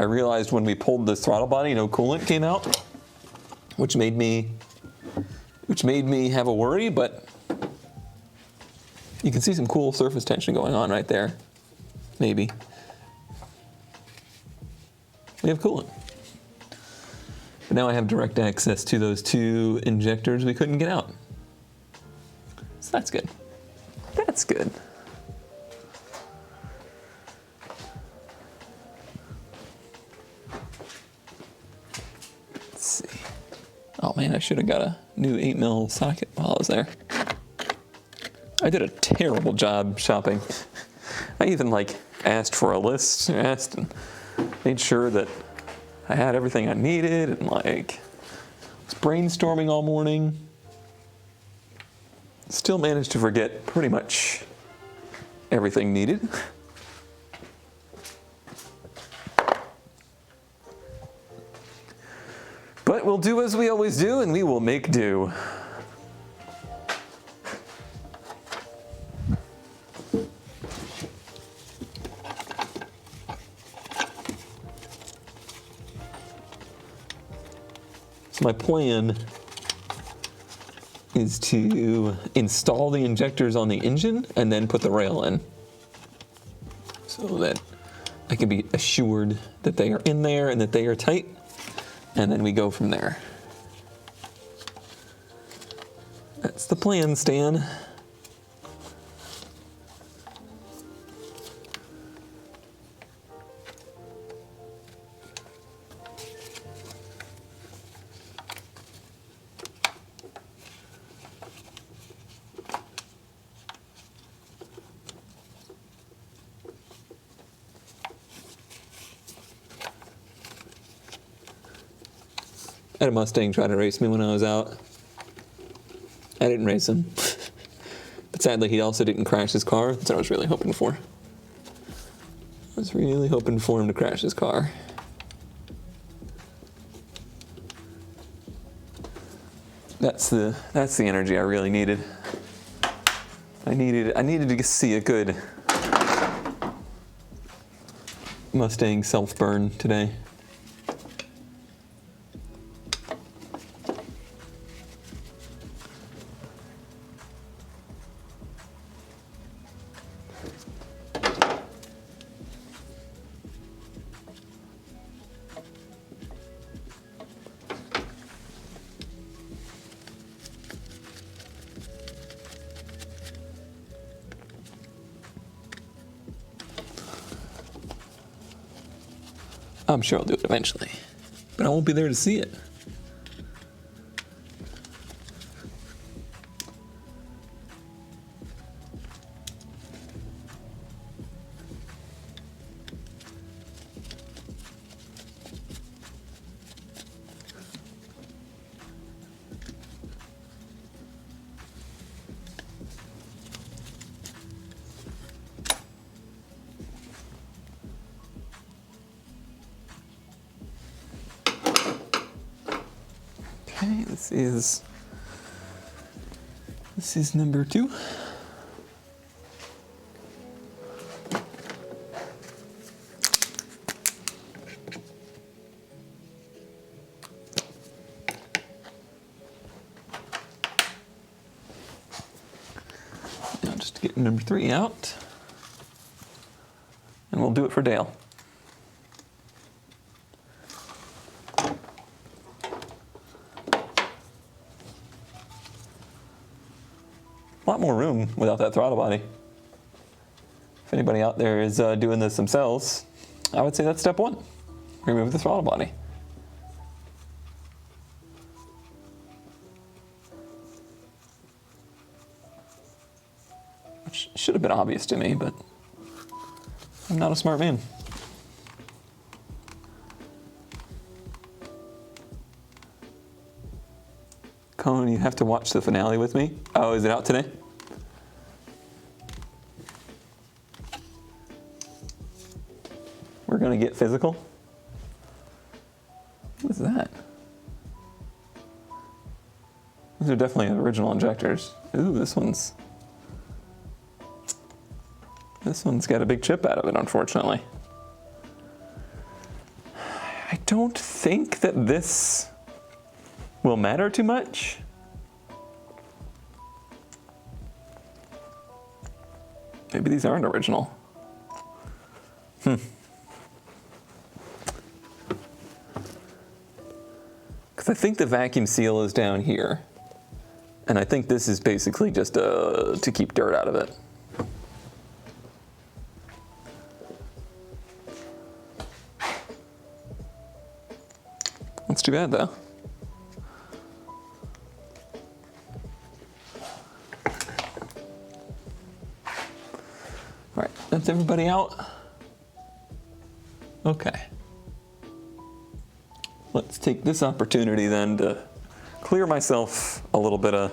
realized when we pulled this throttle body, no coolant came out, which made me have a worry, but you can see some cool surface tension going on right there. Maybe. We have coolant. But now I have direct access to those two injectors we couldn't get out. So that's good. That's good. Let's see. Oh man, I should have got a new 8mm socket while I was there. I did a terrible job shopping. I even asked for a list, and made sure that I had everything I needed, and was brainstorming all morning. Still managed to forget pretty much everything needed. But we'll do as we always do, and we will make do. So my plan is to install the injectors on the engine and then put the rail in, so that I can be assured that they are in there and that they are tight, and then we go from there. That's the plan, Stan. I had a Mustang try to race me when I was out. I didn't race him. But sadly, he also didn't crash his car. That's what I was really hoping for. I was really hoping for him to crash his car. That's the energy I really needed. I needed to see a good Mustang self-burn today. I'm sure I'll do it eventually, but I won't be there to see it. Okay, this is number 2. Now just to get number 3 out, and we'll do it for Dale. A lot more room without that throttle body. If anybody out there is doing this themselves, I would say that's step 1. Remove the throttle body. Which should have been obvious to me, but I'm not a smart man. Cohen, you have to watch the finale with me. Oh, is it out today? We're gonna get physical. What is that? These are definitely original injectors. Ooh, this one's got a big chip out of it, unfortunately. don't think that this will matter too much. Maybe these aren't original. Because I think the vacuum seal is down here. And I think this is basically just to keep dirt out of it. That's too bad though. All right, that's everybody out. Okay. Let's take this opportunity then to clear myself a little bit of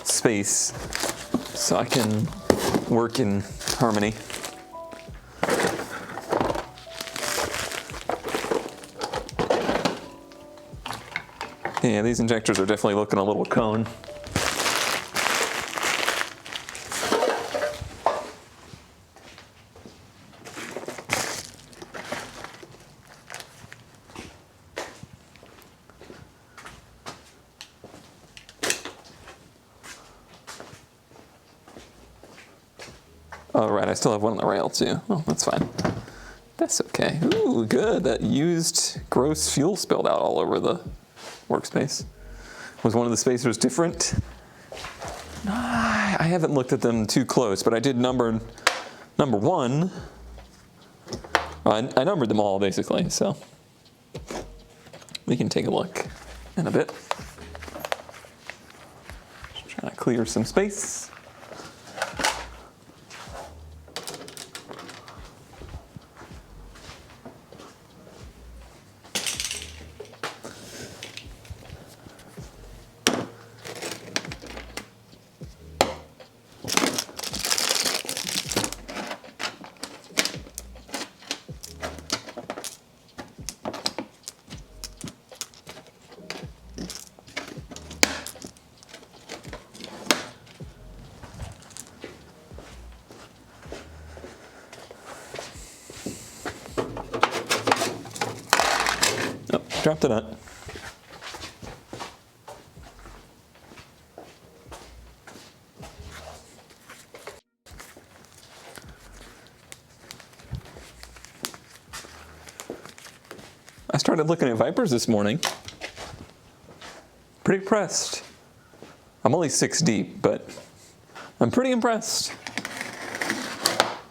space so I can work in harmony. Yeah, these injectors are definitely looking a little cone. Oh, right, I still have one on the rail too. Oh, that's fine. That's okay. Ooh, good. That used gross fuel spilled out all over the workspace. Was one of the spacers different? I haven't looked at them too close, but I did number one. I numbered them all basically, so we can take a look in a bit. Just trying to clear some space. Dropped it out. I started looking at Vipers this morning. Pretty impressed. I'm only 6 deep, but I'm pretty impressed.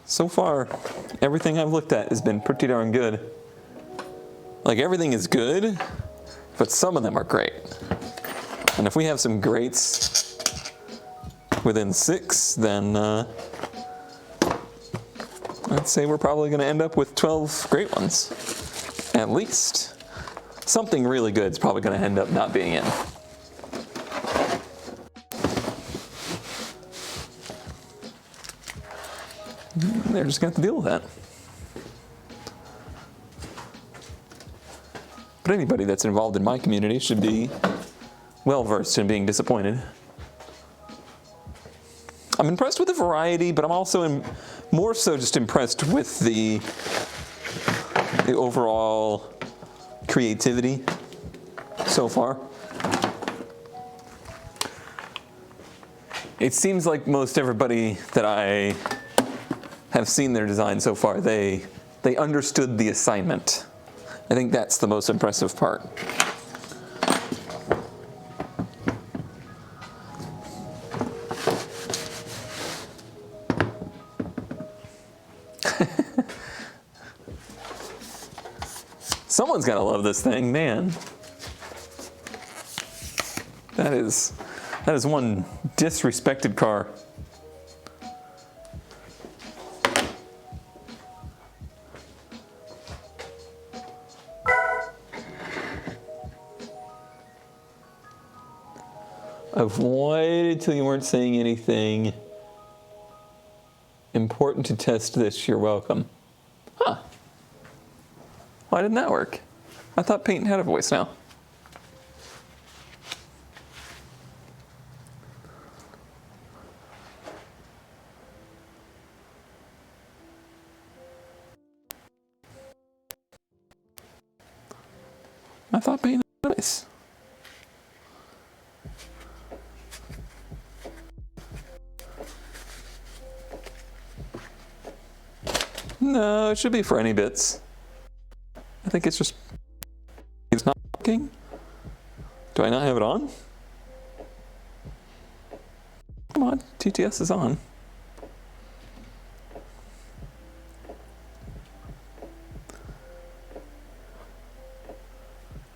So far, everything I've looked at has been pretty darn good. Like, everything is good, but some of them are great. And if we have some greats within 6, then I'd say we're probably going to end up with 12 great ones. At least. Something really good is probably going to end up not being in. They're just going to have to deal with that. But anybody that's involved in my community should be well versed in being disappointed. I'm impressed with the variety, but I'm also more so just impressed with the overall creativity so far. It seems like most everybody that I have seen their design so far, they understood the assignment. I think that's the most impressive part. Someone's gotta love this thing, man. That is one disrespected car. I've waited till you weren't saying anything. Important to test this, you're welcome. Huh. Why didn't that work? I thought Peyton had a voice now. I thought paint was nice. No, it should be for any bits. I think it's just, it's not working. Do I not have it on? Come on, TTS is on.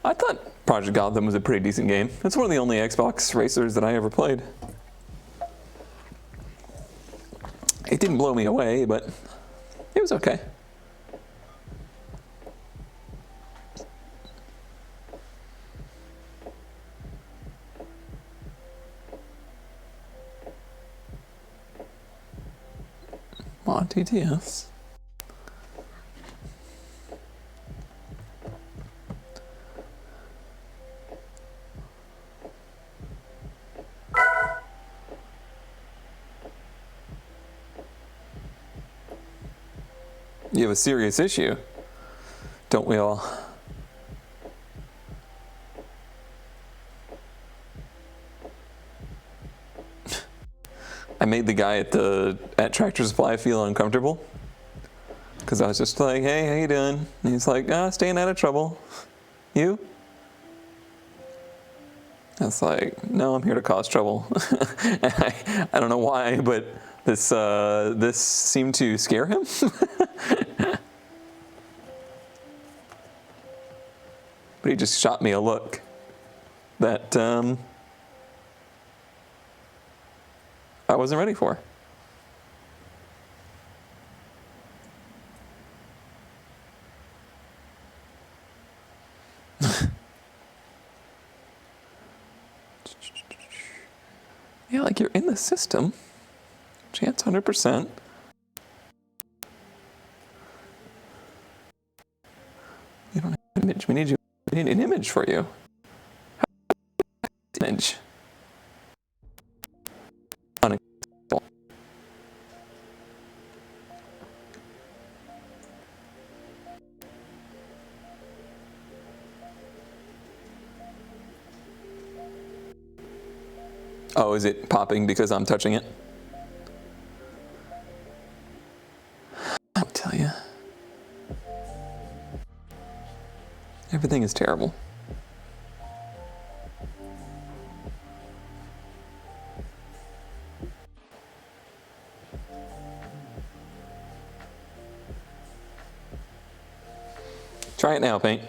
I thought Project Gotham was a pretty decent game. It's one of the only Xbox racers that I ever played. It didn't blow me away, but it was okay. Mod TTS. You have a serious issue, don't we all? I made the guy at Tractor Supply feel uncomfortable because I was just like, "Hey, how you doing?" And he's like, "Staying out of trouble. You?" I was like, "No, I'm here to cause trouble." I don't know why, but this seemed to scare him. But he just shot me a look that I wasn't ready for. Yeah, like you're in the system. Chance 100%. You don't have an image. We need an image for you. Image. Unacceptable. Oh, is it popping because I'm touching it? I'll tell you. Everything is terrible. Try it now, Paint.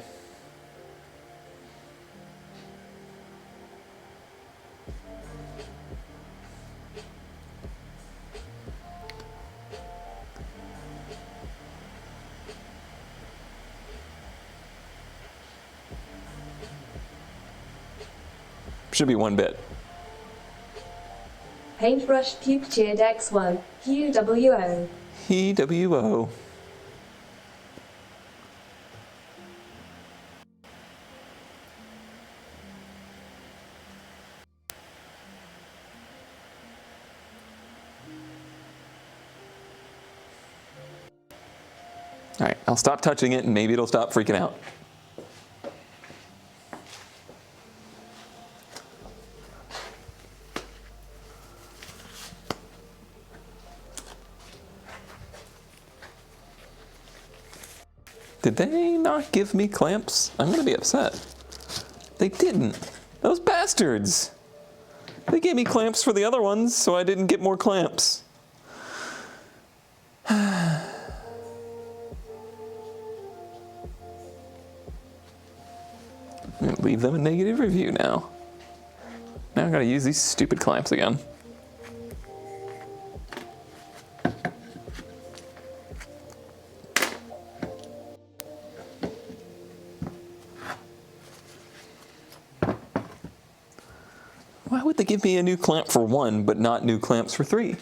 Should be 1 bit. Paintbrush Puke Cheered X1, QWO. QWO. All right, I'll stop touching it and maybe it'll stop freaking out. Did they not give me clamps? I'm gonna be upset. They didn't. Those bastards. They gave me clamps for the other ones, so I didn't get more clamps. Leave them a negative review now. Now I gotta use these stupid clamps again. Why would they give me a new clamp for 1, but not new clamps for 3?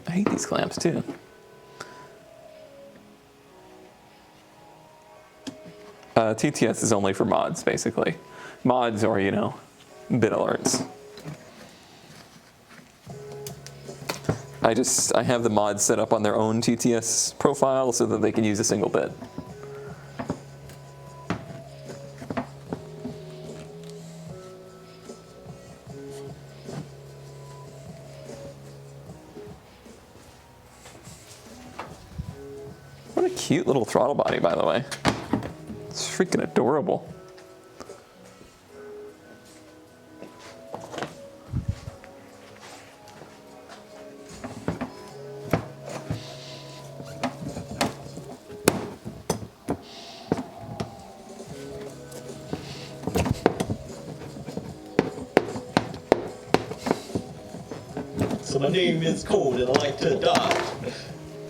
I hate these clamps too. TTS is only for mods, basically. Mods or, you know, bit alerts. I have the mods set up on their own TTS profile so that they can use a single bit. What a cute little throttle body, by the way. It's freaking adorable. So my name is Code and I like to adopt.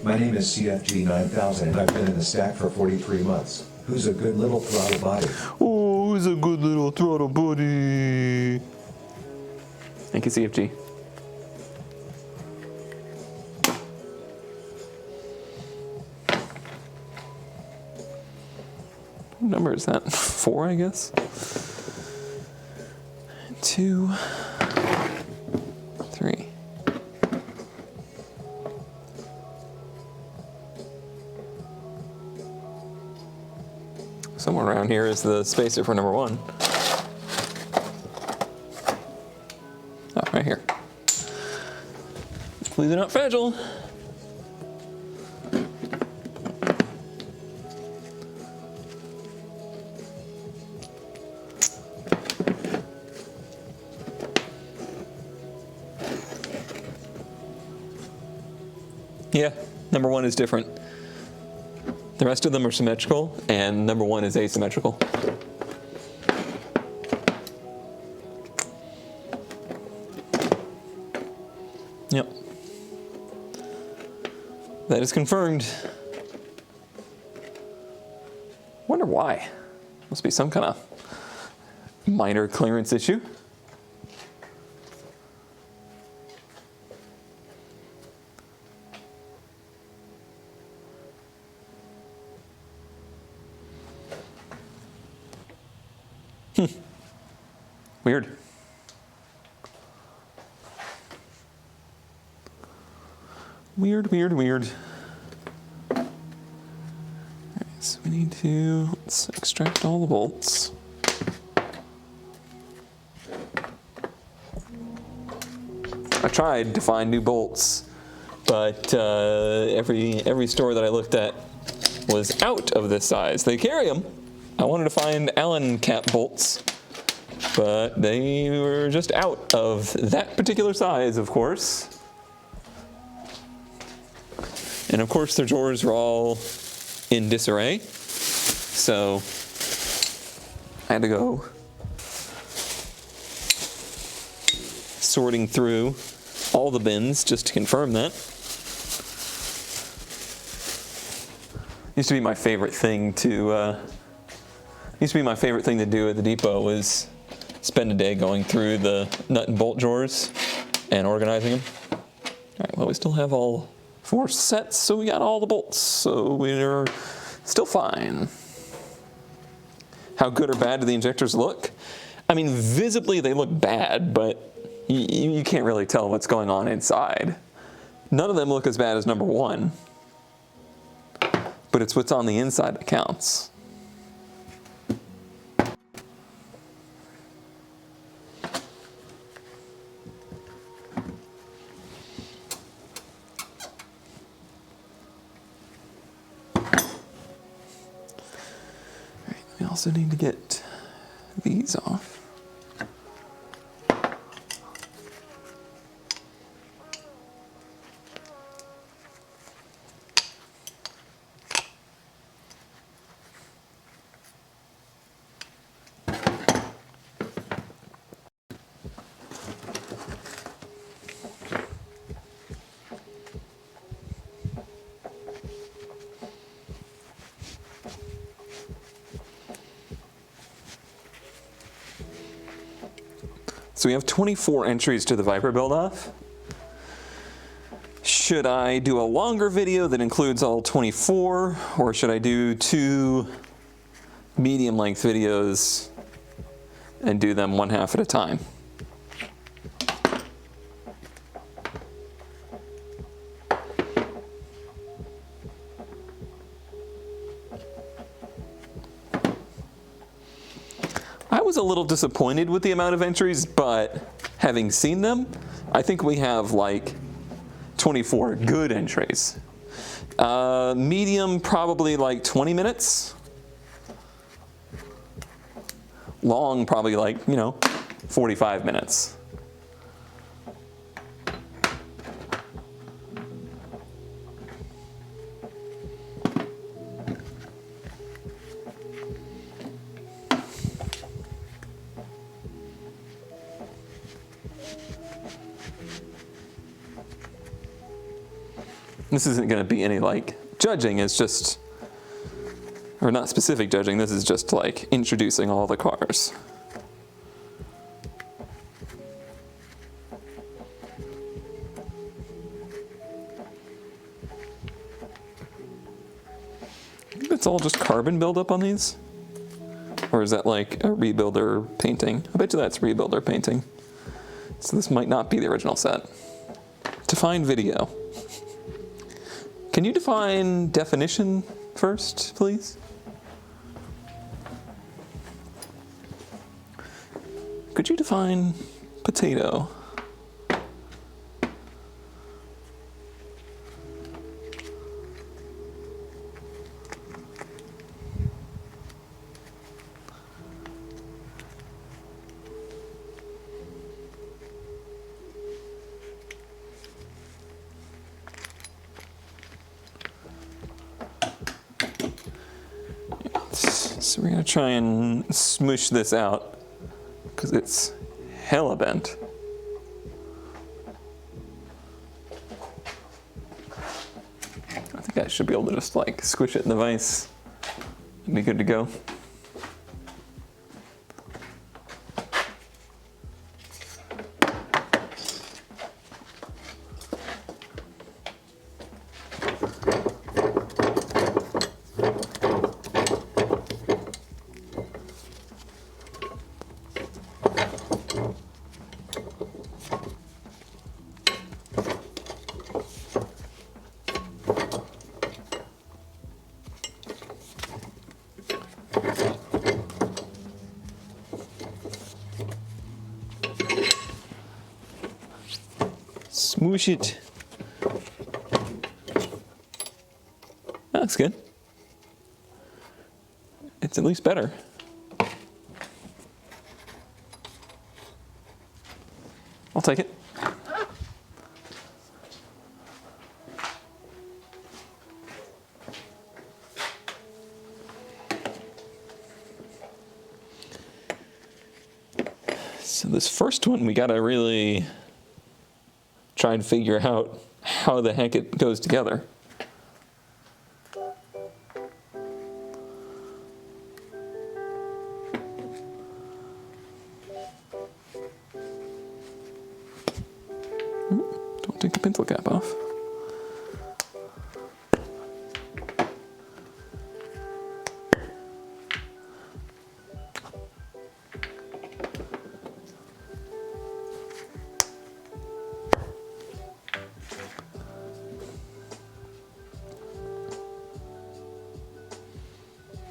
My name is CFG 9000 and I've been in the stack for 43 months. Who's a good little throttle body? Oh, who's a good little throttle buddy? Thank you, CFG. What number is that? 4, I guess? 2, 3. Somewhere around here is the spacer for number 1. Oh, right here. Hopefully they're not fragile. Yeah, number 1 is different. The rest of them are symmetrical, and number 1 is asymmetrical. Yep. That is confirmed. Wonder why. Must be some kind of minor clearance issue. Weird. Weird, weird, weird. All right, so we need to, let's extract all the bolts. I tried to find new bolts, but every store that I looked at was out of this size. They carry them. I wanted to find Allen cap bolts, but they were just out of that particular size, of course. And of course their drawers were all in disarray, so I had to go sorting through all the bins just to confirm that. Used to be my favorite thing to do at the depot was spend a day going through the nut and bolt drawers and organizing them. All right, well, we still have all 4 sets, so we got all the bolts, so we're still fine. How good or bad do the injectors look? I mean, visibly they look bad, but you can't really tell what's going on inside. None of them look as bad as number 1, but it's what's on the inside that counts. We also need to get these off. So we have 24 entries to the Viper build-off. Should I do a longer video that includes all 24, or should I do 2 medium-length videos and do them one half at a time. I was a little disappointed with the amount of entries, but having seen them, I think we have like 24 good entries. Medium, probably like 20 minutes. Long, probably like, 45 minutes. This isn't going to be any like judging, it's just, or not specific judging, this is just like introducing all the cars. I think that's all just carbon buildup on these? Or is that like a rebuilder painting? I bet you that's rebuilder painting. So this might not be the original set. Define video. Can you define definition first, please? Could you define potato? So we're gonna try and smoosh this out because it's hella bent. I think I should be able to just like squish it in the vise and be good to go. Smoosh it. That looks good. It's at least better. I'll take it. So this first one, we gotta really try and figure out how the heck it goes together. Don't take the pencil cap off.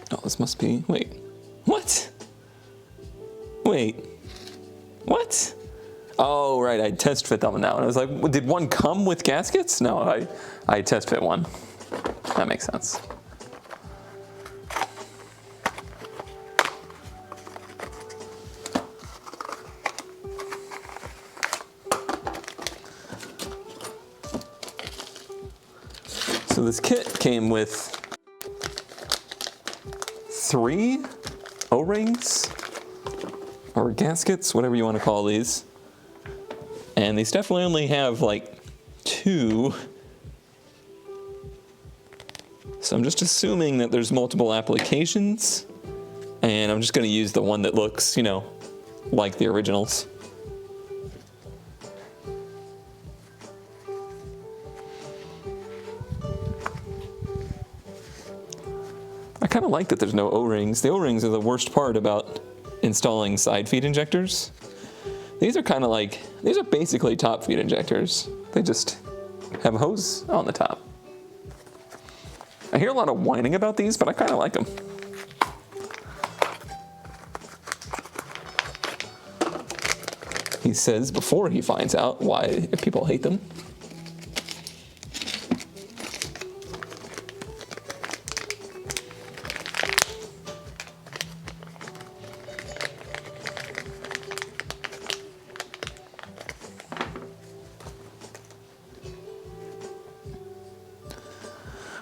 Oh, this must be, wait, what? Wait, what? Oh, right, I test fit them now. And I was like, did one come with gaskets? No, I test fit one. That makes sense. So this kit came with 3 O-rings or gaskets, whatever you want to call these. And these definitely only have like 2. So I'm just assuming that there's multiple applications, and I'm just going to use the one that looks, like the originals. I kind of like that there's no O-rings. The O-rings are the worst part about installing side feed injectors. These are kind of like, these are basically top feed injectors. They just have a hose on the top. I hear a lot of whining about these, but I kind of like them. He says before he finds out why people hate them.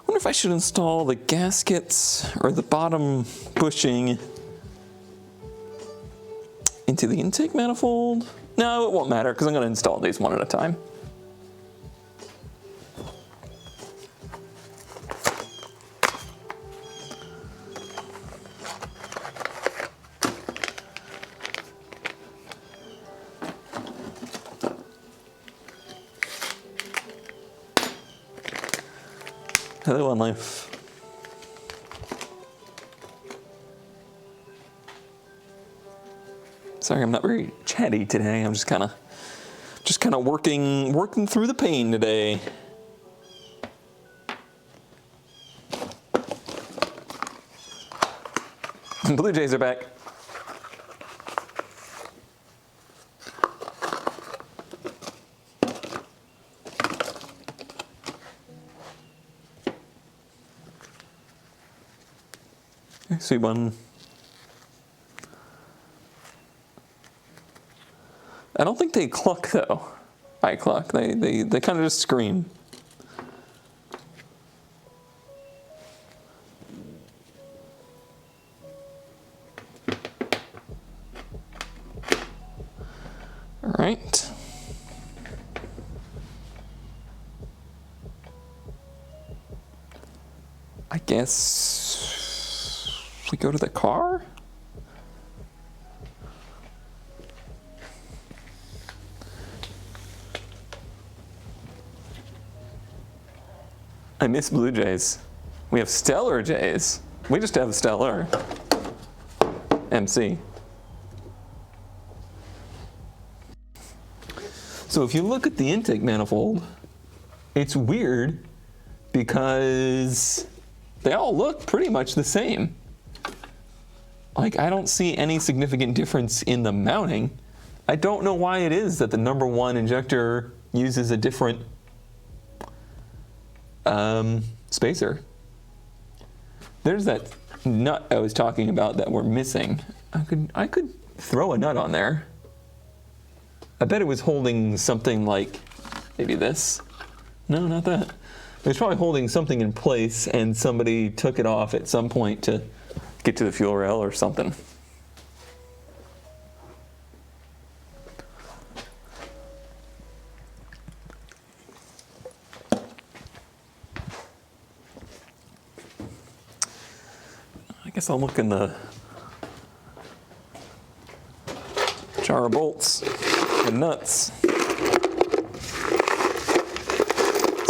Wonder if I should install the gaskets or the bottom bushing into the intake manifold. No, it won't matter because I'm going to install these one at a time. Hello, One Life. Sorry, I'm not very chatty today. I'm just kind of working through the pain today. Blue Jays are back. Okay, sweet one. I don't think they cluck though. I cluck. They kind of just scream. All right. I guess we go to the car? I miss Blue Jays. We have Stellar Jays. We just have Stellar. MC. So if you look at the intake manifold, it's weird because they all look pretty much the same. Like, I don't see any significant difference in the mounting. I don't know why it is that the number one injector uses a different spacer. There's that nut I was talking about that we're missing. I could throw a nut on there. I bet it was holding something like maybe this. No, not that. It was probably holding something in place and somebody took it off at some point to get to the fuel rail or something. I guess I'll look in the jar of bolts and nuts.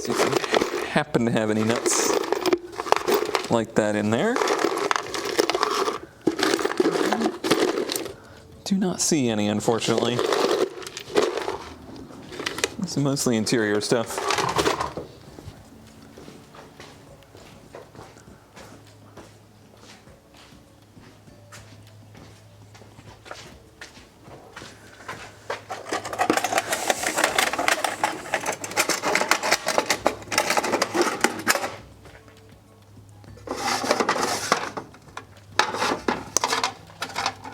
See if I happen to have any nuts like that in there. Do not see any, unfortunately. It's mostly interior stuff.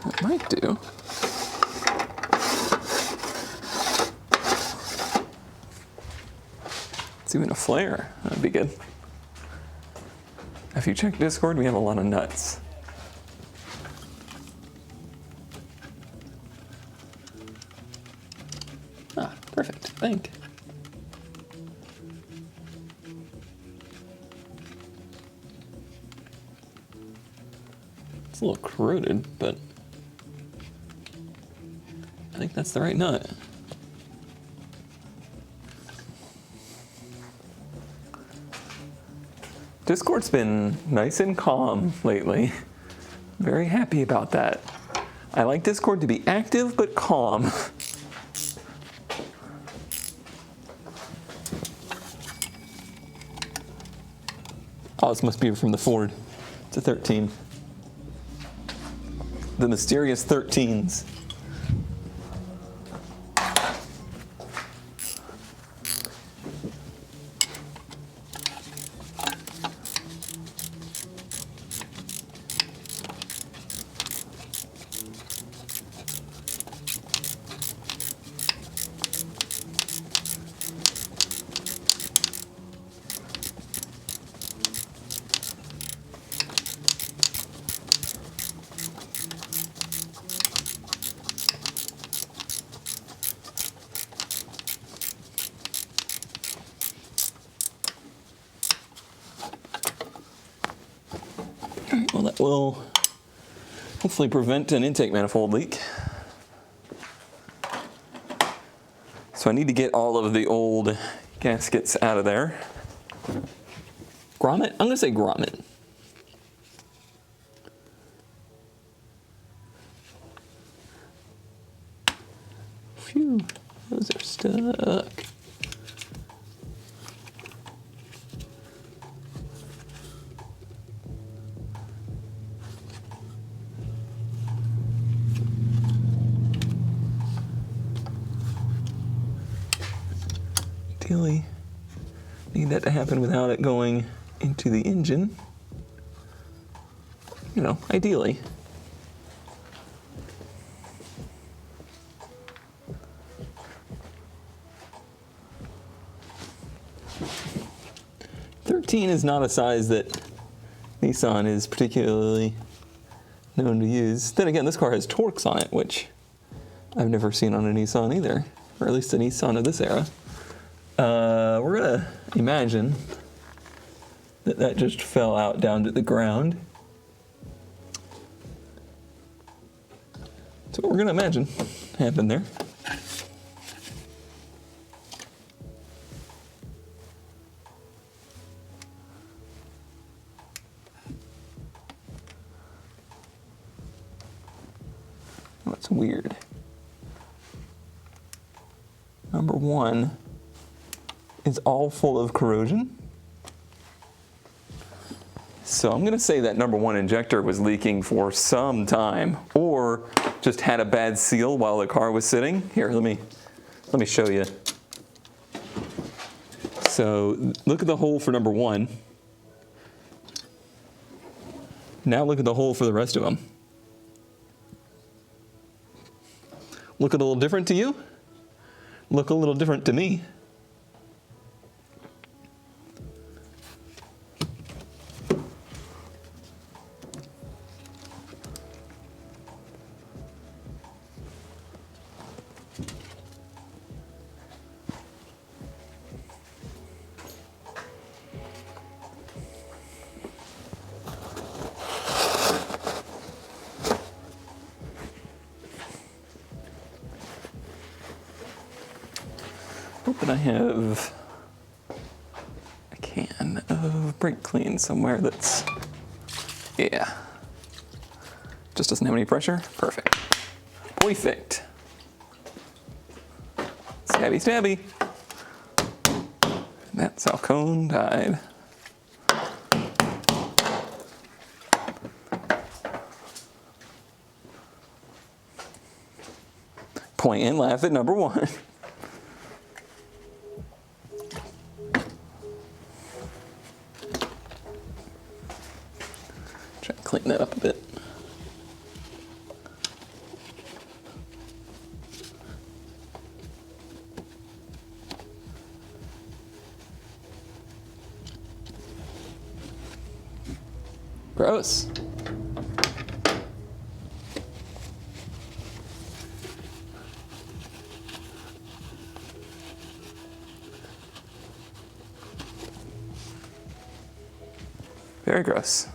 That might do. It's even a flare. That'd be good. If you check Discord, we have a lot of nuts. Ah, perfect. Thank. It's a little corroded, but I think that's the right nut. Discord's been nice and calm lately. Very happy about that. I like Discord to be active but calm. Oh, this must be from the Ford. It's a 13. The mysterious 13s. Well, that will hopefully prevent an intake manifold leak. So I need to get all of the old gaskets out of there. Grommet? I'm going to say grommet. Phew, those are stuck. Ideally, need that to happen without it going into the engine. You know, ideally. "13" is not a size that Nissan is particularly known to use. Then again, this car has Torx on it, which I've never seen on a Nissan either, or at least a Nissan of this era. We're gonna imagine that that just fell out down to the ground. That's what we're gonna imagine happened there. That's weird. Number 1 is all full of corrosion. So I'm gonna say that number 1 injector was leaking for some time, or just had a bad seal while the car was sitting. Here, let me show you. So look at the hole for number 1. Now look at the hole for the rest of them. Look a little different to you? Look a little different to me. But I have a can of brake clean somewhere that's, yeah. Just doesn't have any pressure. Perfect. Perfect. Stabby, stabby. That's how Cone died. Point and laugh at number 1. Try to clean that up a bit. Gross. Very gross.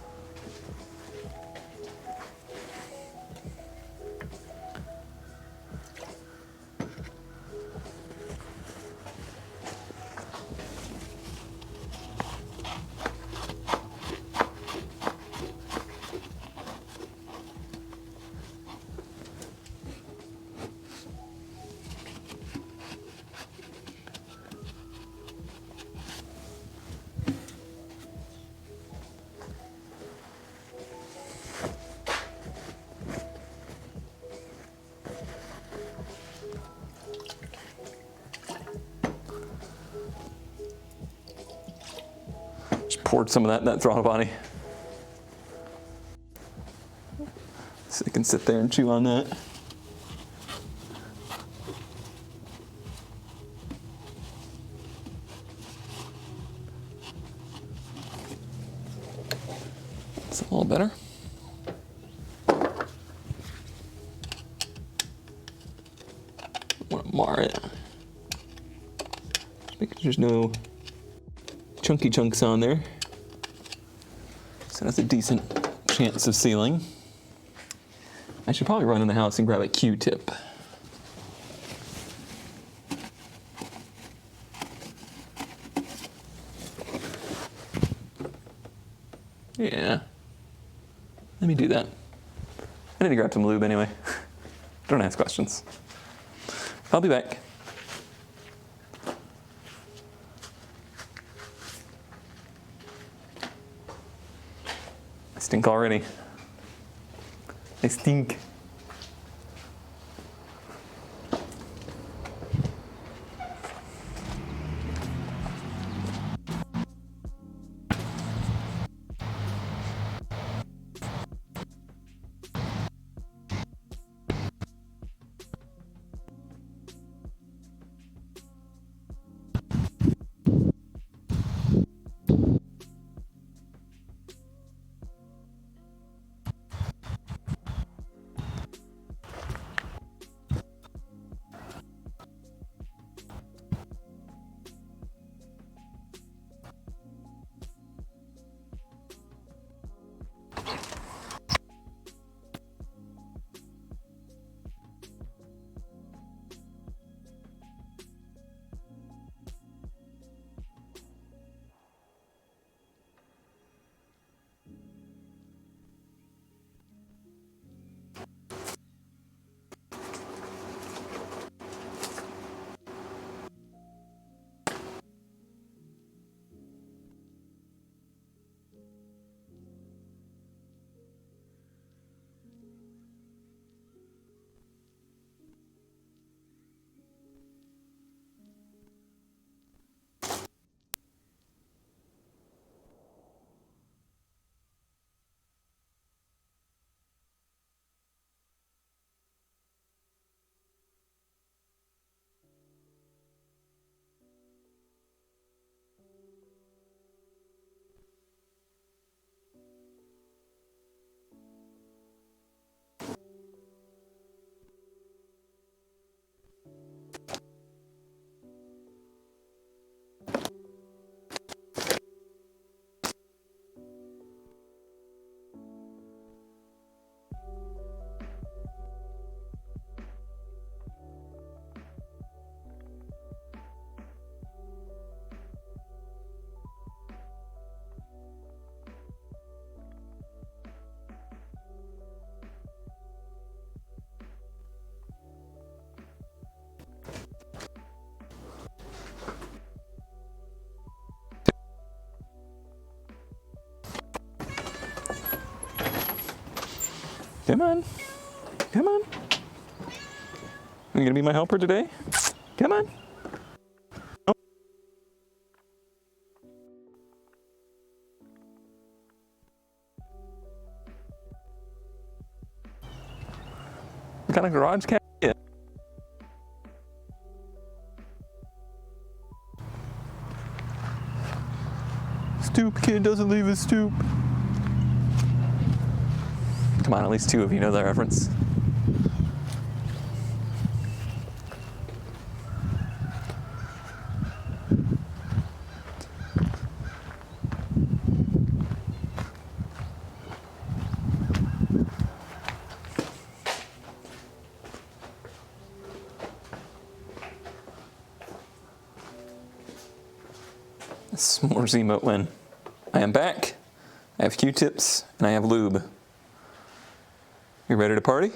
poured some of that in that throttle body. So I can sit there and chew on that. It's a little better. Want to mar it. Just making sure there's no chunky chunks on there. So that's a decent chance of sealing. I should probably run in the house and grab a Q-tip. Yeah. Let me do that. I need to grab some lube anyway. Don't ask questions. I'll be back. I stink already. I stink. Come on. Come on. Are you gonna be my helper today? Come on. What kind of garage cat? Yeah. Stoop kid doesn't leave his stoop. Come on, at least two of you know that reference. S'mores emote win. I am back. I have Q-tips and I have lube. You ready to party?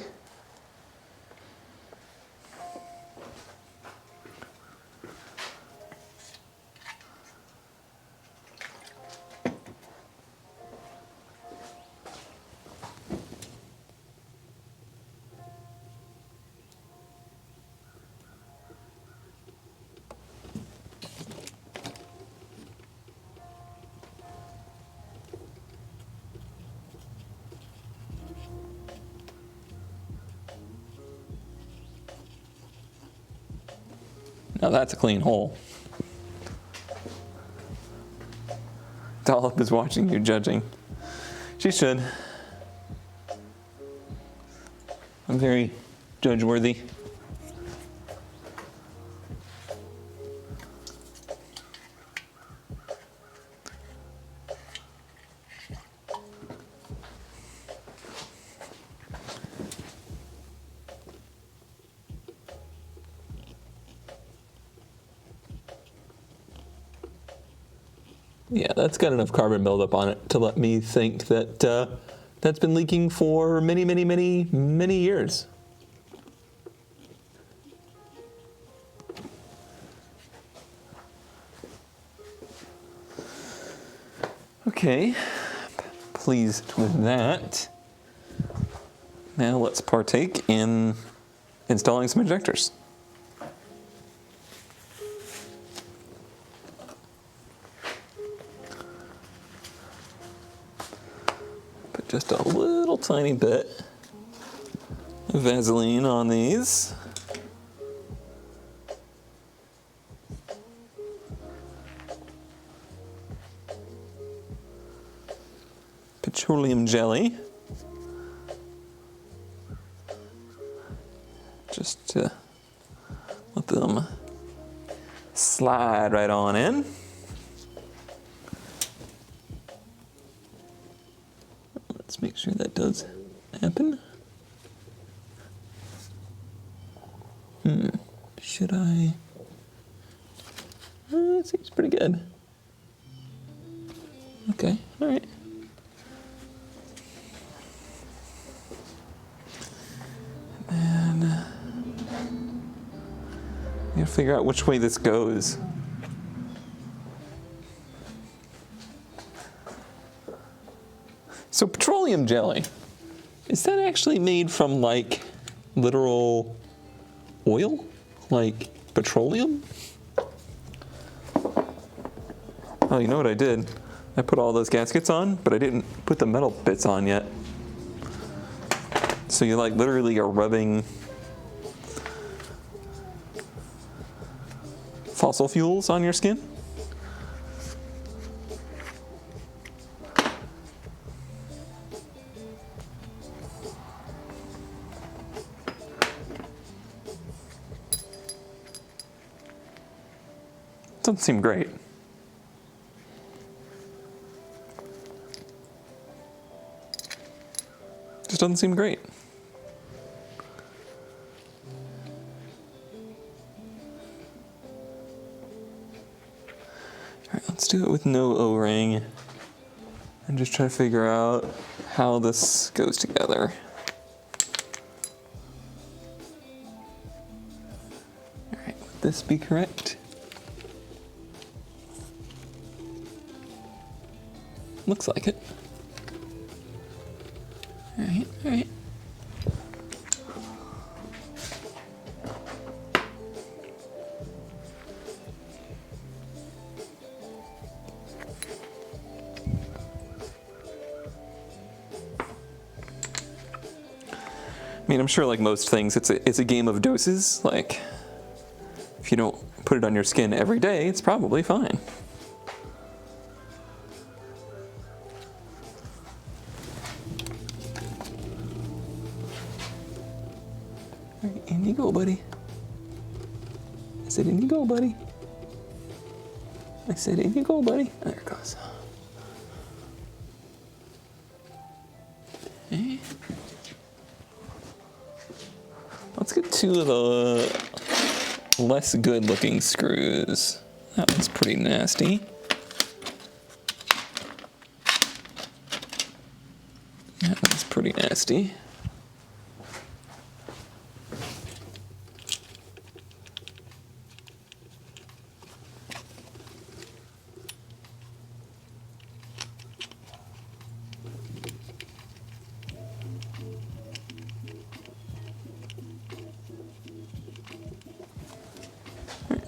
Now that's a clean hole. Dollop is watching you judging. She should. I'm very judge-worthy. Yeah, that's got enough carbon buildup on it to let me think that that's been leaking for many, many, many, many years. Okay, pleased with that. Now let's partake in installing some injectors. Put just a little tiny bit of Vaseline on these. Petroleum jelly. Just to let them slide right on in. Let's make sure that does happen. Should I? It seems pretty good. Okay, all right. And I gotta figure out which way this goes. So petroleum jelly, is that actually made from like literal oil? Like petroleum? Oh, you know what I did? I put all those gaskets on, but I didn't put the metal bits on yet. So you like literally are rubbing fossil fuels on your skin? Doesn't seem great. Just doesn't seem great. All right, let's do it with no O-ring and just try to figure out how this goes together. All right, would this be correct? Looks like it. All right, all right. I mean, I'm sure like most things, it's a game of doses. Like, if you don't put it on your skin every day, it's probably fine. All right, in you go, buddy. I said, in you go, buddy. I said, in you go, buddy. There it goes. Okay. Let's get two of the less good looking screws. That one's pretty nasty. That one's pretty nasty.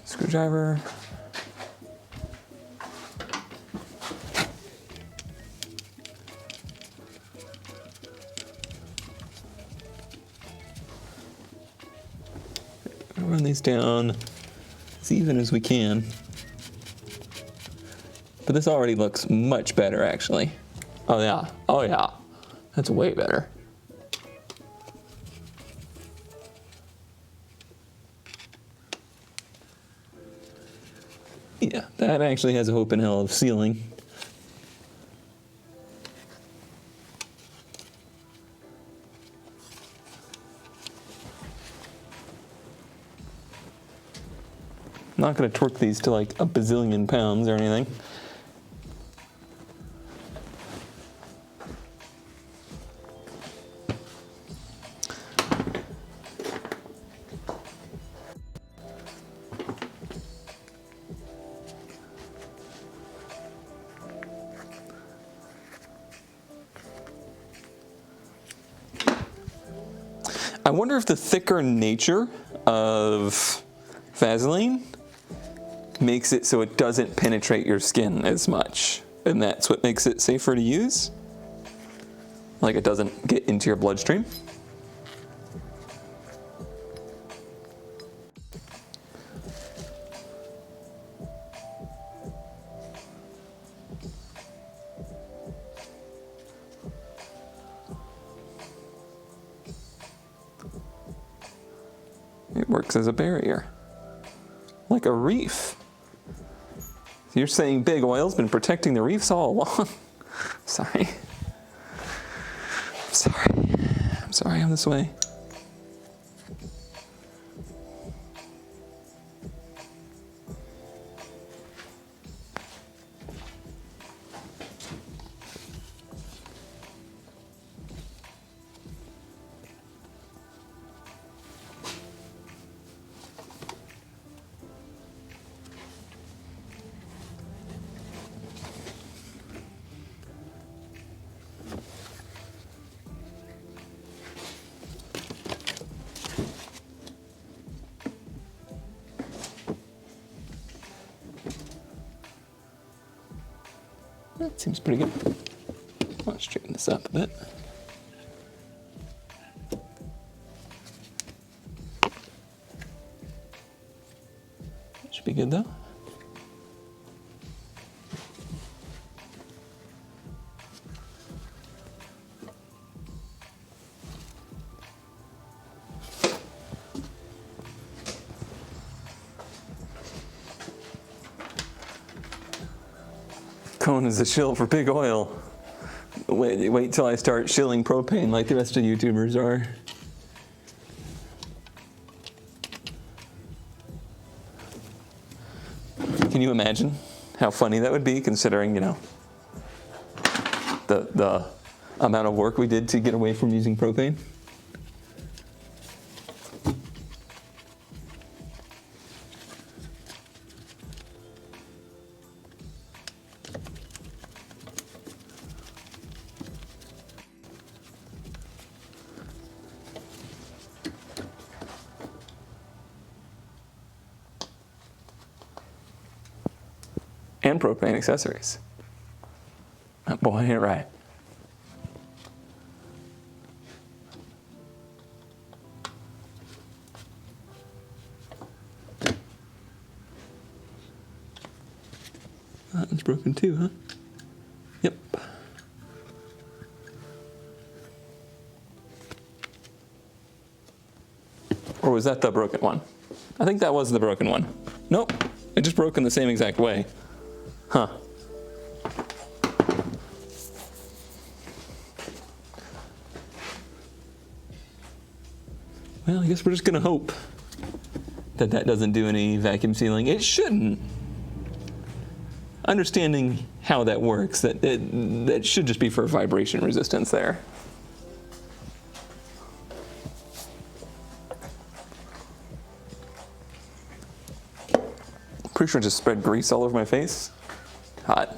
Screwdriver. Run these down as even as we can. But this already looks much better, actually. Oh yeah, oh yeah, that's way better. Yeah, that actually has a hope in hell of sealing. I'm not going to torque these to like a bazillion pounds or anything. I wonder if the thicker nature of Vaseline makes it so it doesn't penetrate your skin as much, and that's what makes it safer to use. Like it doesn't get into your bloodstream. It works as a barrier, like a reef. You're saying big oil's been protecting the reefs all along? Sorry. I'm sorry. I'm sorry I'm this way. That seems pretty good. I'll straighten this up a bit. Should be good though. Cone is a shill for big oil. Wait till I start shilling propane like the rest of YouTubers are. Can you imagine how funny that would be, considering, you know, the amount of work we did to get away from using propane? And propane accessories. That boy ain't right. That one's broken too, huh? Yep. Or was that the broken one? I think that was the broken one. Nope, it just broke in the same exact way. Huh. Well, I guess we're just gonna hope that that doesn't do any vacuum sealing. It shouldn't. Understanding how that works, that should just be for vibration resistance there. Pretty sure I just spread grease all over my face. Hot.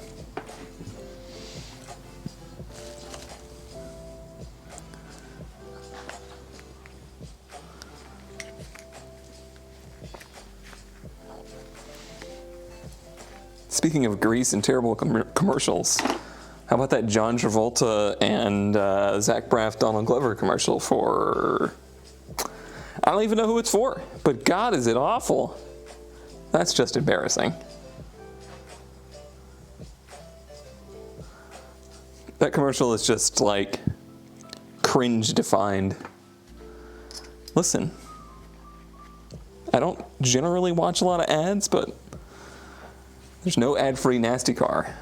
Speaking of grease and terrible commercials, how about that John Travolta and Zach Braff Donald Glover commercial for, I don't even know who it's for, but God, is it awful. That's just embarrassing. That commercial is just like cringe defined. Listen, I don't generally watch a lot of ads, but there's no ad-free Nasty Car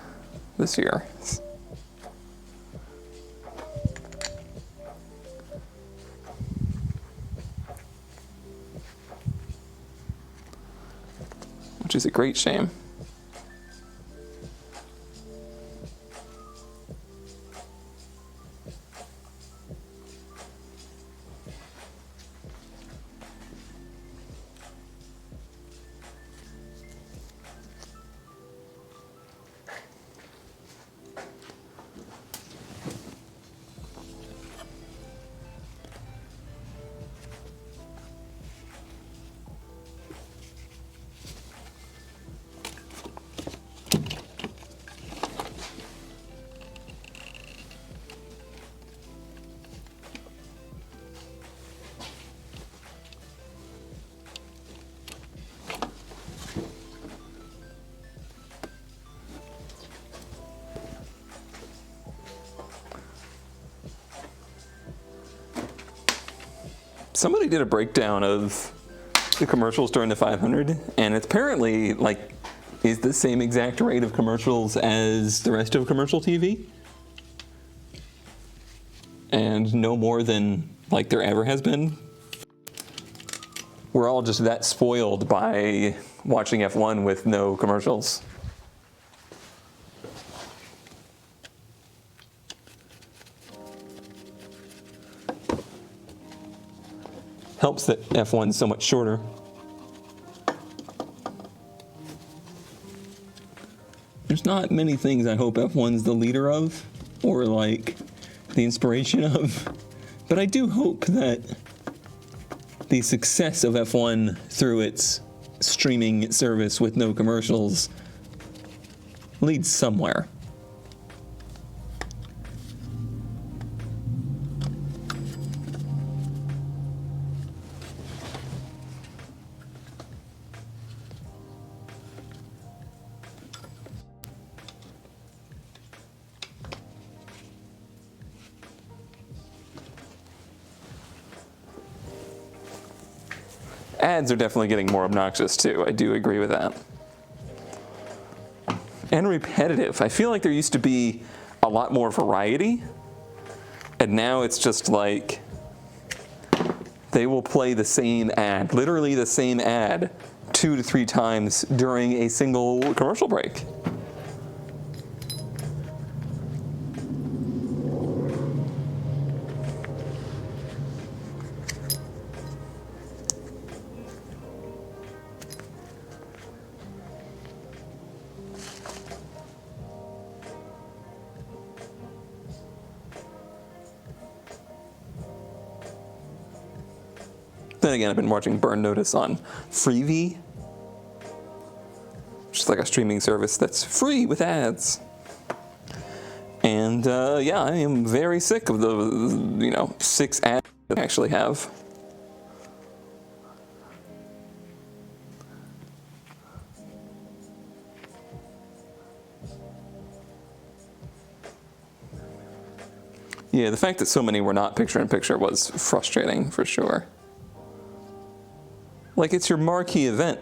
this year. Which is a great shame. Somebody did a breakdown of the commercials during the 500, and it's apparently like is the same exact rate of commercials as the rest of commercial TV, and no more than like there ever has been. We're all just that spoiled by watching F1 with no commercials. Helps that F1's so much shorter. There's not many things I hope F1's the leader of, or like the inspiration of, but I do hope that the success of F1 through its streaming service with no commercials leads somewhere. Ads are definitely getting more obnoxious too. I do agree with that. And repetitive. I feel like there used to be a lot more variety, and now it's just like they will play the same ad, literally the same ad, 2 to 3 times during a single commercial break. Then again, I've been watching Burn Notice on Freevee, which is like a streaming service that's free with ads. And yeah, I am very sick of the 6 ads that I actually have. Yeah, the fact that so many were not picture-in-picture was frustrating for sure. Like, it's your marquee event.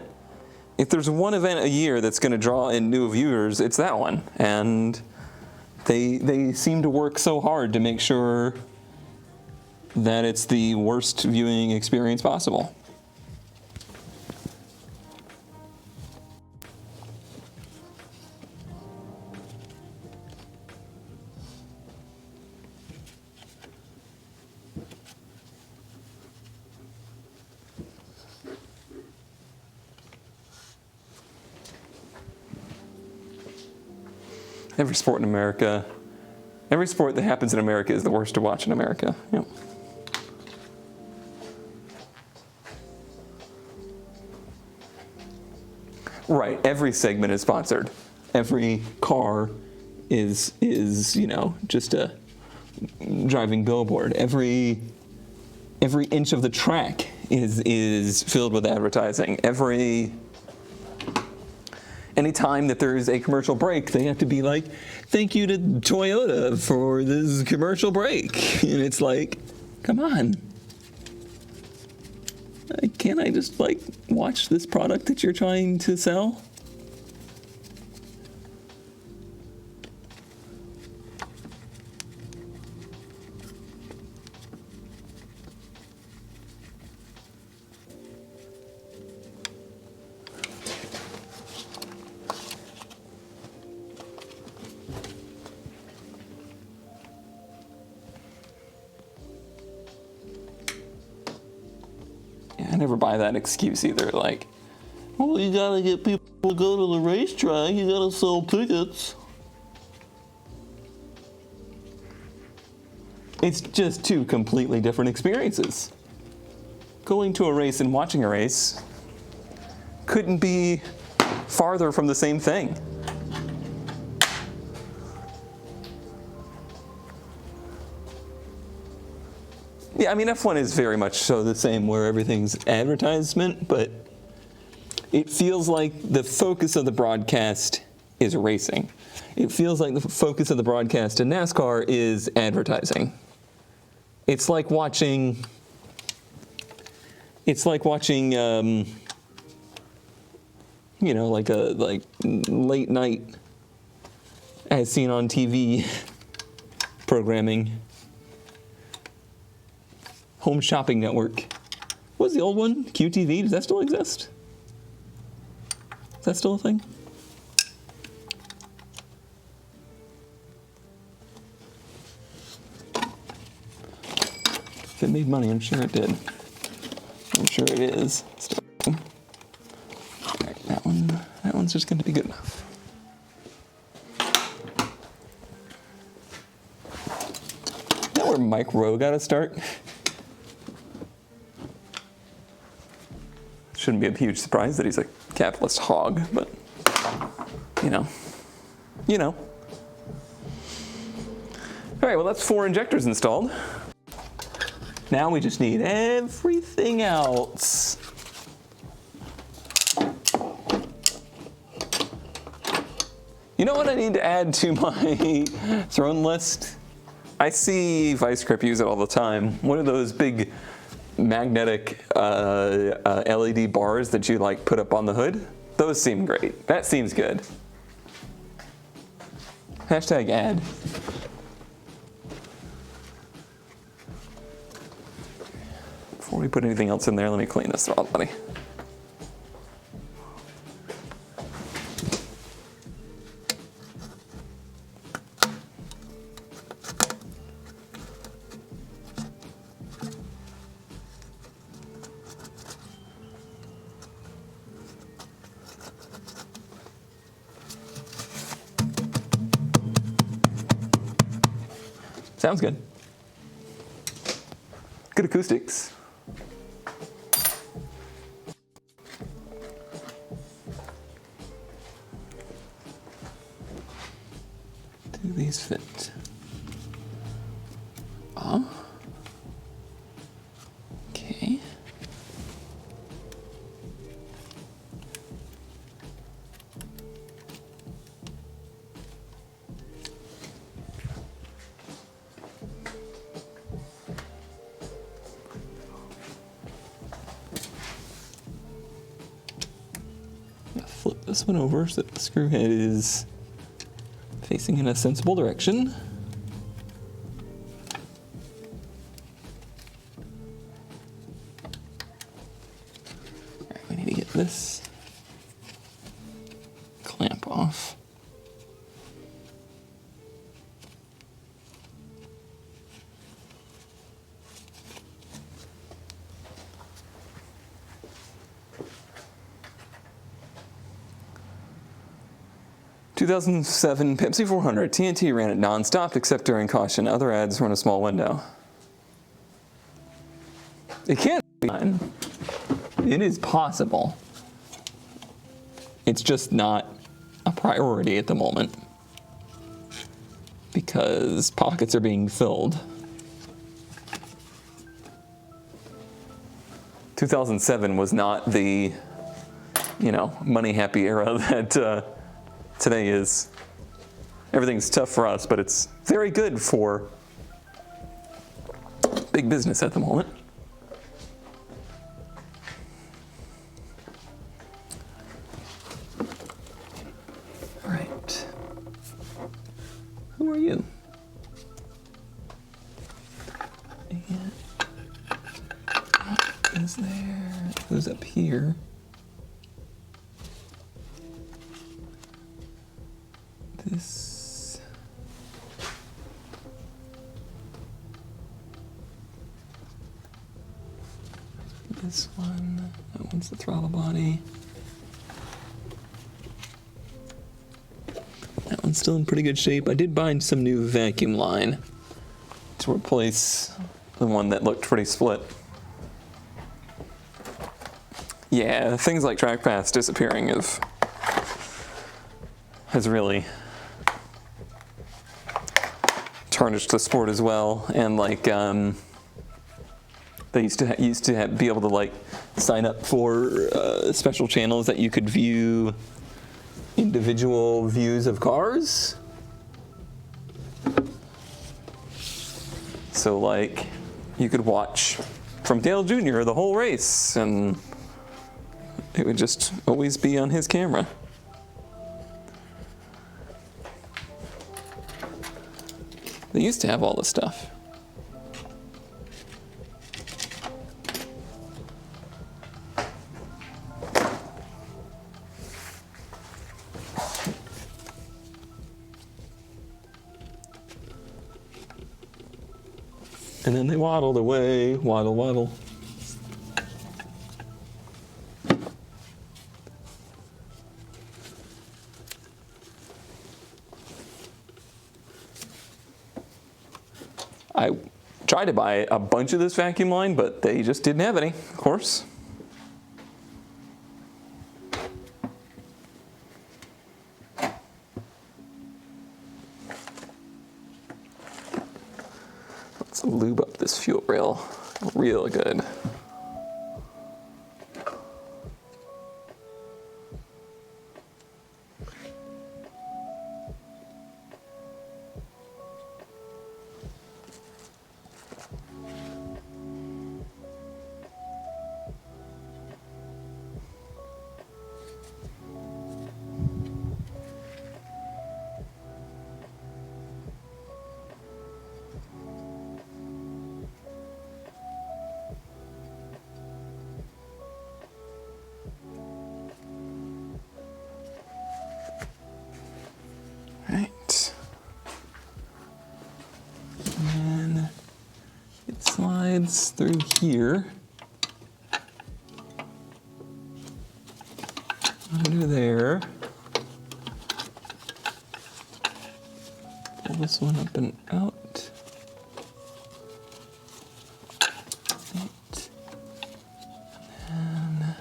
If there's one event a year that's going to draw in new viewers, it's that one. And they seem to work so hard to make sure that it's the worst viewing experience possible. Every sport in America, every sport that happens in America is the worst to watch in America. Yep. Right, every segment is sponsored. Every car is just a driving billboard. Every inch of the track is filled with advertising. Every anytime that there's a commercial break, they have to be like, thank you to Toyota for this commercial break. And it's like, come on. Can't I just like watch this product that you're trying to sell? I never buy that excuse either. Like, well, you gotta get people to go to the racetrack. You gotta sell tickets. It's just two completely different experiences. Going to a race and watching a race couldn't be farther from the same thing. Yeah, I mean, F1 is very much so the same, where everything's advertisement, but it feels like the focus of the broadcast is racing. It feels like the focus of the broadcast in NASCAR is advertising. It's like watching, you know, like late night, as seen on TV programming. Home Shopping Network. What was the old one? QTV? Does that still exist? Is that still a thing? If it made money, I'm sure it did. I'm sure it is still. Alright, that one's just gonna be good enough. Is that where Mike Rowe got to start? Shouldn't be a huge surprise that he's a capitalist hog, but you know. All right, well, that's 4 injectors installed. Now we just need everything else. You know what I need to add to my throne list? I see Vice Grip use it all the time. What are those big magnetic LED bars that you like put up on the hood? Those seem great. That seems good. Hashtag ad. Before we put anything else in there, let me clean this throttle body. Sounds good. Good acoustics. Do these fit? Okay. Flip this one over so that the screw head is facing in a sensible direction. All right, we need to get this clamp off. "2007 Pepsi 400. TNT ran it non-stop except during caution. Other ads run a small window." It can't be done. It is possible. It's just not a priority at the moment because pockets are being filled. 2007 was not the money happy era that today is. Everything's tough for us, but it's very good for big business at the moment. All right. Who are you? And what is there? Who's up here? This one, that one's the throttle body. That one's still in pretty good shape. I did buy some new vacuum line to replace the one that looked pretty split. Yeah, things like track paths disappearing has really tarnished the sport as well. And they used to be able to sign up for special channels that you could view individual views of cars. So you could watch from Dale Jr. the whole race, and it would just always be on his camera. They used to have all this stuff. And then they waddled away, waddle, waddle. I tried to buy a bunch of this vacuum line, but they just didn't have any, of course. Let's lube up this fuel rail real good. Right. And then it slides through here. Under there. Pull this one up and out. Right. And then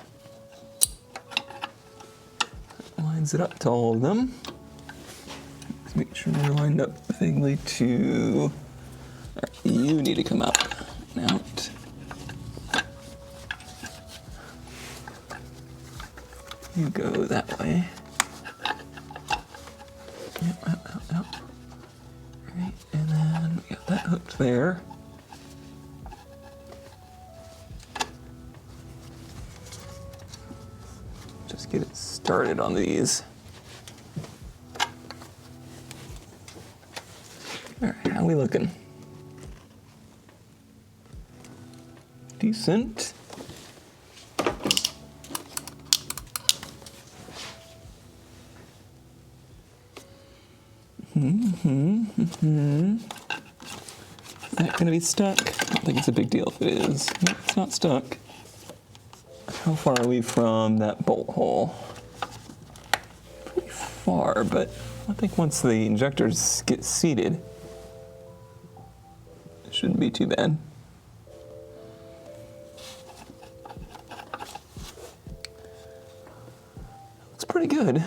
that lines it up to all of them. Let's make sure we're lined up vaguely to. All right, you need to come out and out. You go that way. Yep, out. Right, and then we got that hooked there. Just get it started on these. All right, how we looking? Decent. Is that gonna be stuck? I don't think it's a big deal if it is. No, it's not stuck. How far are we from that bolt hole? Pretty far, but I think once the injectors get seated, it shouldn't be too bad. Looks pretty good.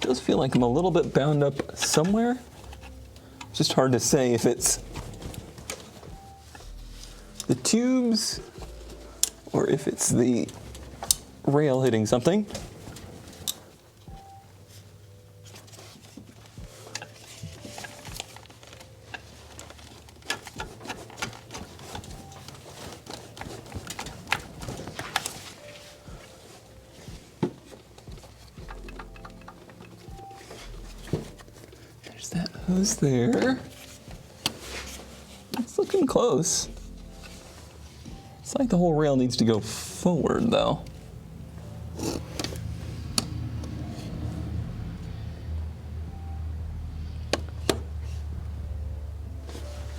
does feel like I'm a little bit bound up somewhere. Just hard to say if it's the tubes or if it's the rail hitting something. There's that hose there. It's looking close. It's like the whole rail needs to go forward, though.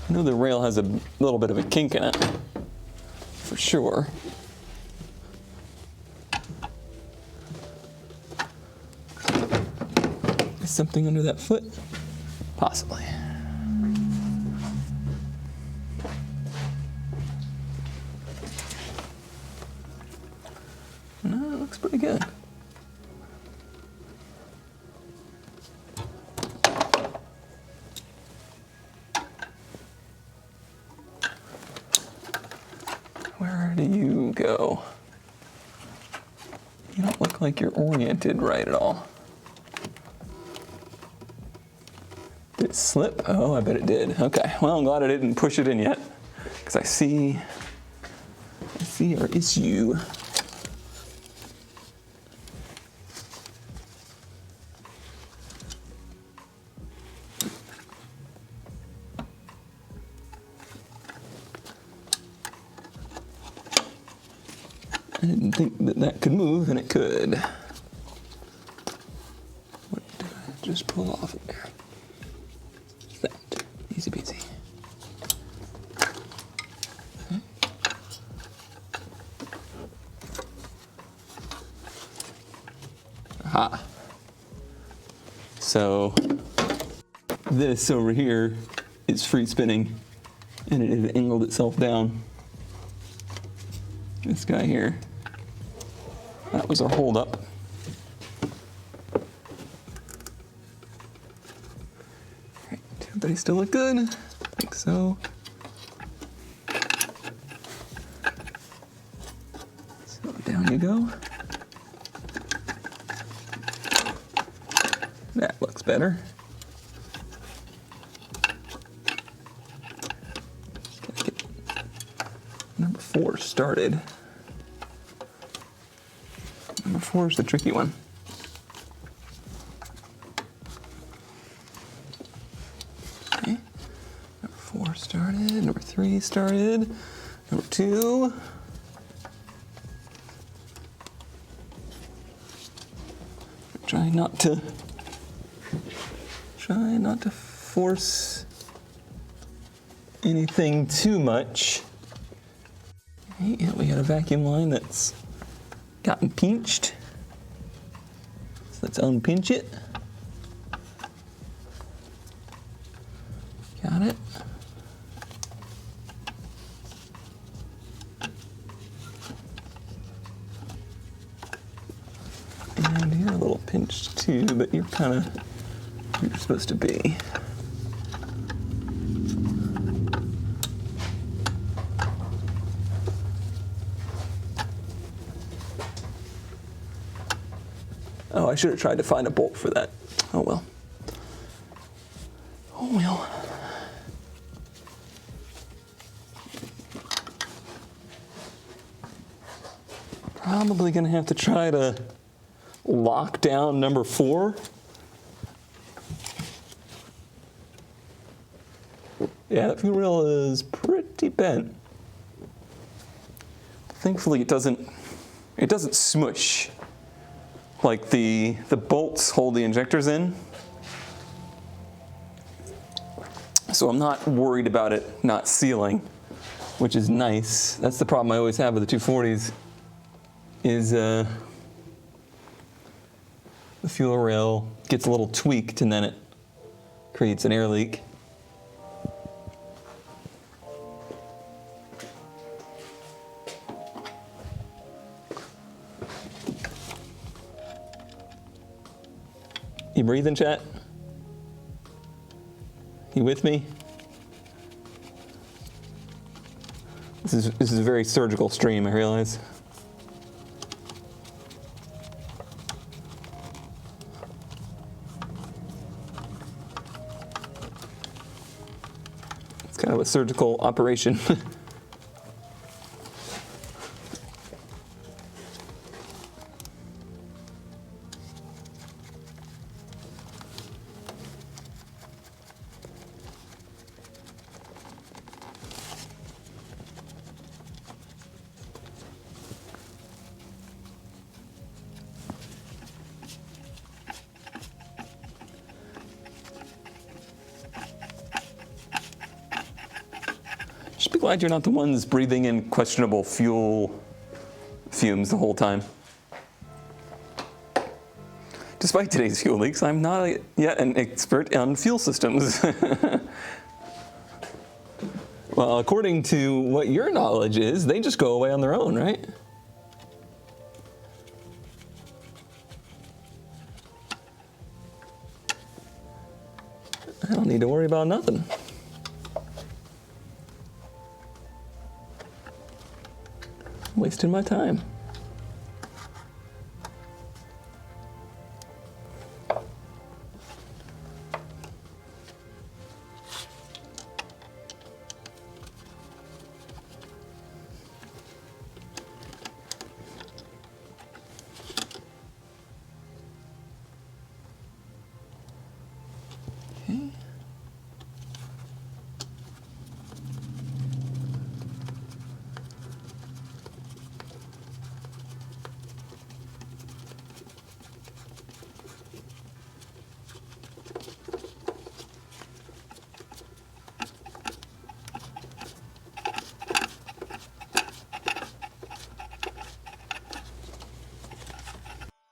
I know the rail has a little bit of a kink in it, for sure. Is something under that foot? Possibly. No, it looks pretty good. Where do you go? You don't look like you're oriented right at all. Did it slip? Oh, I bet it did. Okay, well, I'm glad I didn't push it in yet, because I see our issue. I didn't think that that could move, and it could. What did I just pull off of there? What's that? Easy peasy. Okay. Aha. So this over here is free spinning, and it has angled itself down. This guy here. That was our holdup. Right, everybody still look good? I think so. So down you go. That looks better. Gotta get number 4 started. Number 4 is the tricky one. Okay. Number 4 started. Number 3 started. Number 2. Try not to force anything too much. Okay, yeah, we got a vacuum line that's gotten pinched. So let's unpinch it. Got it. And you're a little pinched too, but you're kind of where you're supposed to be. Oh, I should have tried to find a bolt for that. Oh well. Oh well. Probably gonna have to try to lock down number 4. Yeah, that fuel rail is pretty bent. Thankfully it doesn't smush. Like the bolts hold the injectors in. So I'm not worried about it not sealing, which is nice. That's the problem I always have with the 240s is the fuel rail gets a little tweaked and then it creates an air leak. You breathing, chat? You with me? This is a very surgical stream, I realize. It's kind of a surgical operation. Just be glad you're not the ones breathing in questionable fuel fumes the whole time. Despite today's fuel leaks, I'm not yet an expert on fuel systems. Well, according to what your knowledge is, they just go away on their own, right? I don't need to worry about nothing. I'm wasting my time.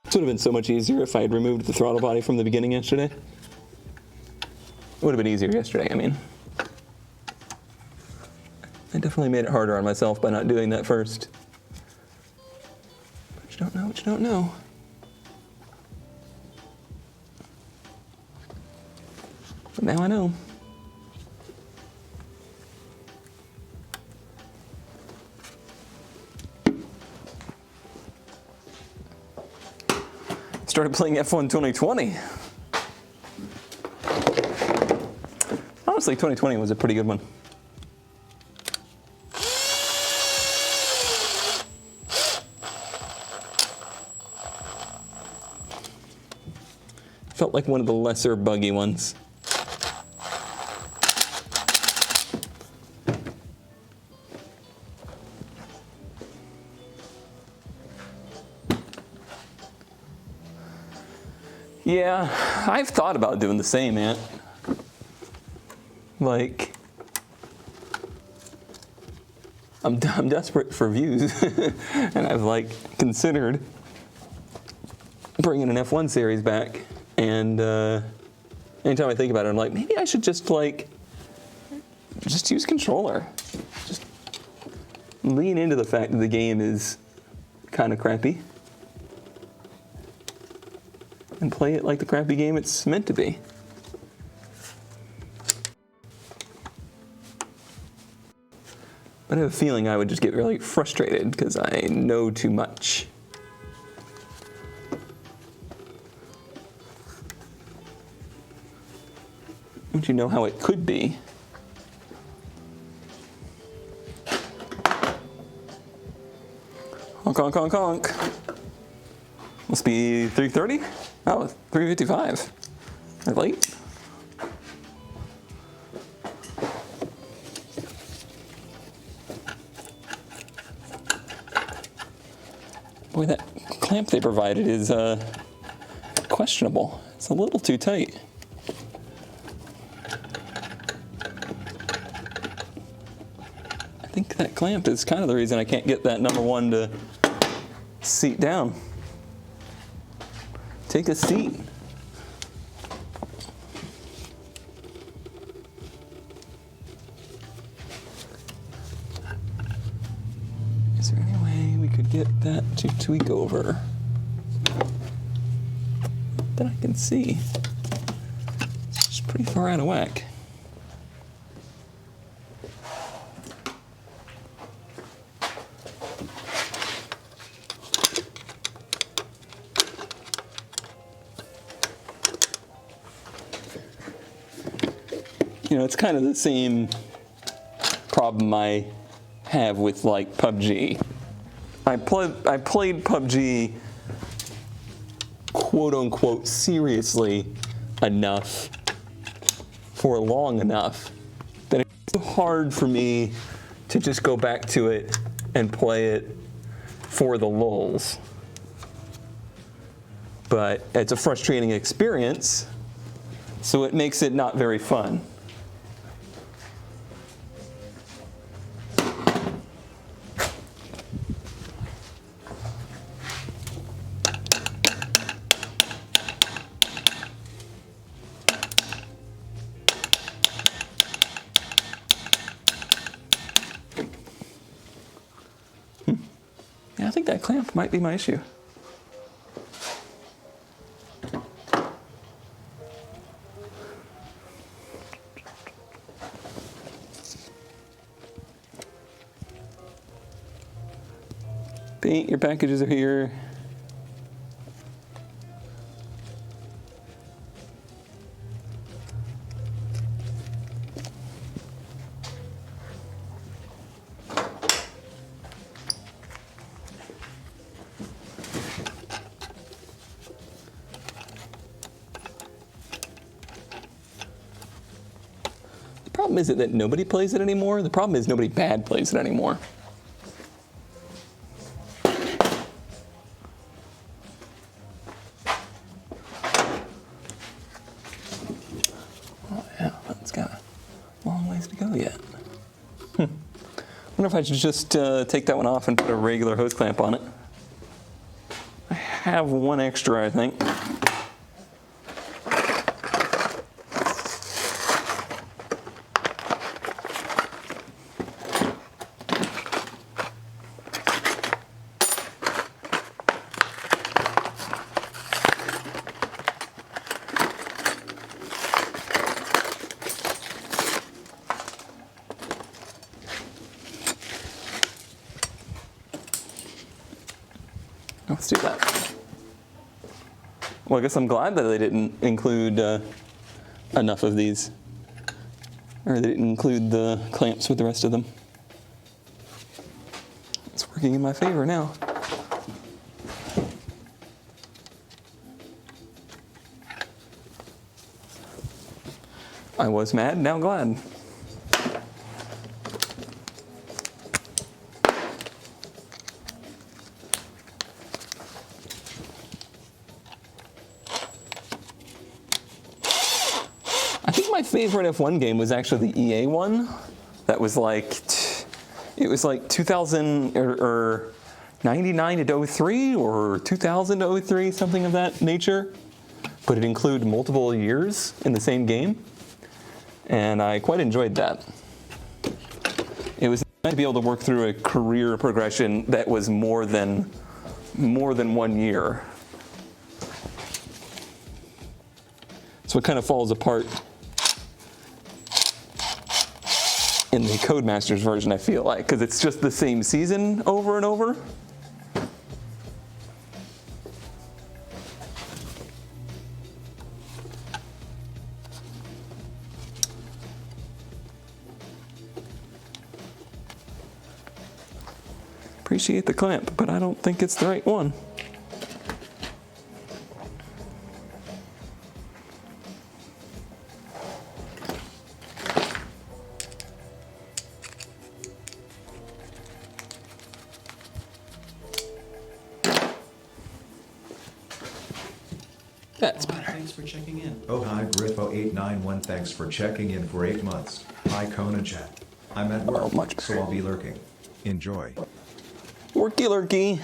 This would have been so much easier if I had removed the throttle body from the beginning yesterday. It would have been easier yesterday, I mean. I definitely made it harder on myself by not doing that first. But you don't know what you don't know. But now I know. Started playing F1 2020. Honestly, 2020 was a pretty good one. Felt like one of the lesser buggy ones. Yeah, I've thought about doing the same, Ant. Like, I'm desperate for views, and I've like considered bringing an F1 series back. And anytime I think about it, I'm like, maybe I should just use controller. Just lean into the fact that the game is kind of crappy. And play it like the crappy game it's meant to be. But I have a feeling I would just get really frustrated because I know too much. Once you know how it could be. Honk, honk, honk, honk. Must be 3:30? Oh, 3:55. Am I late? Boy, that clamp they provided is questionable. It's a little too tight. I think that clamp is kind of the reason I can't get that number one to seat down. Take a seat. Is there any way we could get that to tweak over? that I can see. It's just pretty far out of whack. You know, it's kind of the same problem I have with like PUBG. I played PUBG quote unquote seriously enough for long enough that it's hard for me to just go back to it and play it for the lulz. But it's a frustrating experience, so it makes it not very fun. Yeah, I think that clamp might be my issue. Paint, your packages are here. The problem isn't that nobody plays it anymore. The problem is nobody bad plays it anymore. Oh yeah, that's got a long ways to go yet. Wonder if I should just take that one off and put a regular hose clamp on it. I have one extra, I think. Let's do that. Well, I guess I'm glad that they didn't include enough of these. Or they didn't include the clamps with the rest of them. It's working in my favor now. I was mad, now glad. I think my favorite F1 game was actually the EA one. That was like, it was like 2000 or 99 to 03 or 2000 to 03, something of that nature. But it included multiple years in the same game. And I quite enjoyed that. It was nice to be able to work through a career progression that was more than 1 year. So it kind of falls apart in the Codemasters version, I feel like, because it's just the same season over and over. Appreciate the clamp, but I don't think it's the right one. That's better. Thanks for checking in. Oh hi Griffo891, thanks for checking in for 8 months. Hi Kona chat. I'm at work, Oh, much so I'll be lurking. Enjoy. Worky lurky.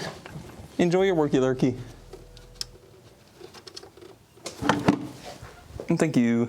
Enjoy your worky lurky. And thank you.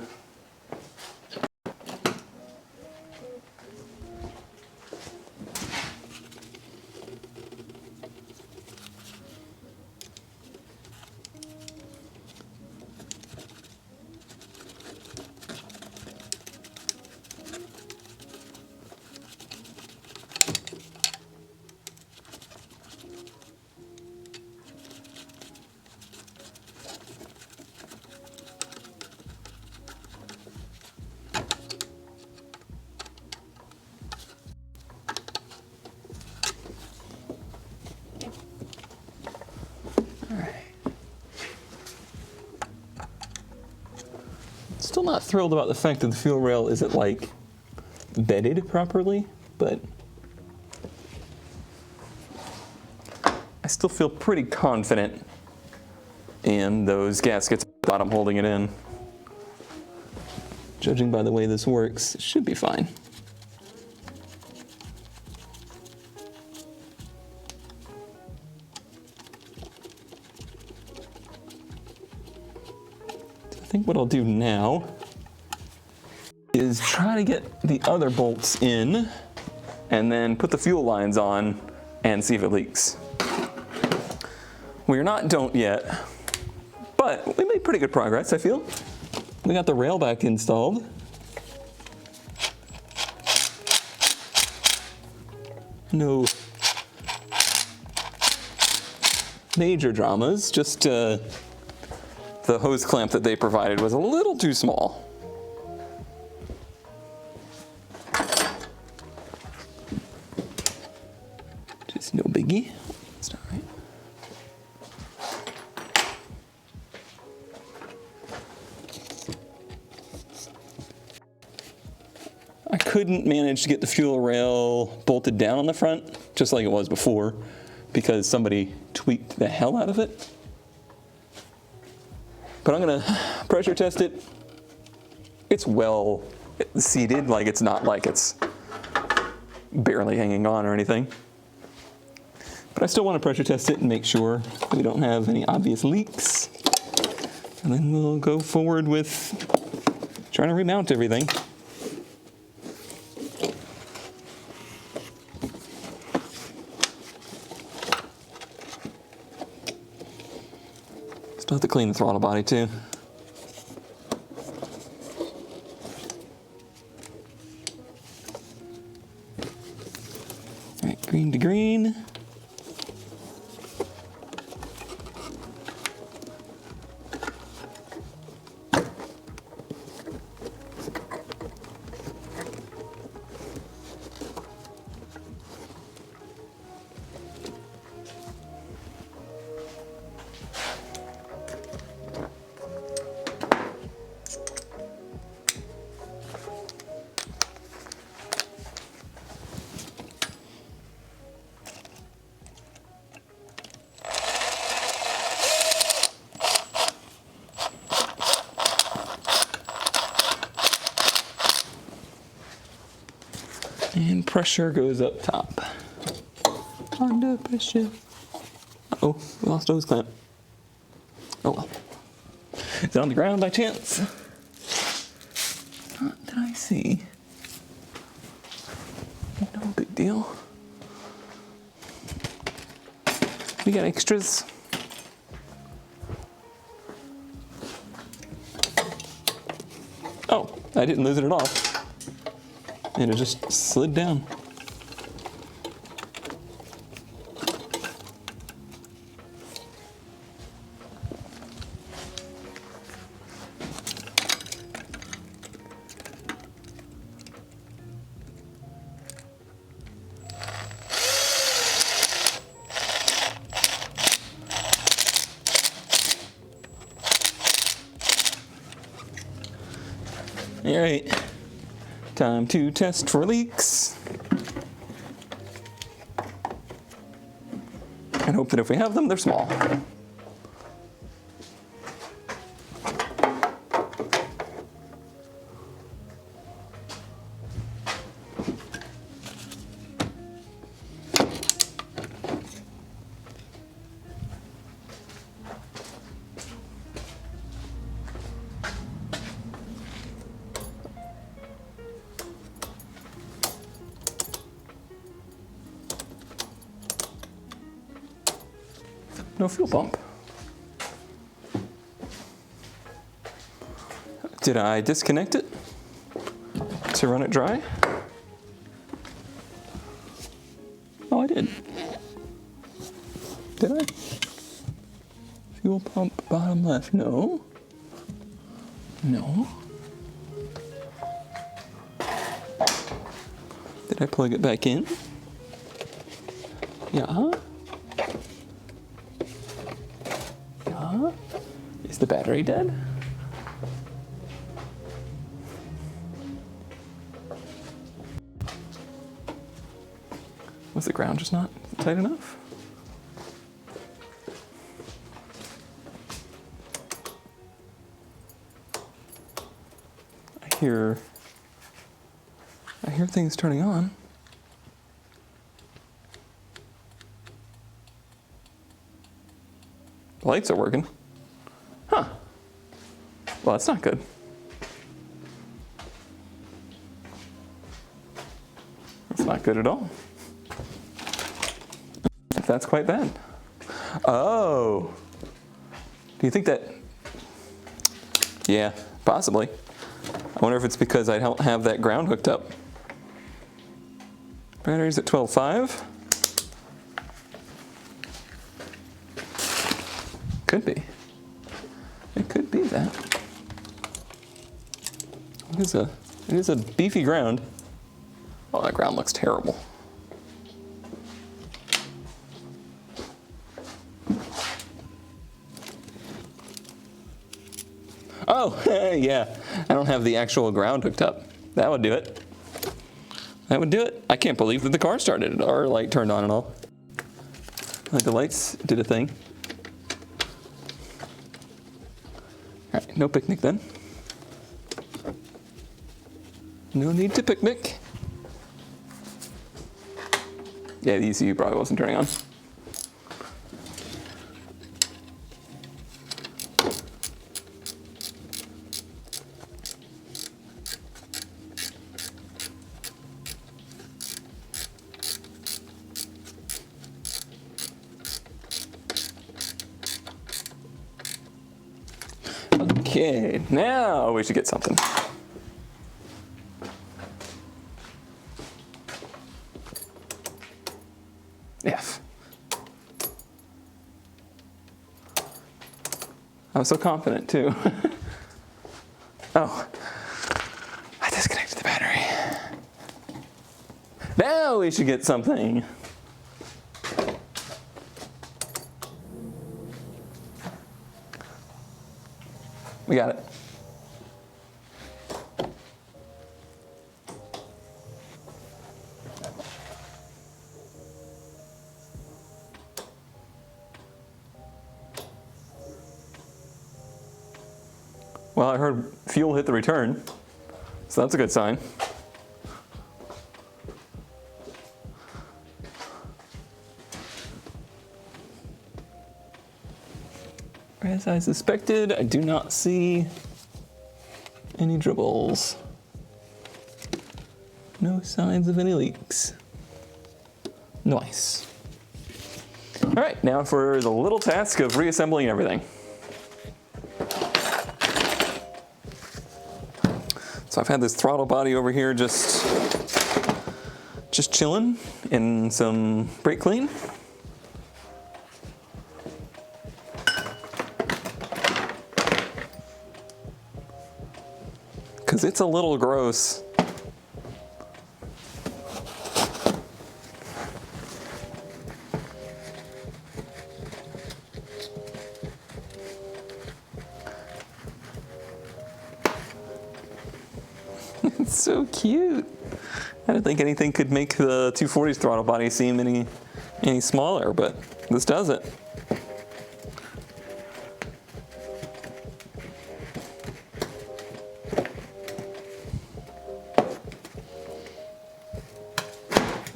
not thrilled about the fact that the fuel rail isn't like bedded properly, but I still feel pretty confident in those gaskets at the bottom holding it in. Judging by the way this works, it should be fine. I think what I'll do now is try to get the other bolts in and then put the fuel lines on and see if it leaks. We're not don't yet, but we made pretty good progress, I feel. We got the rail back installed. No major dramas, just the hose clamp that they provided was a little too small. Just no biggie. That's not right. I couldn't manage to get the fuel rail bolted down on the front, just like it was before, because somebody tweaked the hell out of it. But I'm gonna pressure test it. It's well seated, like it's not like it's barely hanging on or anything. But I still want to pressure test it and make sure we don't have any obvious leaks. And then we'll go forward with trying to remount everything. Still have to clean the throttle body too. All right, green to green. And pressure goes up top. Under pressure. Uh-oh, we lost hose clamp. Oh well. Is it on the ground by chance? What did I see? No big deal. We got extras. Oh, I didn't lose it at all. And it just slid down. All right. Time to test for leaks. And hope that if we have them, they're small. No fuel pump. Did I disconnect it to run it dry? Oh, I did. Did I? Fuel pump bottom left. No. No. Did I plug it back in? Yeah. Is the battery dead? Was the ground just not tight enough? I hear things turning on. The lights are working. Huh. Well, that's not good. That's not good at all. That's quite bad. Oh. Do you think that? Yeah, possibly. I wonder if it's because I don't have that ground hooked up. Battery's at 12.5. Could be. It could be that. It is a beefy ground. Oh, that ground looks terrible. Oh, yeah. I don't have the actual ground hooked up. That would do it. That would do it. I can't believe that the car started or light turned on and all. Like the lights did a thing. All right, no picnic then. No need to picnic. Yeah, the ECU probably wasn't turning on. Okay, now we should get something. F. I was so confident too. Oh, I disconnected the battery. Now we should get something. We got it. Well, I heard fuel hit the return, so that's a good sign. As I suspected, I do not see any dribbles. No signs of any leaks. Nice. All right, now for the little task of reassembling everything. So I've had this throttle body over here just chilling in some brake clean. Because it's a little gross. It's so cute. I don't think anything could make the 240's throttle body seem any smaller, but this does it.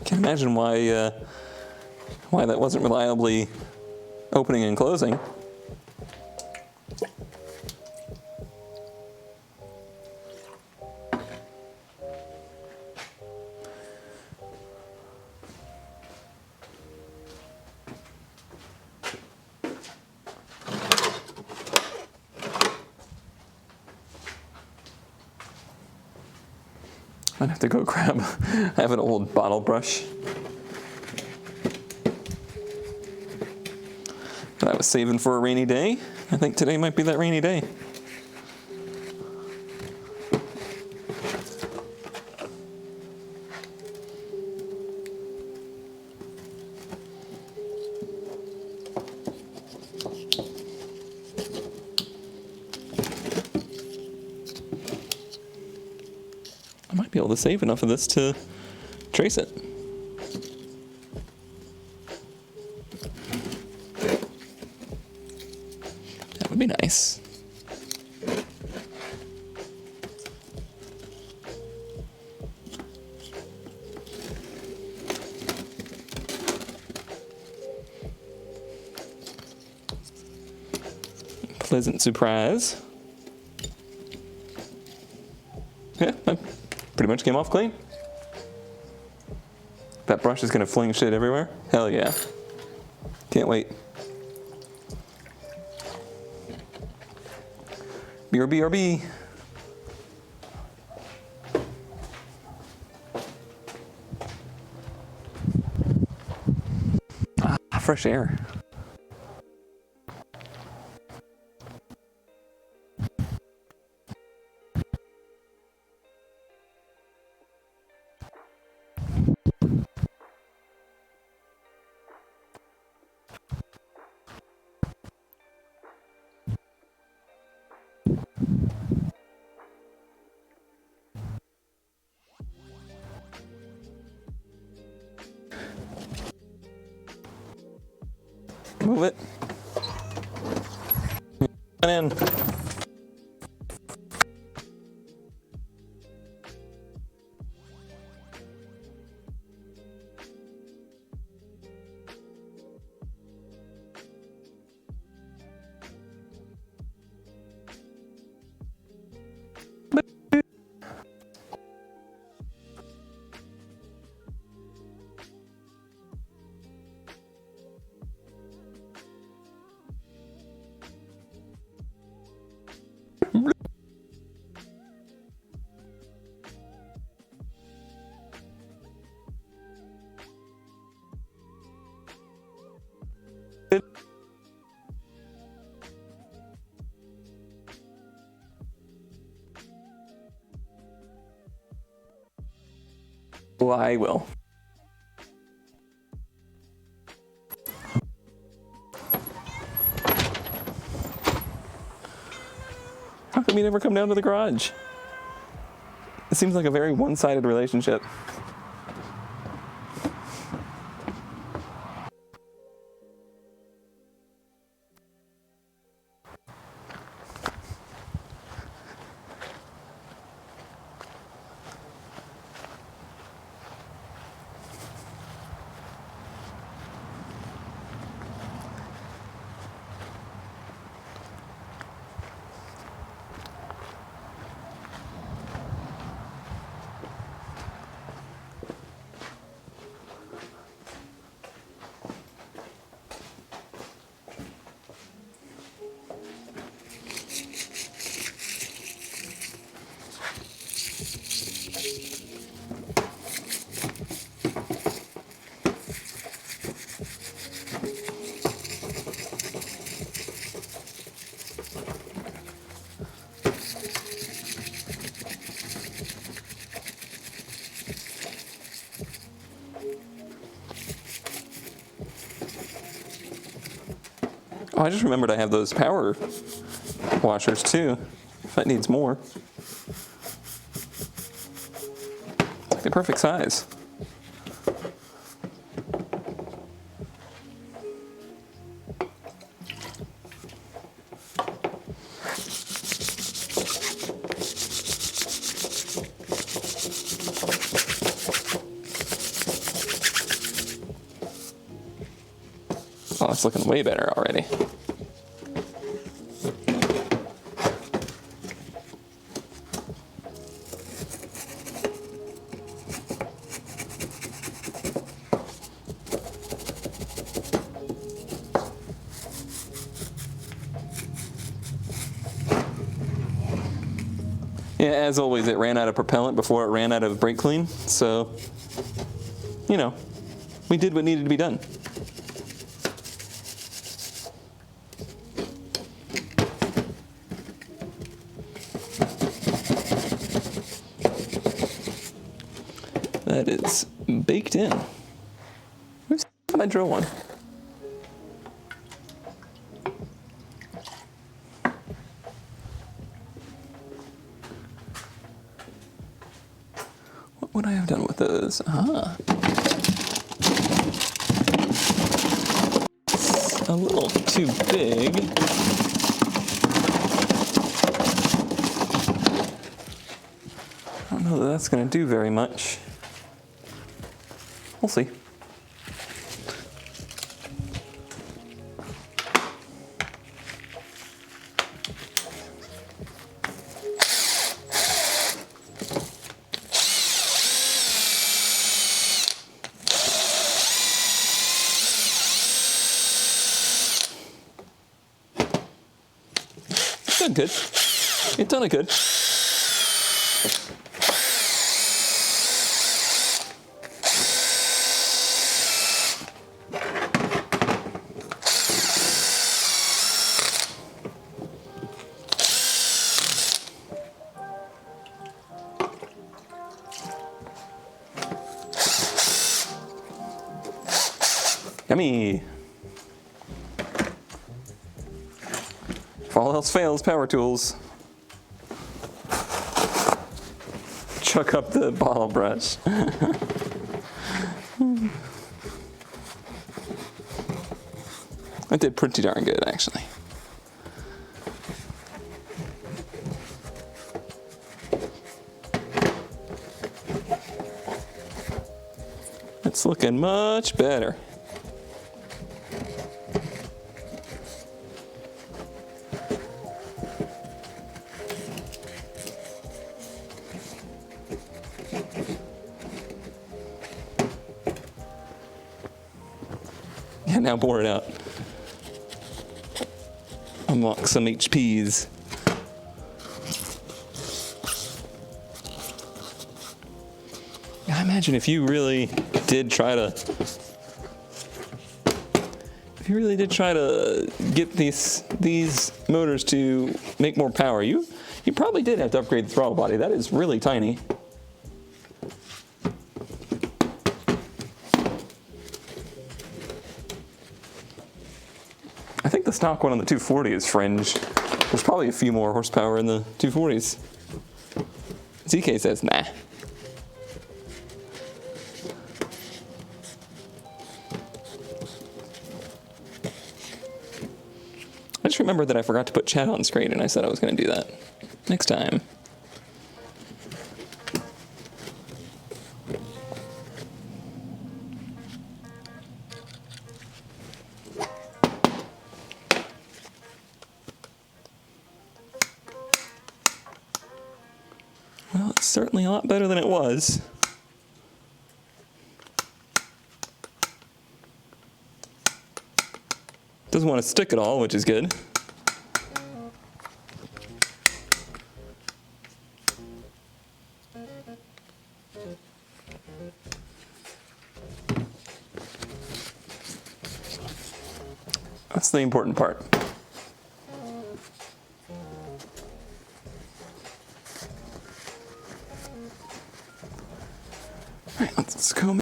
Can't imagine why that wasn't reliably opening and closing. I'd have to go grab, I have an old bottle brush that I was saving for a rainy day. I think today might be that rainy day. I might be able to save enough of this to trace it. would be nice. Pleasant surprise. Yeah, that pretty much came off clean. That brush is gonna fling shit everywhere. Hell yeah. Can't wait. BRB. Ah, fresh air. Move it. In. Well, I will. How come you never come down to the garage? It seems like a very one-sided relationship. Oh, I just remembered I have those power washers too, if that needs more. It's like the perfect size. Oh, it's looking way better already. Yeah, as always, it ran out of propellant before it ran out of brake clean, so, you know, we did what needed to be done. That is baked in. Where's my drill one? What would I have done with those? Ah. A little too big. know that that's going to do very much. We'll see. Done good. It done it good. Yummy. If all else fails, power tools. Chuck up the bottle brush. That did pretty darn good, actually. It's looking much better. Yeah, now pour it out. Unlock some HPs. I imagine if you really did try to get these motors to make more power, you probably did have to upgrade the throttle body. That is really tiny. I think the stock one on the 240 is fringe. There's probably a few more horsepower in the 240s. ZK says nah. I just remembered that I forgot to put chat on screen, and I said I was going to do that next time. Well, it's certainly a lot better than it was. Doesn't want to stick at all, which is good. That's the important part. All right, let's go.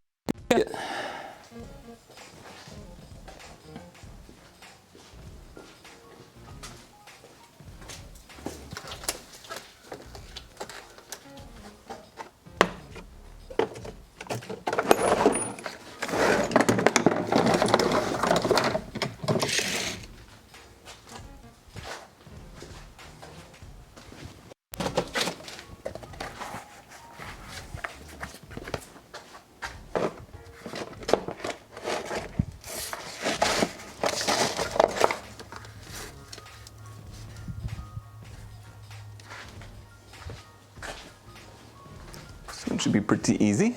It should be pretty easy.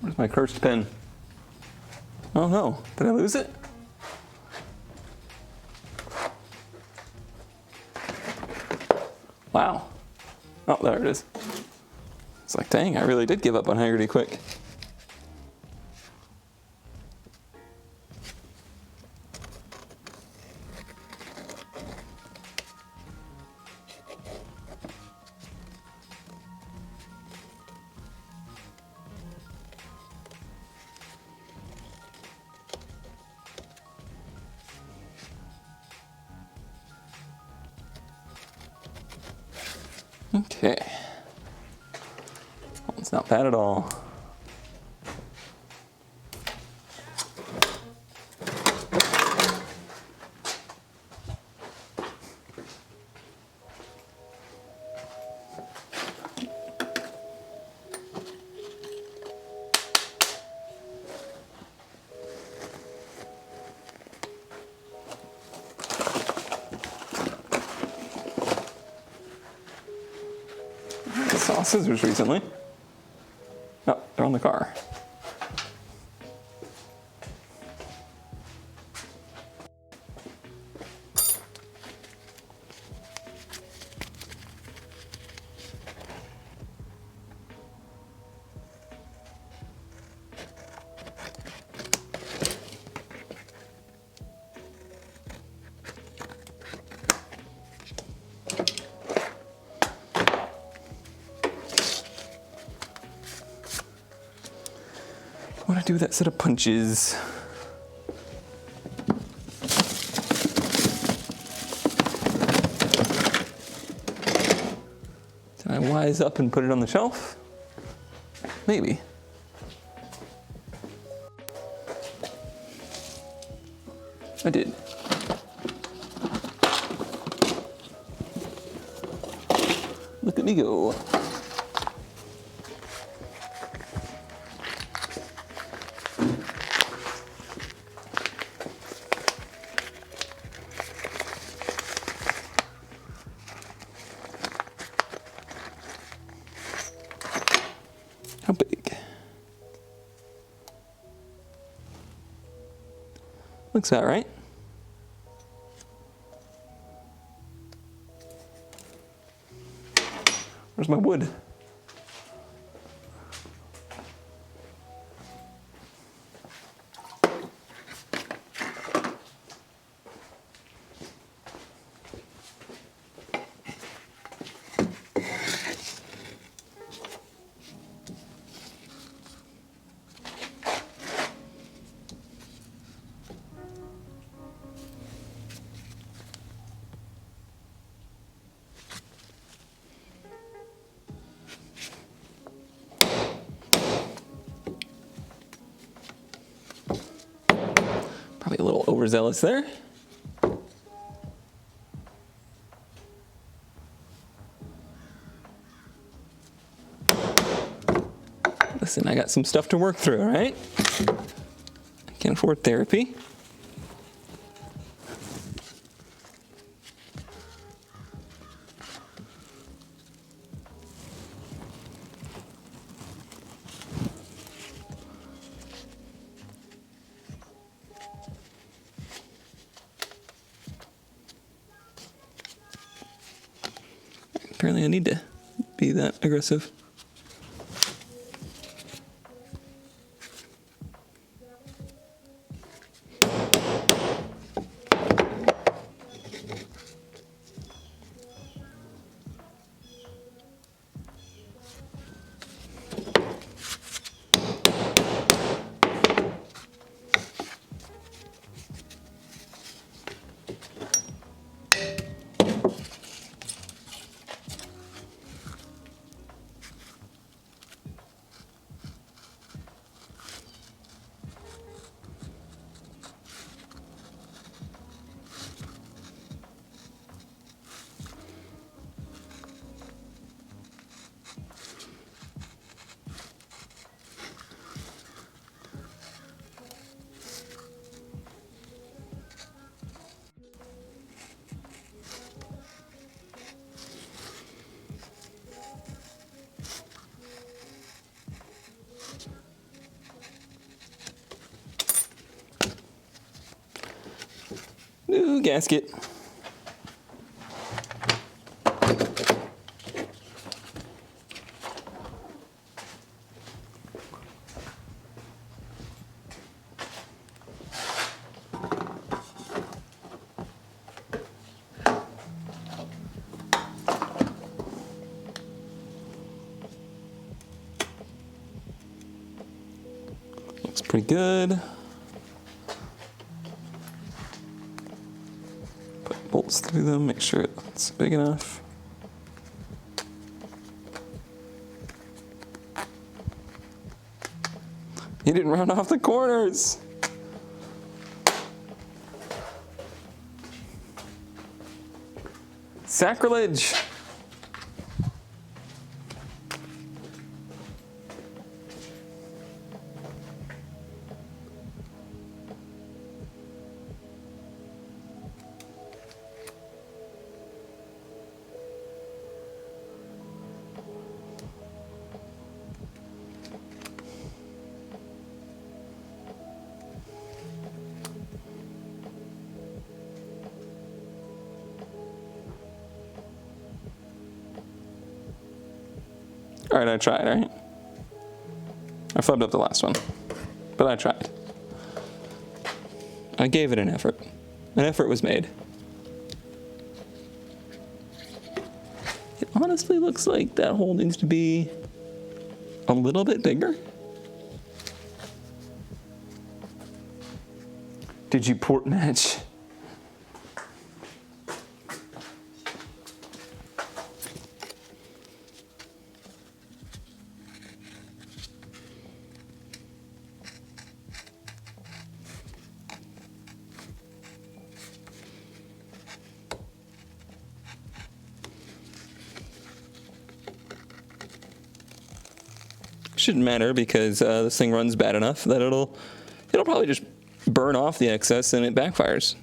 Where's my cursed pen? Oh no, did I lose it? Wow. Oh, there it is. It's like, dang, I really did give up on Haggerty quick. Okay. Well, it's not bad at all. I saw scissors recently. Oh, they're on the car. What do I do with that set of punches? Did I wise up and put it on the shelf? Maybe. I did. Look at me go. How big? Looks about right. Where's my wood? Probably a little overzealous there. Listen, I got some stuff to work through, all right? I can't afford therapy. Apparently I need to be that aggressive. New gasket. Looks pretty good. Put bolts through them, make sure it's big enough. You didn't round off the corners. Sacrilege. All right, I tried, right? I flubbed up the last one, but I tried. I gave it an effort. An effort was made. It honestly looks like that hole needs to be a little bit bigger. Did you port match? Shouldn't matter because this thing runs bad enough that it'll probably just burn off the excess and it backfires.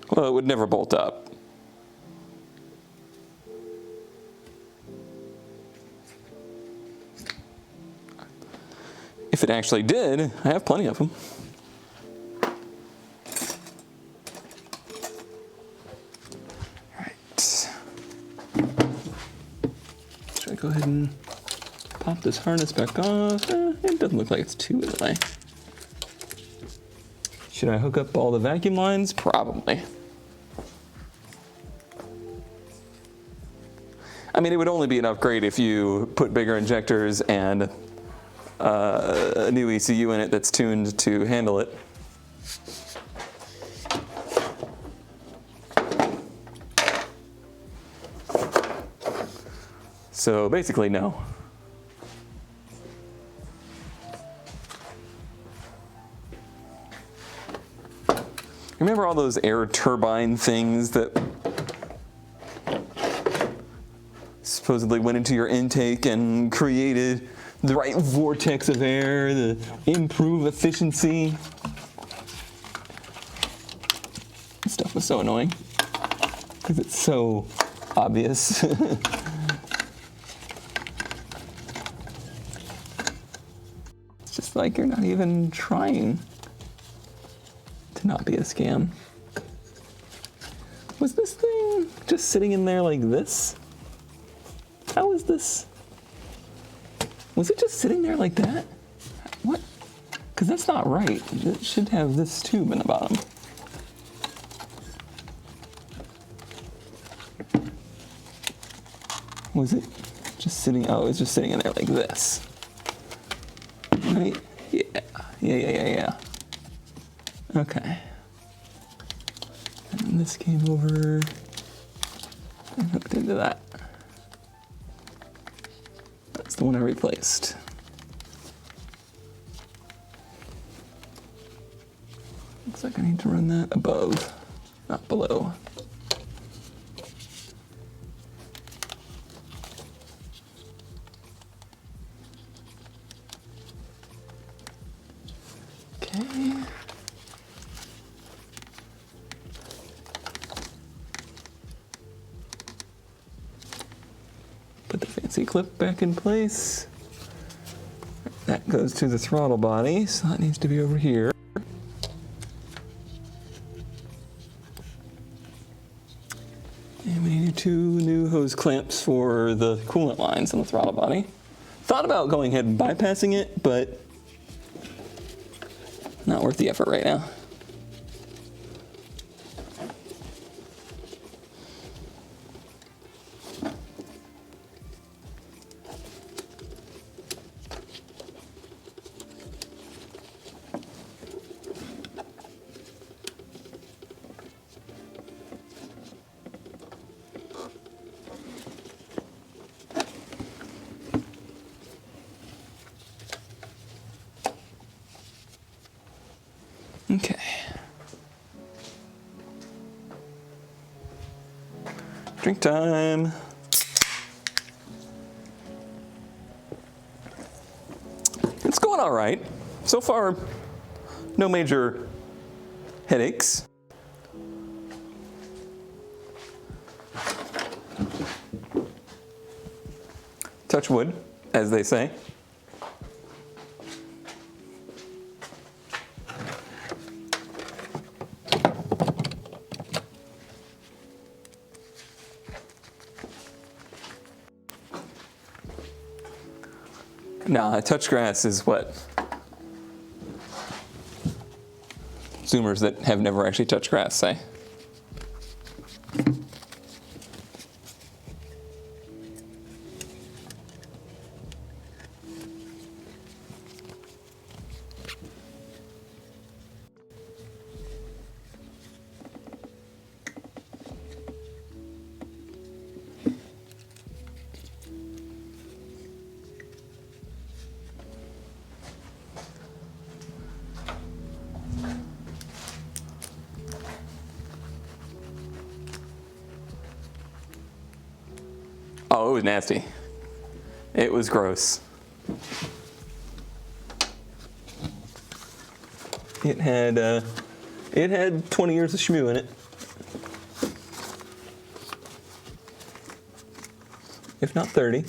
Well, it would never bolt up. If it actually did, I have plenty of them. All right. Should I go ahead and pop this harness back off? It doesn't look like it's too in the way. Should I hook up all the vacuum lines? Probably. I mean, it would only be an upgrade if you put bigger injectors and a new ECU in it that's tuned to handle it. So basically, no. Remember all those air turbine things that supposedly went into your intake and created the right vortex of air to improve efficiency? This stuff was so annoying because it's so obvious. It's just like you're not even trying to not be a scam. Was this thing just sitting in there like this? How is this? Was it just sitting there like that? What? Because that's not right. It should have this tube in the bottom. Was it just sitting? Oh, it was just sitting in there like this. Right? Yeah. Okay. And this came over and hooked into that. That's the one I replaced. Looks like I need to run that above, not below. Okay. Put the fancy clip back in place. That goes to the throttle body, so that needs to be over here. And we need 2 new hose clamps for the coolant lines on the throttle body. Thought about going ahead and bypassing it, but not worth the effort right now. Okay. Drink time. It's going all right. So far, no major headaches. Touch wood, as they say. Nah, touch grass is what Zoomers that have never actually touched grass say. Oh, it was nasty. It was gross. It had 20 years of shmoo in it. If not 30.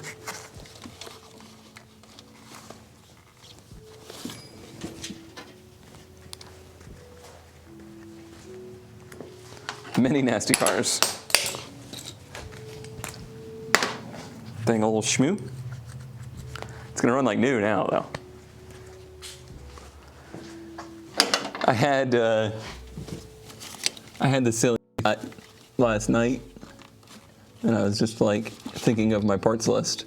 Many nasty cars. Dang old shmoo. It's gonna run like new now, though. I had the silly shot last night, and I was just like thinking of my parts list.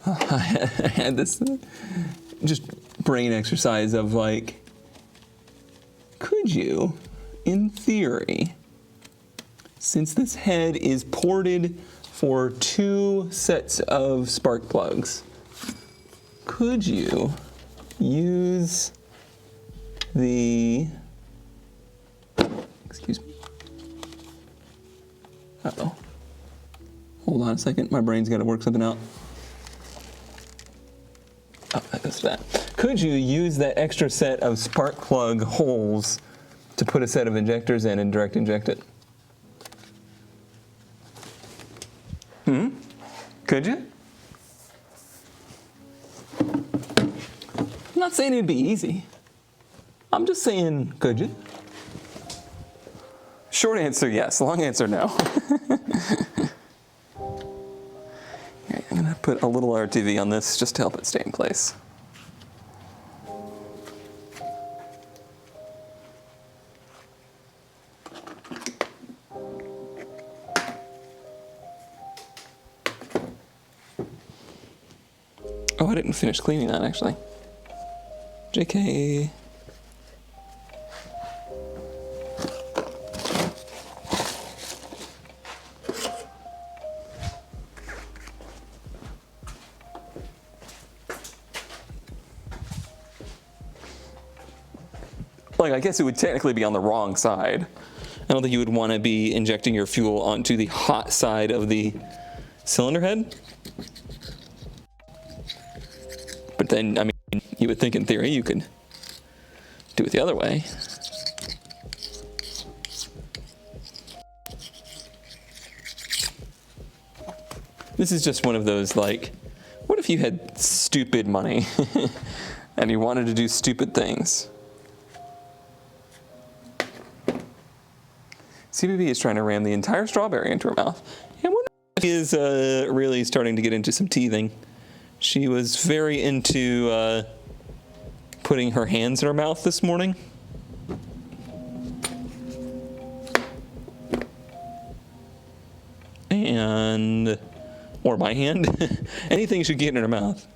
I had this just brain exercise of like, could you, in theory, since this head is ported for 2 sets of spark plugs, could you use the, excuse me, uh-oh, hold on a second, my brain's got to work something out. Oh, that goes to that. Could you use that extra set of spark plug holes to put a set of injectors in and direct inject it? Could you? I'm not saying it'd be easy. I'm just saying, could you? Short answer, yes. Long answer, no. Okay, I'm gonna put a little RTV on this just to help it stay in place. Oh, I didn't finish cleaning that, actually. JK. Like, I guess it would technically be on the wrong side. I don't think you would want to be injecting your fuel onto the hot side of the cylinder head. But then, I mean, you would think in theory you could do it the other way. This is just one of those, like, what if you had stupid money and you wanted to do stupid things? CBB is trying to ram the entire strawberry into her mouth. I wonder if she is really starting to get into some teething. She was very into putting her hands in her mouth this morning. And, or my hand. Anything she could get in her mouth.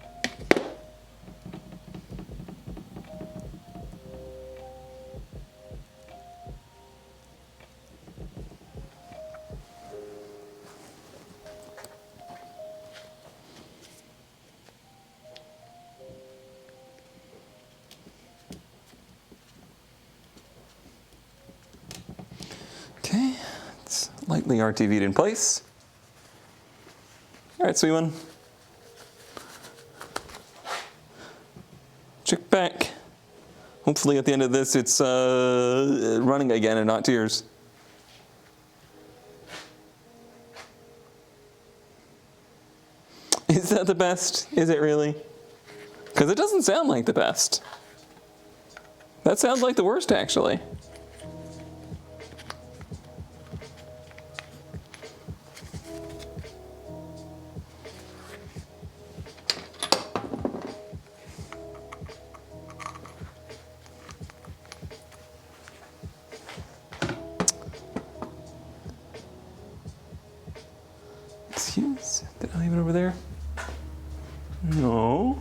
completely RTV'd in place. All right, sweet one. Check back. Hopefully at the end of this it's running again and not tears. Is that the best? Is it really? Because it doesn't sound like the best. That sounds like the worst, actually. Excuse, did I leave it over there? No.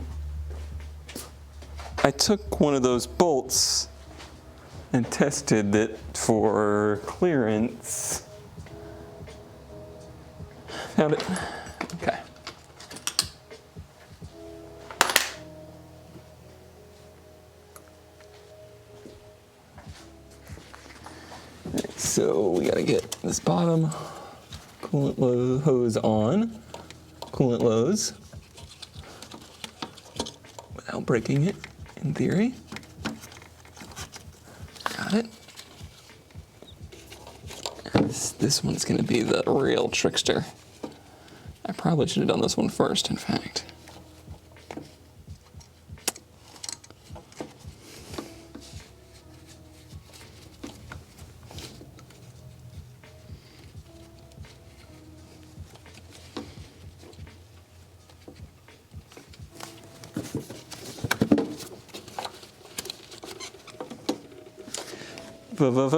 I took one of those bolts and tested it for clearance. Found it. Okay. Alright, so we gotta get this bottom coolant hose on. Coolant hose. Without breaking it, in theory. Got it. And this one's gonna be the real trickster. I probably should have done this one first, in fact.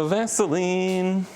Vaseline.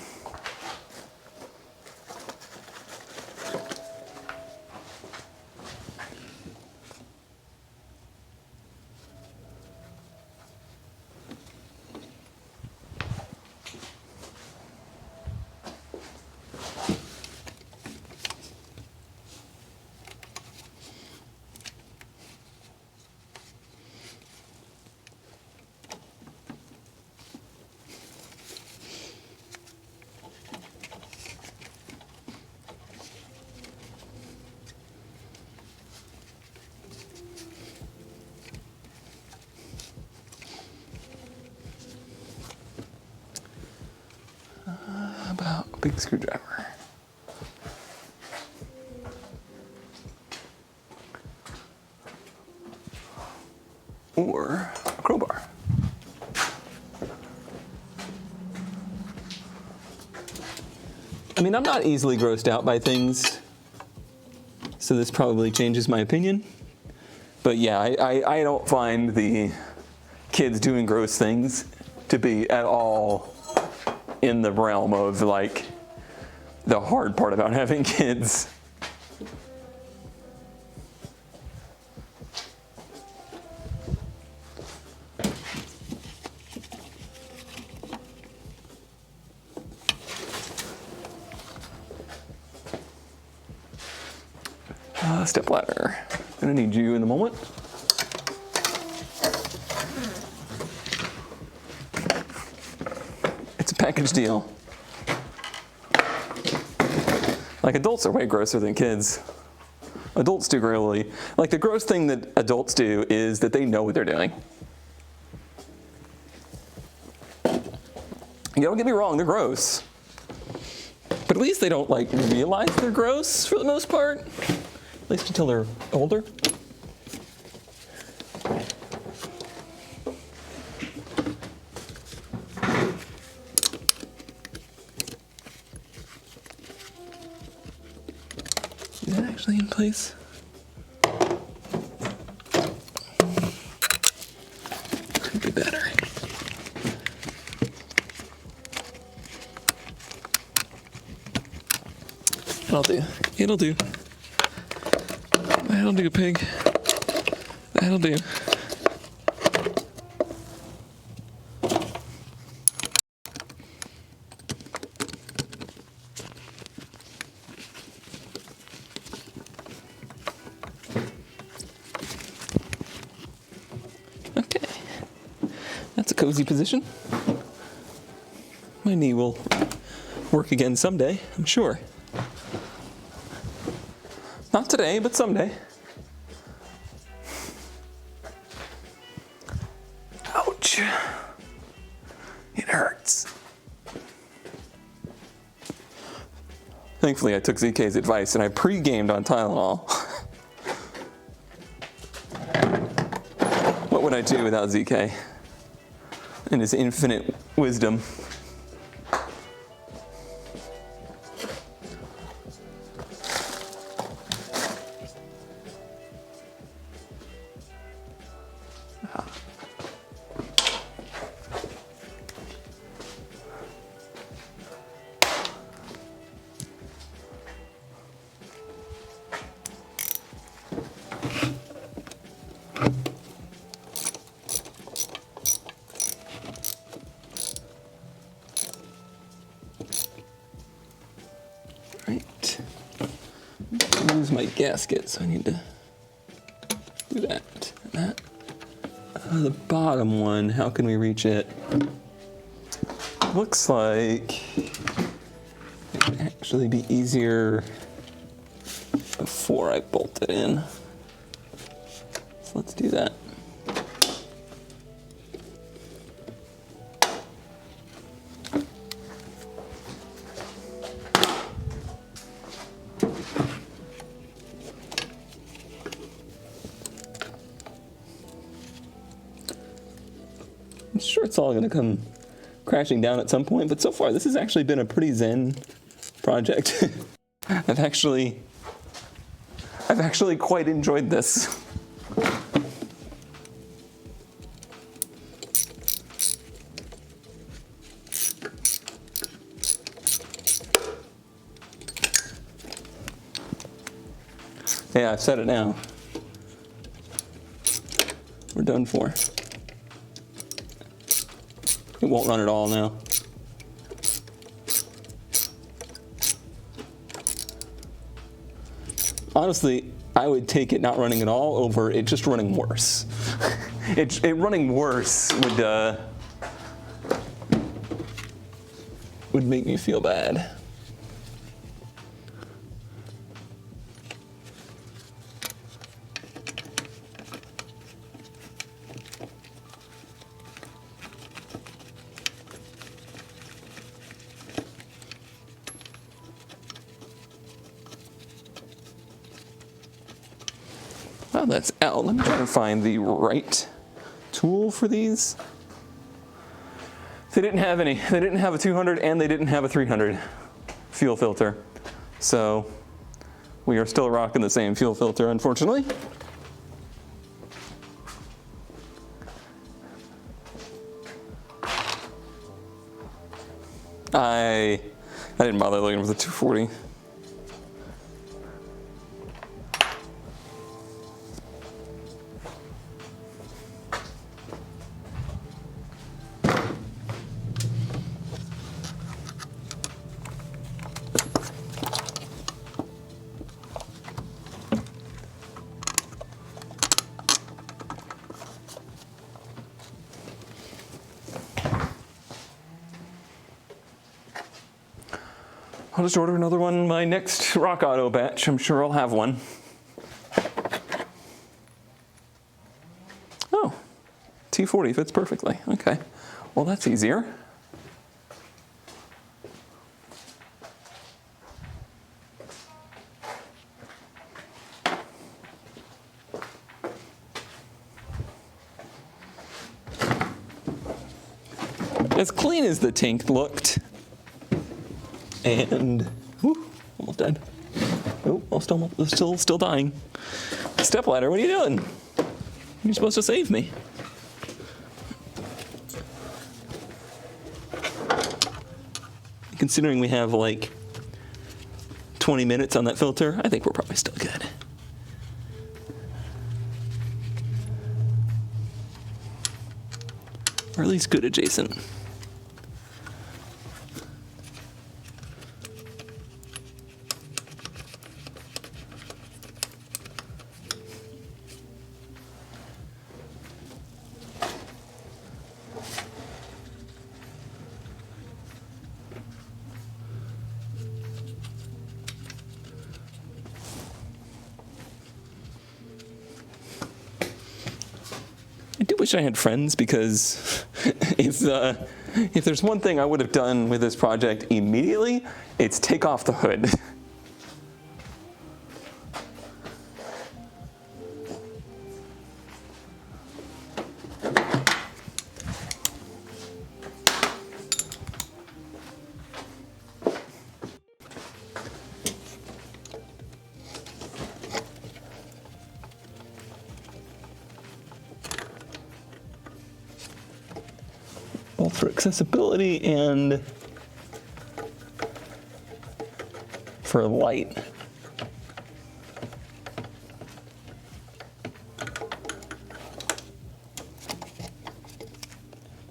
About a big screwdriver. Or a crowbar. I mean, I'm not easily grossed out by things, so this probably changes my opinion. But yeah, I don't find the kids doing gross things to be at all in the realm of like the hard part about having kids. Step ladder. Gonna need you in a moment. It's a package deal. Like, adults are way grosser than kids. Adults do really, like, the gross thing that adults do is that they know what they're doing. You don't get me wrong, they're gross. But at least they don't, like, realize they're gross for the most part. At least until they're older. Is that actually in place? Could be better. That'll do. It'll do. That'll do, pig. That'll do. Okay. That's a cozy position. My knee will work again someday, I'm sure. Not today, but someday. Ouch. It hurts. Thankfully, I took ZK's advice and I pre-gamed on Tylenol. What would I do without ZK and his infinite wisdom? Right. Lose my gasket, so I need to do that. And that. The bottom one, how can we reach it? Looks like it would actually be easier before I bolt it in. So let's do that. I'm sure it's all going to come crashing down at some point, but so far this has actually been a pretty zen project. I've actually quite enjoyed this. Yeah, I've said it now. We're done for. It won't run at all now. Honestly, I would take it not running at all over it just running worse. it running worse would make me feel bad. Well, that's out. Let me try to find the right tool for these. They didn't have any. They didn't have a 200 and they didn't have a 300 fuel filter. So we are still rocking the same fuel filter, unfortunately. I didn't bother looking for the 240. I'll just order another one my next Rock Auto batch. I'm sure I'll have one. Oh, T40 fits perfectly. Okay, well that's easier. As clean as the tank looked, and whew, almost dead. Oh, still dying. Stepladder, what are you doing? You're supposed to save me. Considering we have like 20 minutes on that filter, I think we're probably still good. Or at least good adjacent. I do wish I had friends, because if there's one thing I would have done with this project immediately, it's take off the hood. Both for accessibility and for light.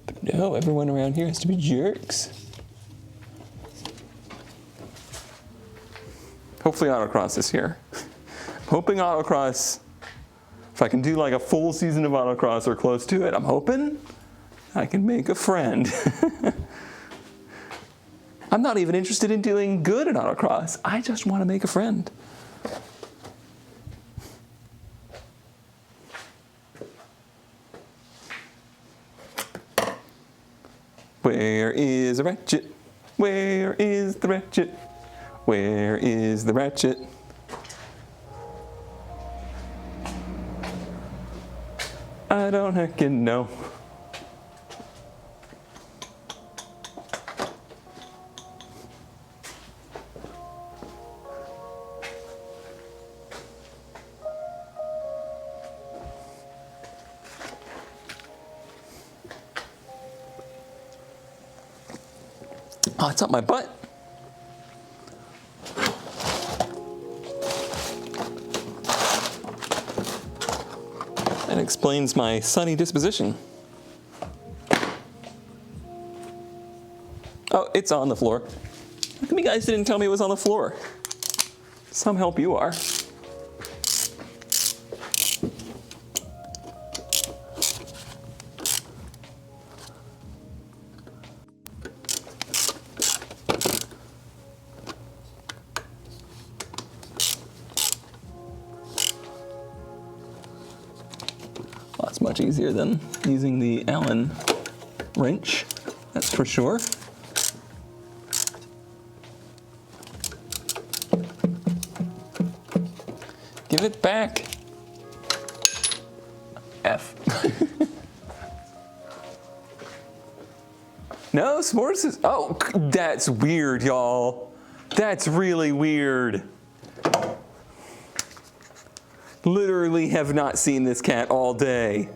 But no, everyone around here has to be jerks. Hopefully Autocross is here. I'm hoping Autocross, if I can do like a full season of Autocross or close to it, I'm hoping I can make a friend. I'm not even interested in doing good at Autocross. I just want to make a friend. Where is the ratchet? Where is the ratchet? Where is the ratchet? I don't heckin' know. Oh, it's up my butt. That explains my sunny disposition. Oh, it's on the floor. How come you guys didn't tell me it was on the floor? Some help you are. Well, that's much easier than using the Allen wrench, that's for sure. Give it back. F. No, s'mores is, oh, that's weird, y'all. That's really weird. Literally have not seen this cat all day.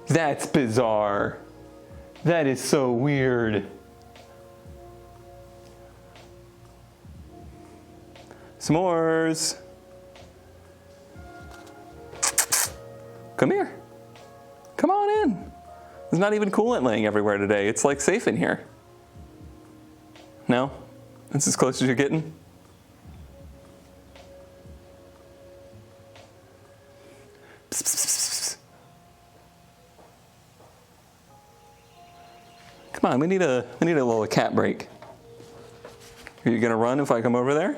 That's bizarre. That is so weird. S'mores. Come here. Come on in. There's not even coolant laying everywhere today. It's like safe in here. No? That's as close as you're getting? Psst, psst, psst, psst. Come on, we need a little cat break. Are you gonna run if I come over there?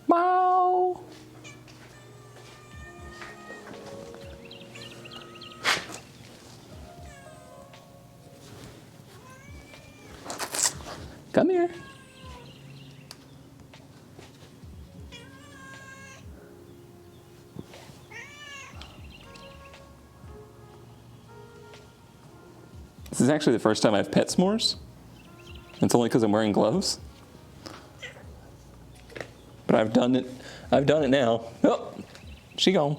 Meow. Come here. This is actually the first time I've pet s'mores. It's only because I'm wearing gloves. But I've done it now. Oh, she gone.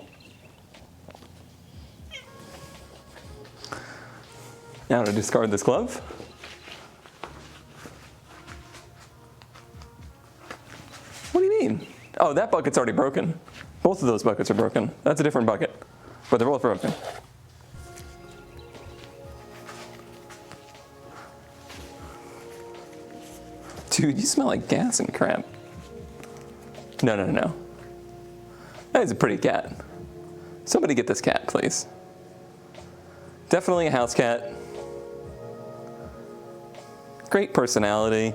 Now to discard this glove. What do you mean? Oh, that bucket's already broken. Both of those buckets are broken. That's a different bucket, but they're both broken. Dude, you smell like gas and crap. No, no, no. That is a pretty cat. Somebody get this cat, please. Definitely a house cat. Great personality.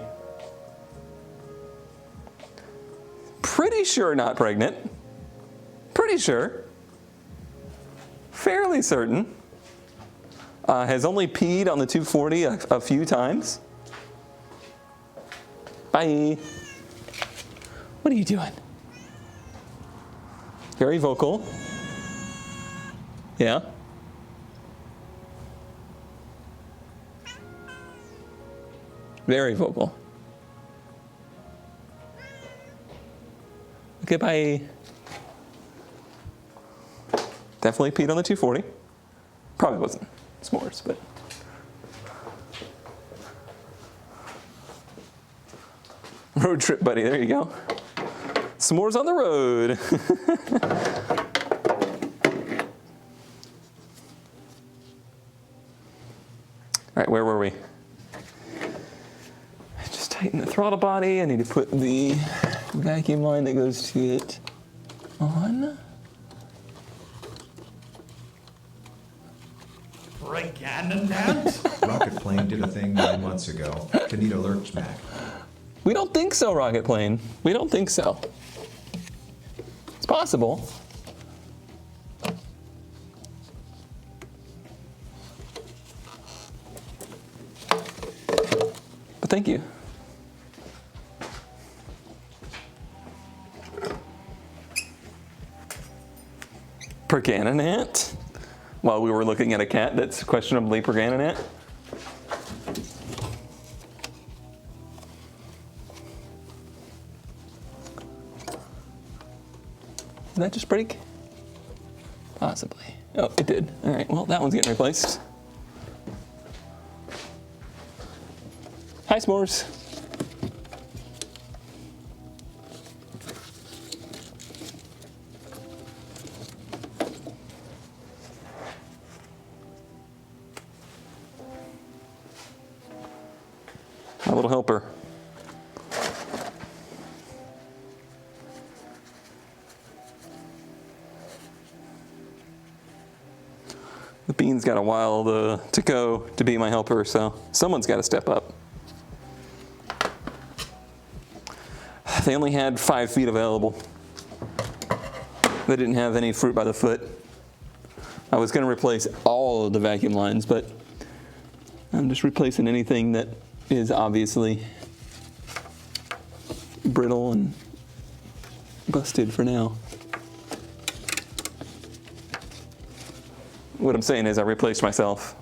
Pretty sure not pregnant. pretty sure. Fairly certain. Has only peed on the 240 a few times. Bye. What are you doing? Very vocal. Yeah. Very vocal. Okay, bye. Definitely peed on the 240. Probably wasn't s'mores, but. Road trip buddy, there you go. S'mores on the road. All right, where were we? Just tighten the throttle body. I need to put the vacuum line that goes to it on. Rocket Plane did a thing 9 months ago. Kanita lurks back. We don't think so, Rocket Plane. We don't think so. It's possible. But thank you. Perganinant? While we were looking at a cat that's questionably Perganinant? Did that just break? Possibly. Oh, it did. All right, well, that one's getting replaced. Hi, S'mores. My little helper. The bean's got a while to go to be my helper, so someone's got to step up. They only had 5 feet available. They didn't have any fruit by the foot. I was going to replace all of the vacuum lines, but I'm just replacing anything that is obviously brittle and busted for now. What I'm saying is I replaced myself.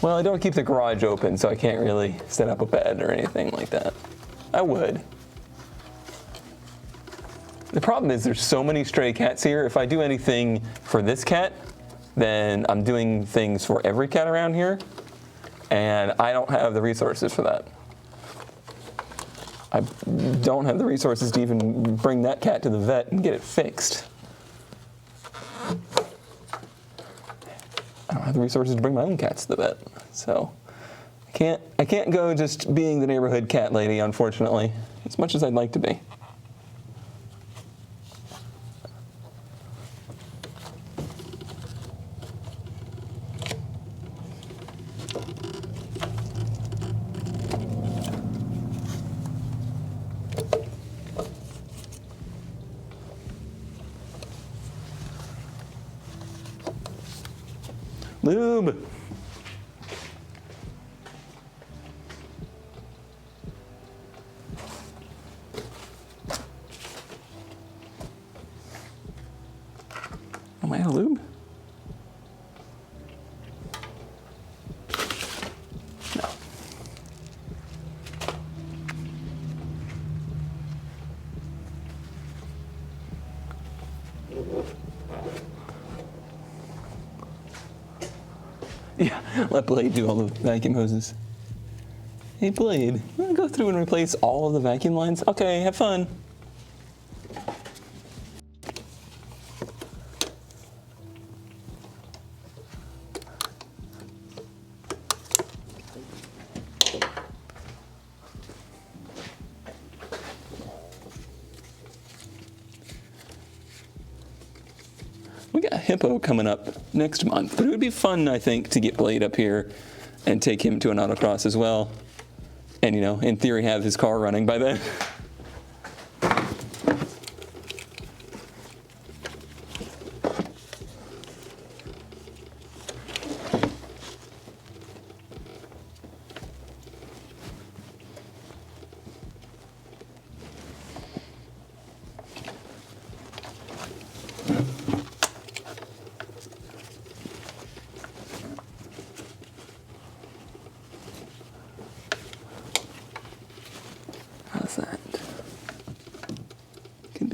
Well, I don't keep the garage open, so I can't really set up a bed or anything like that. I would. The problem is there's so many stray cats here. If I do anything for this cat, then I'm doing things for every cat around here, and I don't have the resources for that. I don't have the resources to even bring that cat to the vet and get it fixed. I don't have the resources to bring my own cats to the vet, so I can't go just being the neighborhood cat lady, unfortunately, as much as I'd like to be. Lube. Am I out of lube? No. Yeah, let Blade do all the vacuum hoses. Hey Blade, you wanna go through and replace all of the vacuum lines? Okay, have fun. We got Hippo coming up next month, but it would be fun, I think, to get Blade up here and take him to an autocross as well. And, you know, in theory, have his car running by then.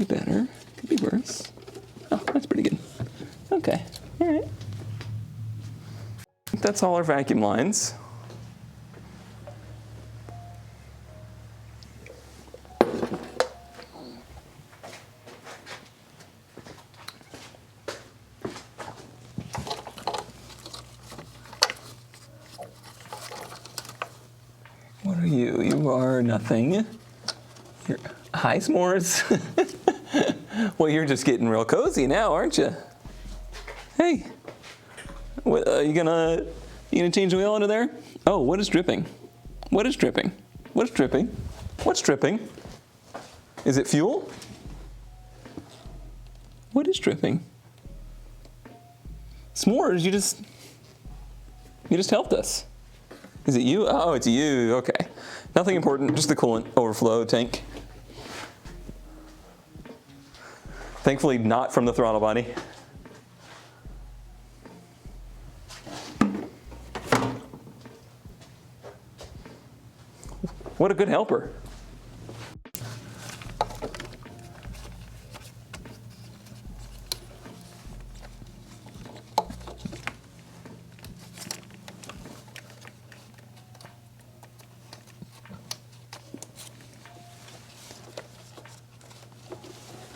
be better. Could be worse. Oh, that's pretty good. Okay. All right. That's all our vacuum lines. What are you? You are nothing. You're hi, s'mores. Well, you're just getting real cozy now, aren't you? Hey, what, you gonna change the wheel under there? Oh, what is dripping? What is dripping? What's dripping? What's dripping? Is it fuel? What is dripping? S'mores, you just helped us. Is it you? Oh, it's you. Okay. Nothing important, just the coolant overflow tank. Thankfully, not from the throttle body. What a good helper.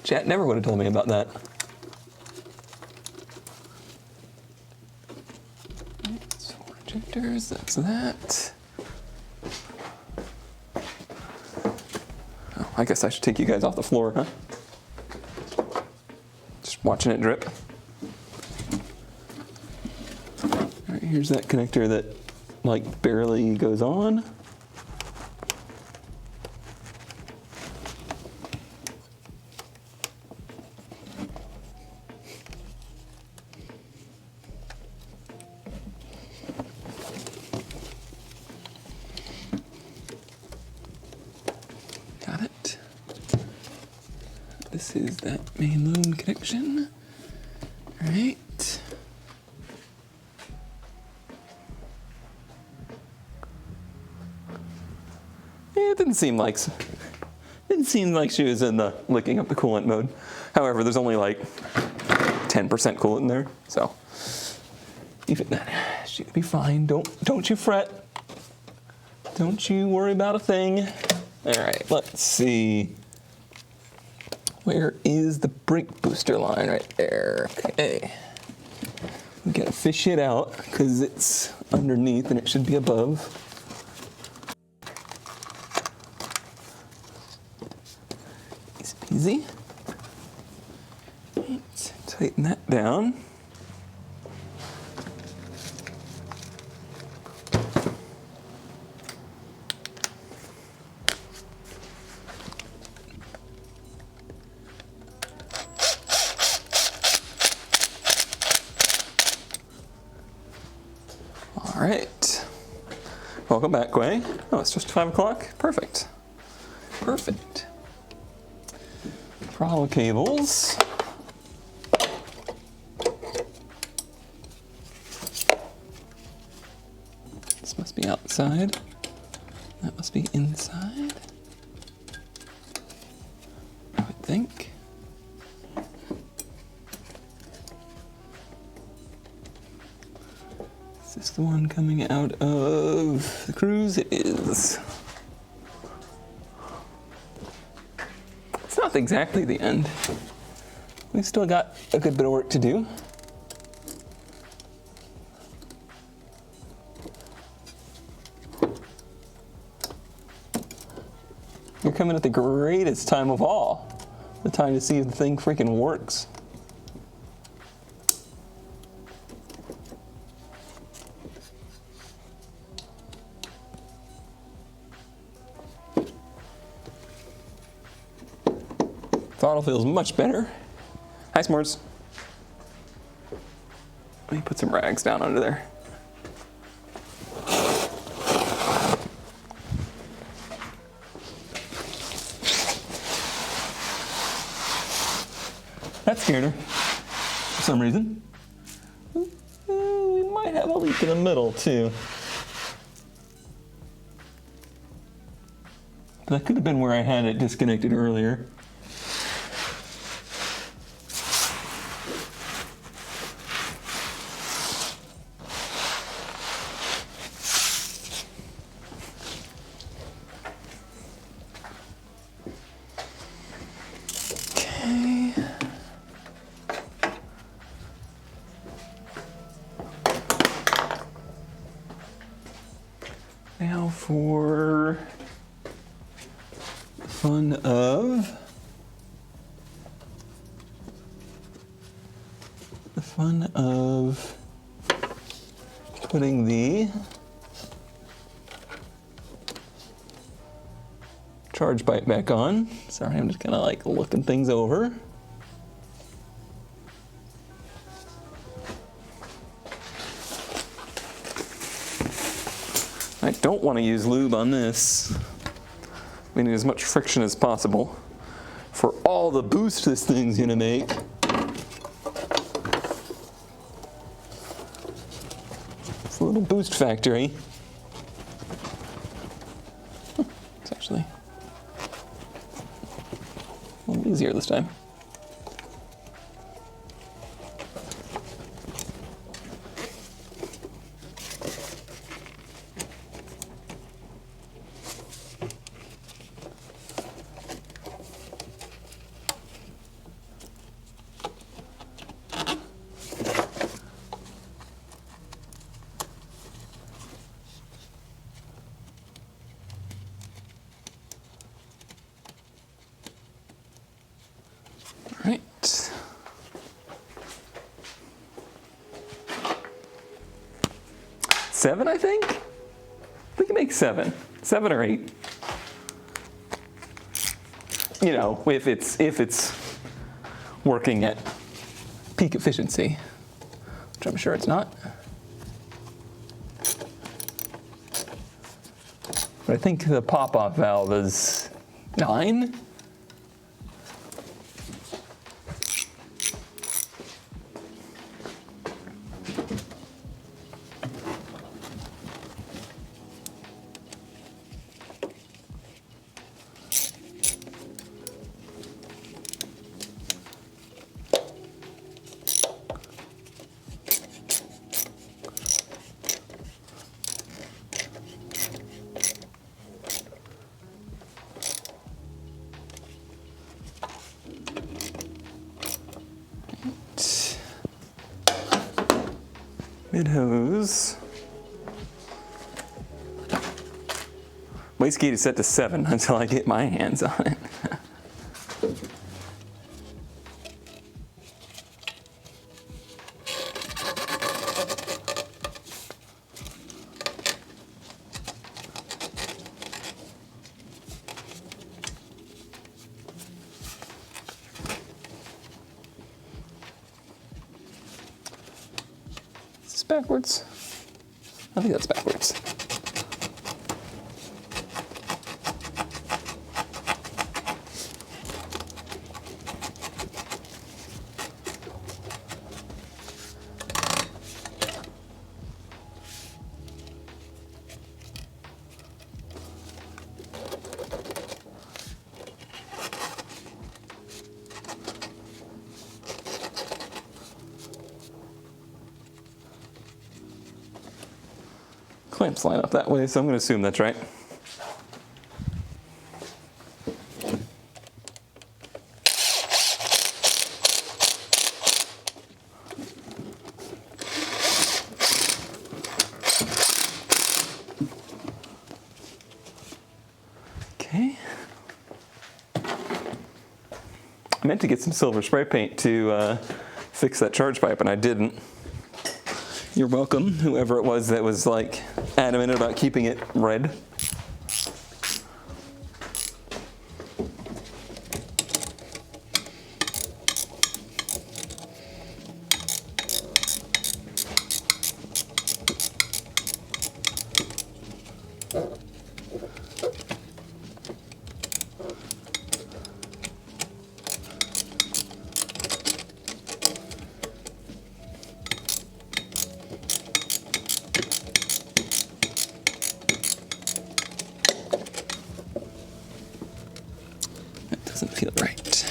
Chat never would have told me about that. So injectors, that's that. Oh, I guess I should take you guys off the floor, huh? Just watching it drip. All right, here's that connector that like barely goes on. Got it. This is that main loom connection. All right. Yeah, it didn't seem like she was in the licking up the coolant mode. However, there's only like 10% coolant in there, so even that should be fine. Don't you fret. Don't you worry about a thing. All right, let's see. Where is the brake booster line? Right there. Okay. We gotta fish it out because it's underneath and it should be above. Easy peasy. Right, tighten that down. All right. Welcome back, Quay. Oh, it's just 5 o'clock? Perfect. Perfect. Throttle cables. This must be outside. That must be inside. I would think. Is this the one coming out of the cruise? It is. It's not exactly the end. We've still got a good bit of work to do. You're coming at the greatest time of all. The time to see if the thing freaking works. Throttle feels much better. Hi, S'mores. Let me put some rags down under there. That scared her for some reason. We might have a leak in the middle too. That could have been where I had it disconnected earlier. fun of putting the charge pipe back on. Sorry, I'm just kind of like looking things over. I don't want to use lube on this. We need as much friction as possible for all the boost this thing's gonna make. It's a little boost factory. It's actually a little easier this time. Right. Seven, I think? I think it makes 7. 7 or 8. You know, if it's working at peak efficiency, which I'm sure it's not. But I think the pop-off valve is 9. Mid hose. Wastegate is set to 7 until I get my hands on it. Backwards? I think that's backwards. Clamps line up that way, so I'm going to assume that's right. Okay. I meant to get some silver spray paint to fix that charge pipe, and I didn't. You're welcome, whoever it was that was like adamant about keeping it red. Doesn't feel right.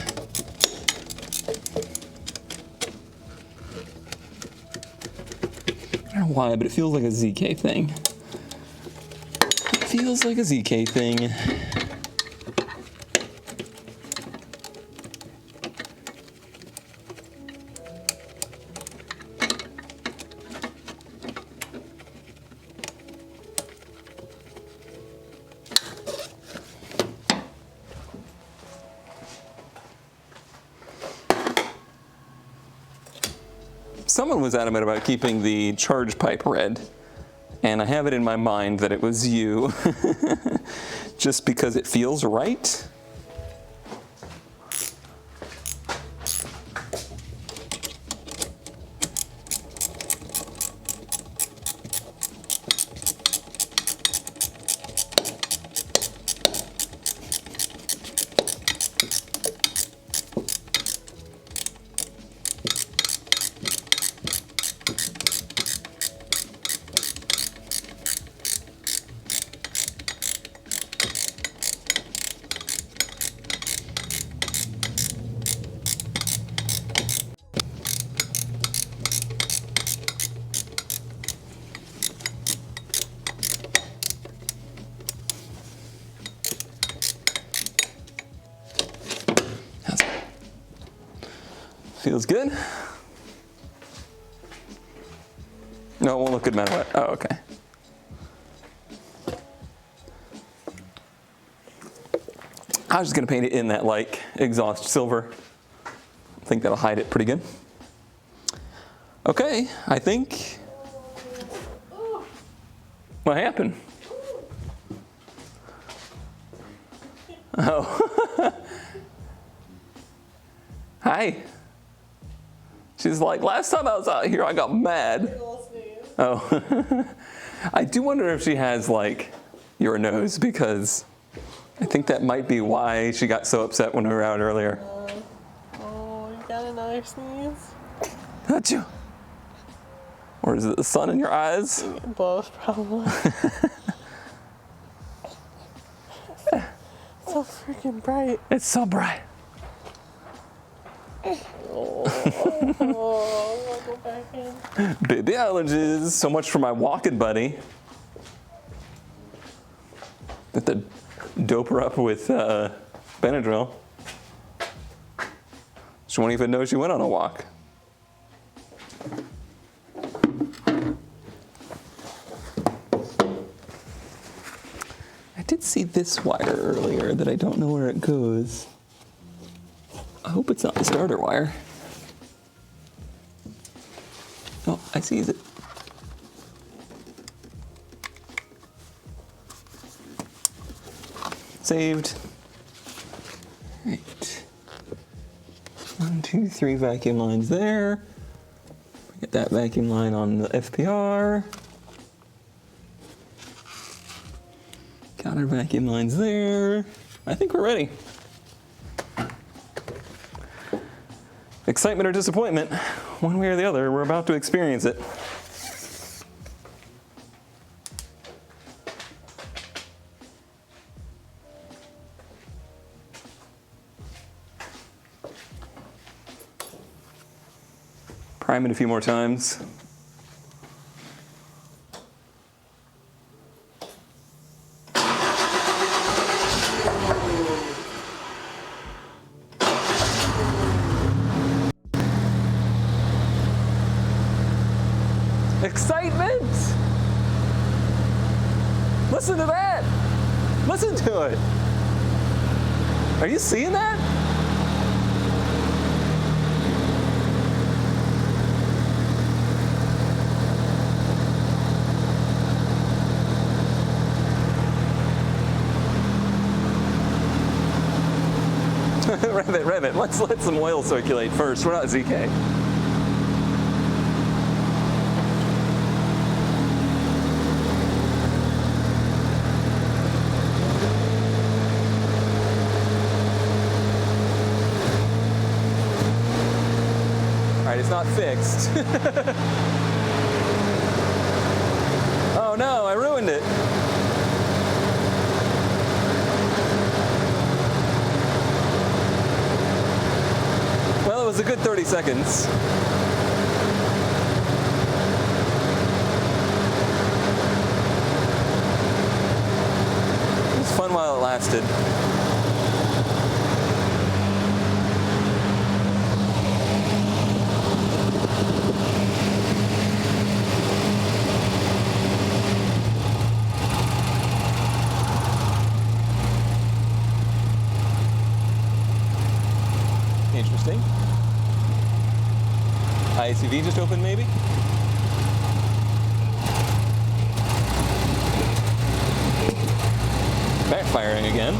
I don't know why, but it feels like a ZK thing. It feels like a ZK thing. someone was adamant about keeping the charge pipe red, and I have it in my mind that it was you, just because it feels right. Feels good. No, it won't look good no matter what. Oh, okay. I was just gonna paint it in that like exhaust silver. I think that'll hide it pretty good. Okay, I think. What happened? Oh. Hi. She's like, last time I was out here, I got mad. Oh. I do wonder if she has like your nose, because I think that might be why she got so upset when we were out earlier. Oh, you got another sneeze? Achoo. Or is it the sun in your eyes? Both, probably. So freaking bright. It's so bright. Oh, I'll go back in. Baby allergies. So much for my walking buddy. Have to dope her up with Benadryl. She won't even know she went on a walk. I did see this wire earlier that I don't know where it goes. I hope it's not the starter wire. Oh, I see it. Saved. Right. 1, 2, 3 vacuum lines there. Get that vacuum line on the FPR. Got our vacuum lines there. I think we're ready. Excitement or disappointment, one way or the other, we're about to experience it. Prime it a few more times. Excitement! Listen to that! Listen to it! Are you seeing that? Rev it. Let's let some oil circulate first. We're not ZK. All right, it's not fixed. Oh no, I ruined it. Well, it was a good 30 seconds. It was fun while it lasted. Interesting. ICV just opened, maybe? Backfiring again.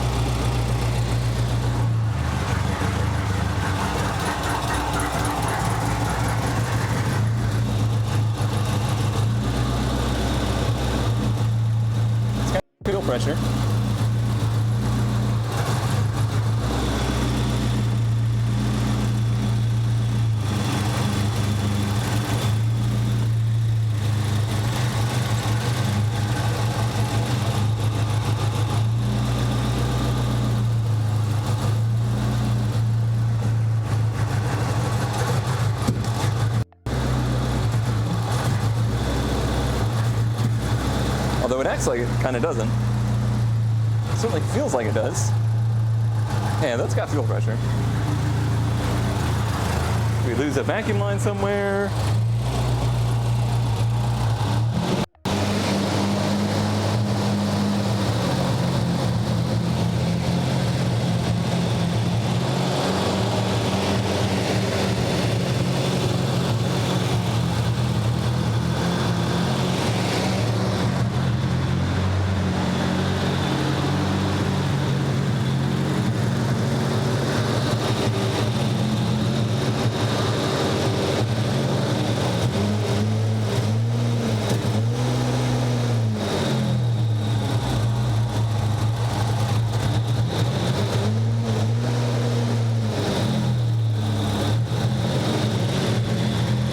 It's got fuel pressure. Although it acts like it kind of doesn't. It certainly feels like it does. Yeah, that's got fuel pressure. We lose a vacuum line somewhere.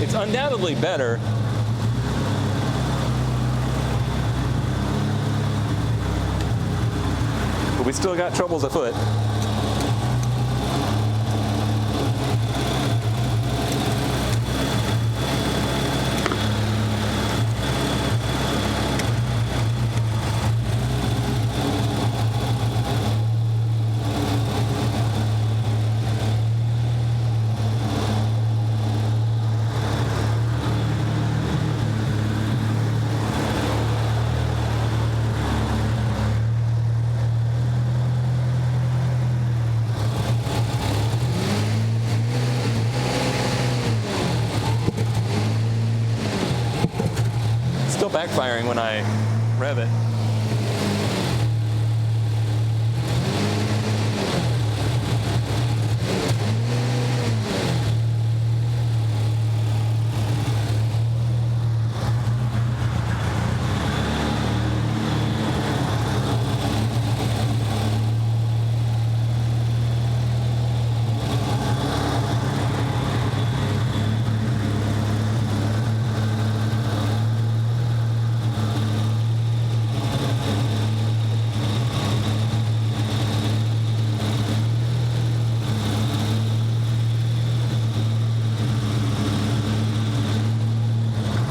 It's undoubtedly better. But we still got troubles afoot. Still backfiring when I rev it.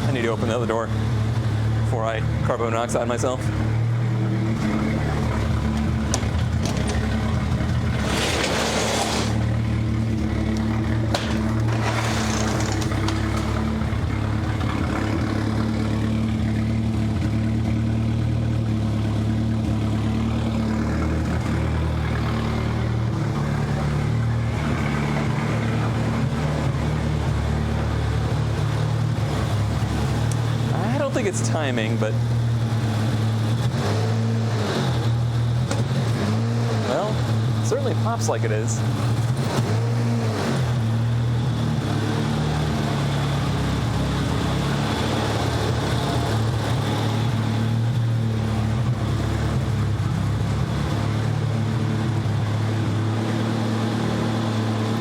I need to open the other door before I carbon monoxide myself. I don't think it's timing, but well, certainly pops like it is.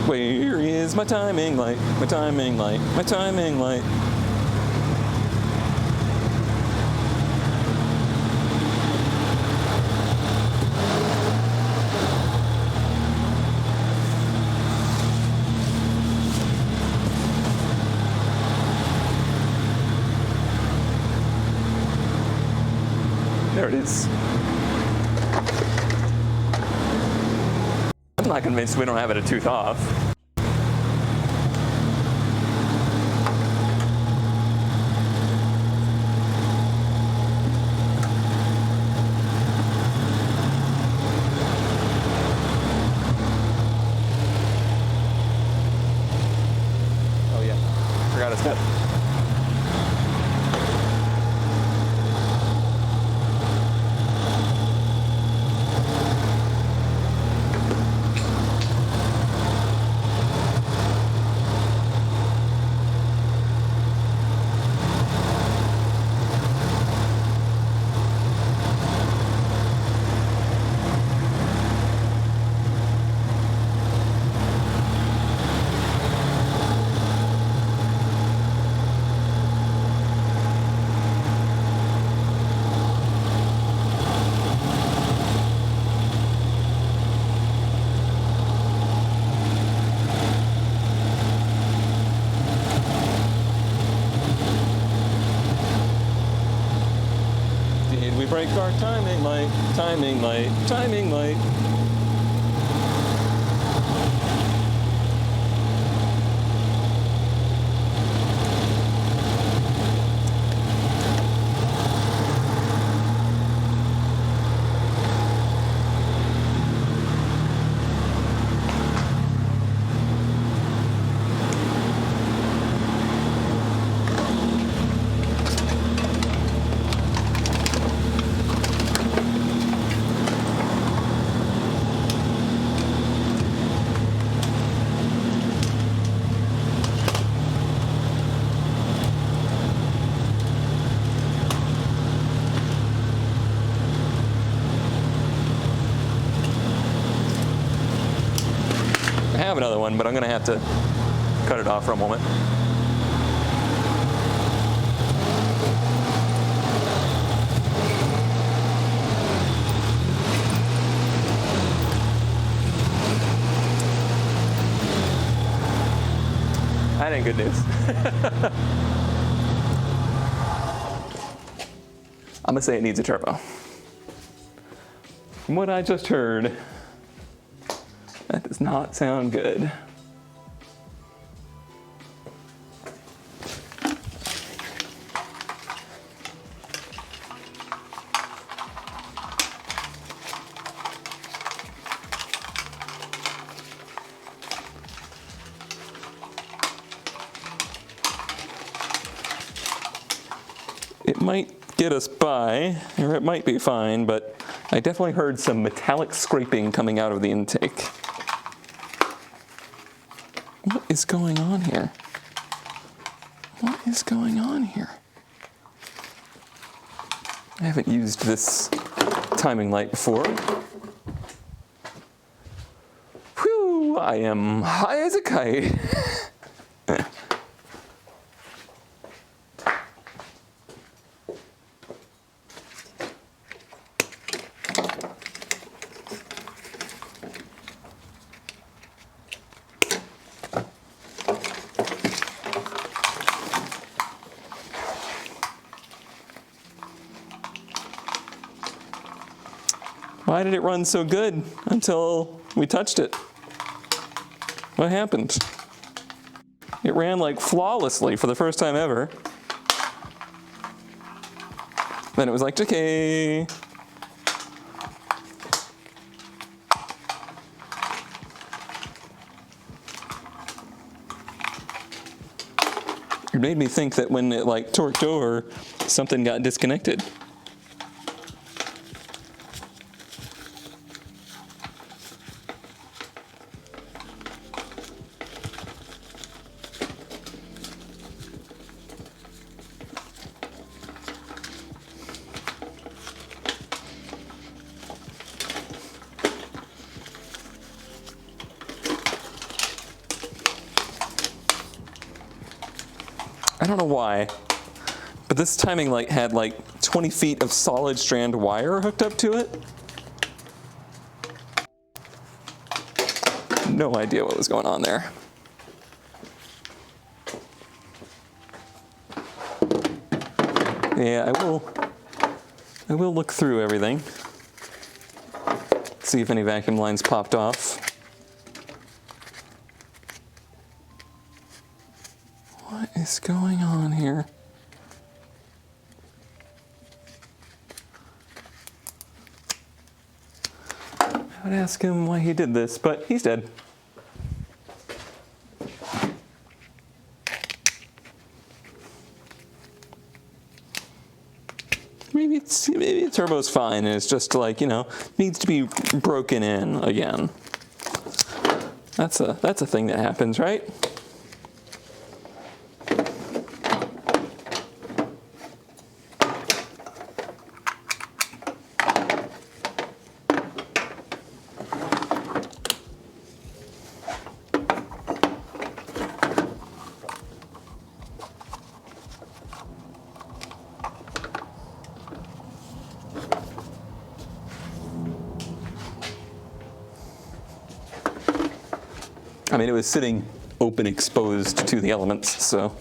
Where is my timing light? My timing light? My timing light? There it is. I'm not convinced we don't have it a tooth off. Oh yeah, forgot messed up. Did we break our timing light? Timing light, timing light. I have another one, but I'm gonna have to cut it off for a moment. That ain't good news. I'm gonna say it needs a turbo. From what I just heard, that does not sound good. It might get us by, or it might be fine, but I definitely heard some metallic scraping coming out of the intake. What is going on here? What is going on here? I haven't used this timing light before. Whew, I am high as a kite. Why did it run so good until we touched it? What happened? It ran like flawlessly for the first time ever. Then it was like, okay. It made me think that when it like torqued over, something got disconnected. I don't know why, but this timing light had like 20 feet of solid strand wire hooked up to it. No idea what was going on there. Yeah, I will look through everything. See if any vacuum lines popped off. What is going on here? I would ask him why he did this, but he's dead. maybe the turbo's fine, and it's just like, needs to be broken in again. That's a thing that happens, right? I mean, it was sitting open, exposed to the elements, so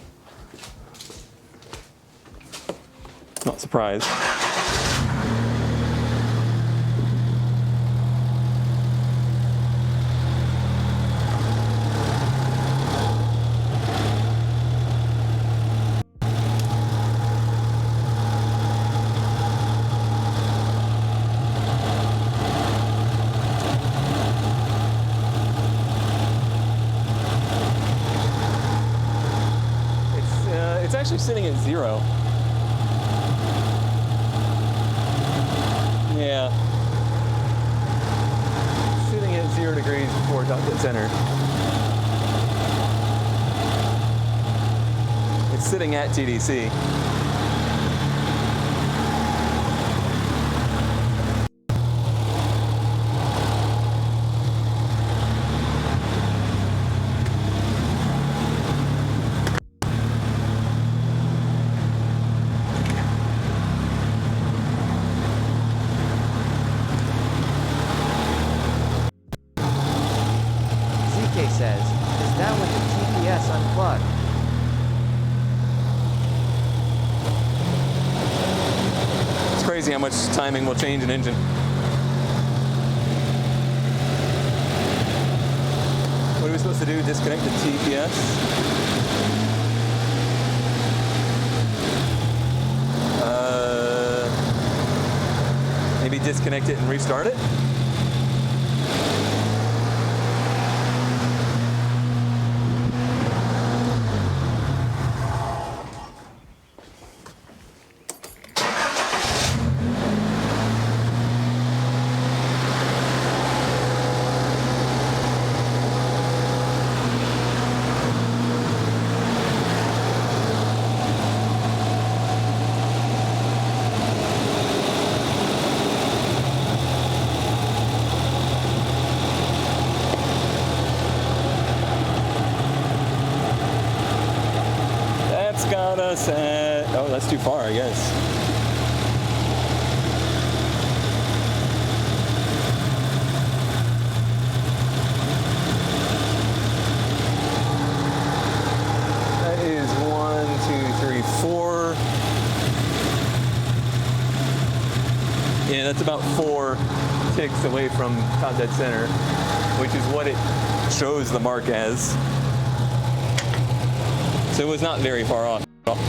not surprised. It's actually sitting at 0. Yeah. Sitting at 0 degrees before top dead center. It's sitting at TDC. ZK says, is that with the TPS unplugged? It's crazy how much timing will change an engine. What are we supposed to do? Disconnect the TPS? Maybe disconnect it and restart it? Got us at, oh, that's too far, I guess. That is 1, 2, 3, 4. Yeah, that's about 4 ticks away from top dead center, which is what it shows the mark as. So it was not very far off at all.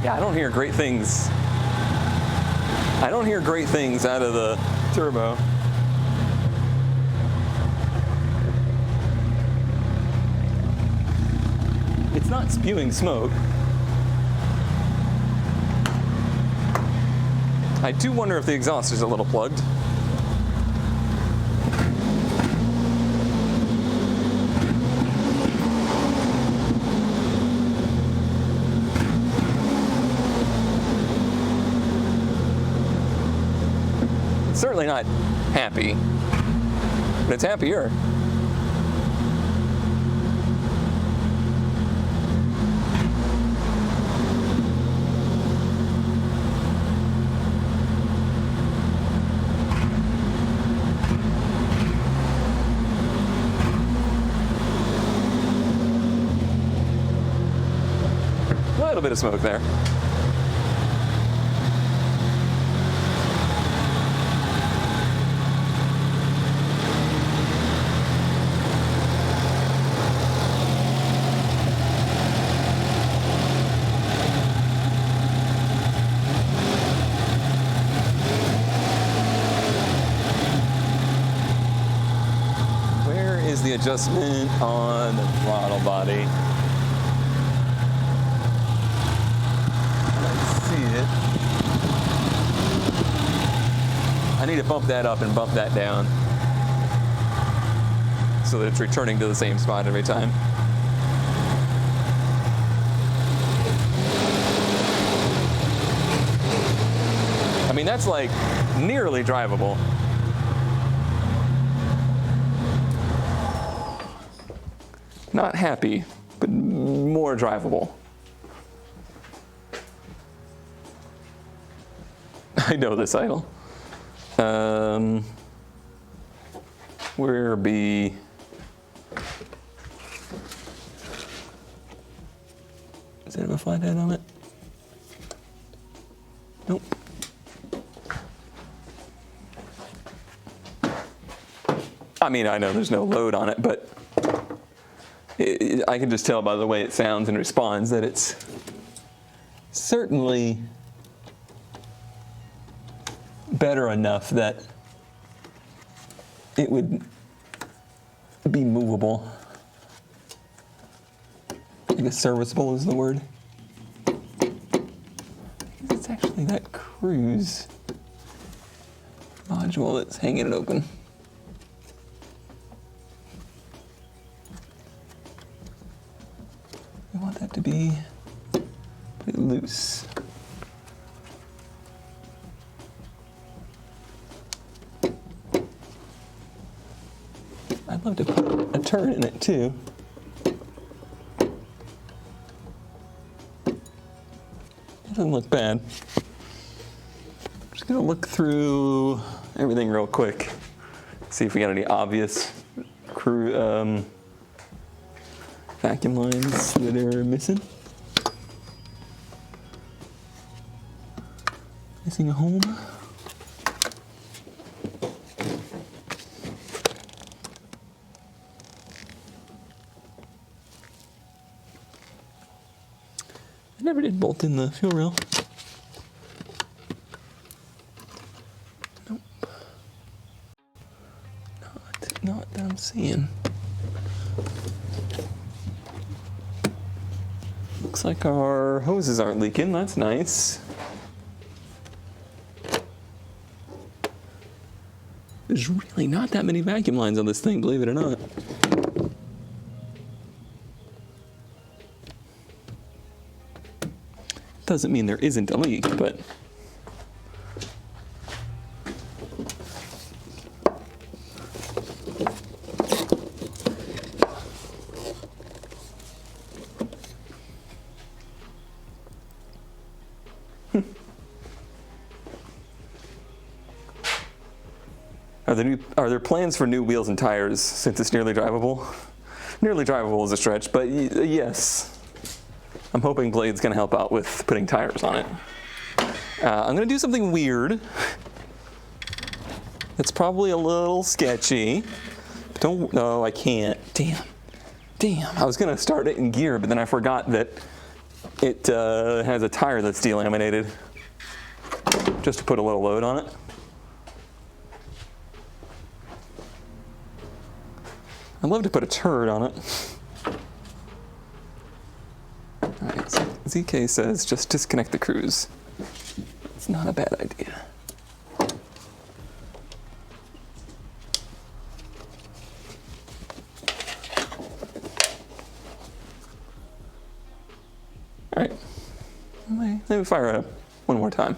Yeah, I don't hear great things. I don't hear great things out of the turbo. It's not spewing smoke. I do wonder if the exhaust is a little plugged. Certainly not happy. but it's happier. A little bit of smoke there. Where is the adjustment on the throttle body? I need to bump that up and bump that down so that it's returning to the same spot every time. I mean, that's like nearly drivable. Not happy, but more drivable. I know this idle. Where be? Does it have a flathead on it? Nope. I mean, I know there's no load on it, but I can just tell by the way it sounds and responds that it's certainly better enough that it would be movable. I guess serviceable is the word. It's actually that cruise module that's hanging it open. We want that to be pretty loose. I'd love to put a turn in it too. It doesn't look bad. I'm just gonna look through everything real quick. See if we got any obvious vacuum lines that are missing. Missing a home. I never did bolt in the fuel rail. Nope. Not that I'm seeing. Looks like our hoses aren't leaking. That's nice. There's really not that many vacuum lines on this thing, believe it or not. Doesn't mean there isn't a leak, but Are there plans for new wheels and tires since it's nearly drivable? Nearly drivable is a stretch, but yes. I'm hoping Blade's gonna help out with putting tires on it. I'm gonna do something weird. It's probably a little sketchy. No, I can't. Damn. I was gonna start it in gear, but then I forgot that it has a tire that's delaminated. Just to put a little load on it. I'd love to put a turd on it. Alright, so ZK says just disconnect the cruise. It's not a bad idea. Alright, let me fire it up one more time.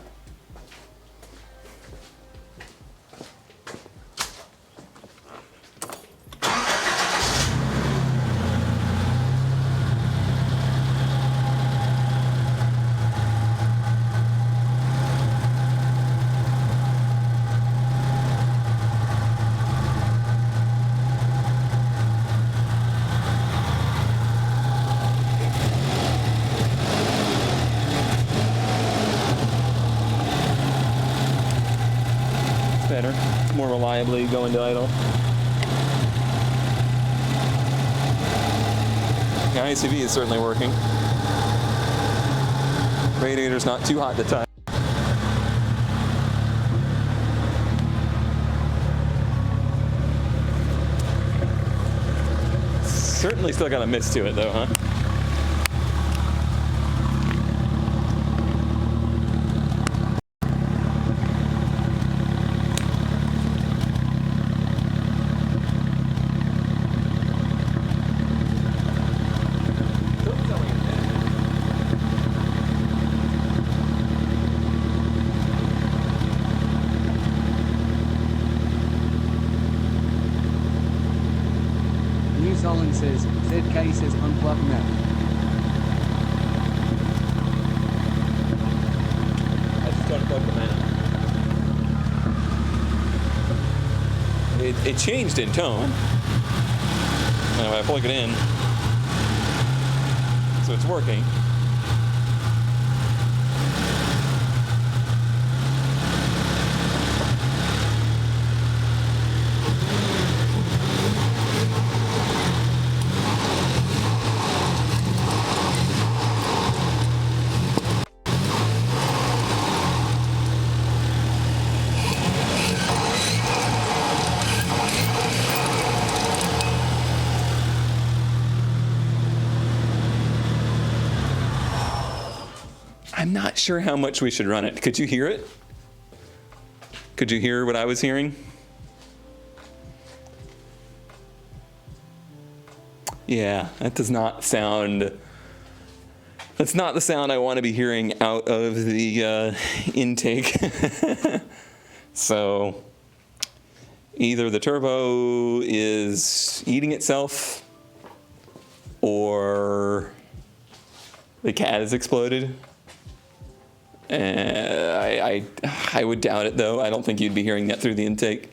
better, more reliably go into idle. The ICV is certainly working. Radiator's not too hot to touch. Certainly still got a mist to it though, huh? New Solon says, ZK says unplug map. I just unplugged the map. It changed in tone. And if I plug it in, so it's working. I'm not sure how much we should run it. Could you hear it? Could you hear what I was hearing? Yeah, that does not sound. That's not the sound I want to be hearing out of the intake. So either the turbo is eating itself or the cat has exploded. I would doubt it though. I don't think you'd be hearing that through the intake.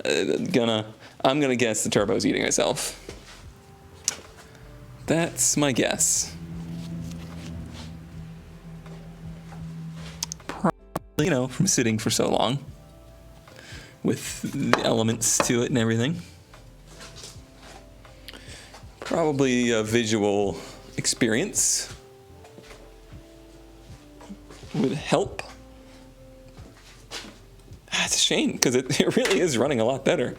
I'm gonna guess the turbo's eating itself. That's my guess. Probably, from sitting for so long with the elements to it and everything. Probably a visual experience would help. It's a shame because it really is running a lot better.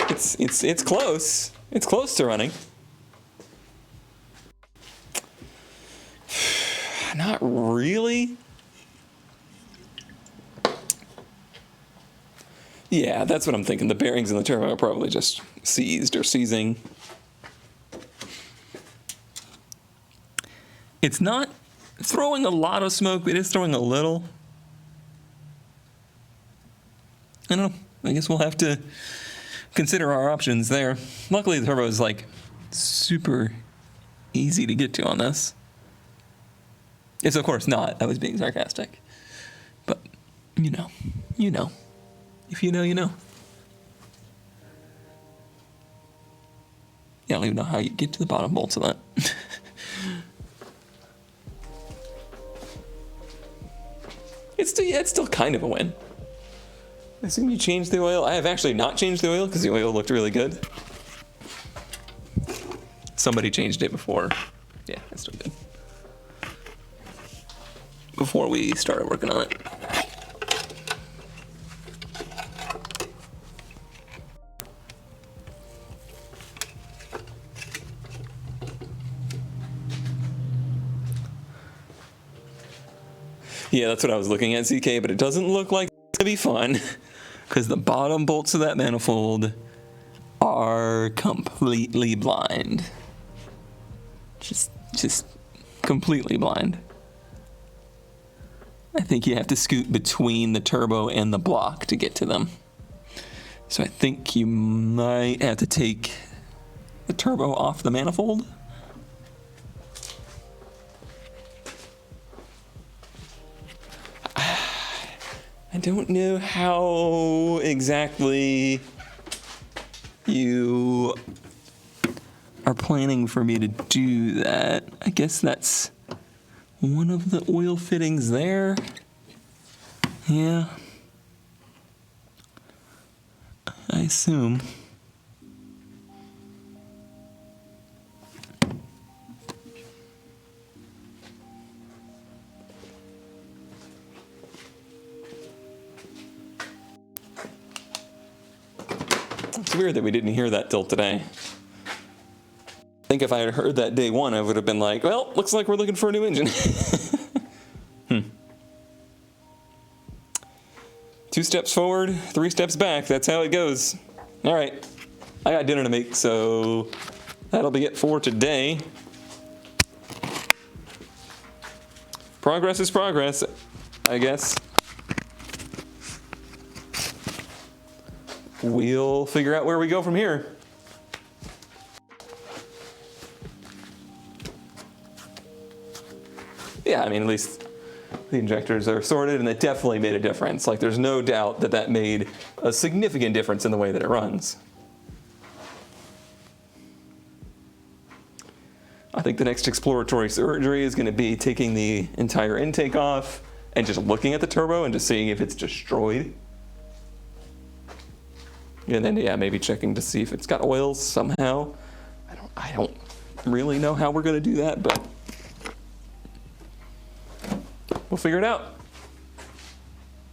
It's close. It's close to running. Not really. Yeah, that's what I'm thinking. The bearings in the turbo are probably just seized or seizing. It's not throwing a lot of smoke, but it is throwing a little. I don't know. I guess we'll have to consider our options there. Luckily, the turbo is like super easy to get to on this. It's of course not. I was being sarcastic. But, you know. If you know, you know. Yeah, I don't even know how you get to the bottom bolts of that. It's still kind of a win. I assume you changed the oil. I have actually not changed the oil because the oil looked really good. Somebody changed it before. Yeah, that's still good. Before we started working on it. Yeah, that's what I was looking at, ZK, but it doesn't look like it's gonna be fun because the bottom bolts of that manifold are completely blind. Just completely blind. I think you have to scoot between the turbo and the block to get to them. So I think you might have to take the turbo off the manifold. I don't know how exactly you are planning for me to do that. I guess that's one of the oil fittings there. Yeah. assume. It's weird that we didn't hear that till today. I think if I had heard that day one, I would have been like, well, looks like we're looking for a new engine. 2 steps forward, 3 steps back. That's how it goes. All right. I got dinner to make, so that'll be it for today. Progress is progress, I guess. We'll figure out where we go from here. Yeah, I mean, at least the injectors are sorted, and it definitely made a difference. Like, there's no doubt that that made a significant difference in the way that it runs. I think the next exploratory surgery is going to be taking the entire intake off and just looking at the turbo and just seeing if it's destroyed. And then, yeah, maybe checking to see if it's got oils somehow. I don't really know how we're going to do that, but we'll figure it out.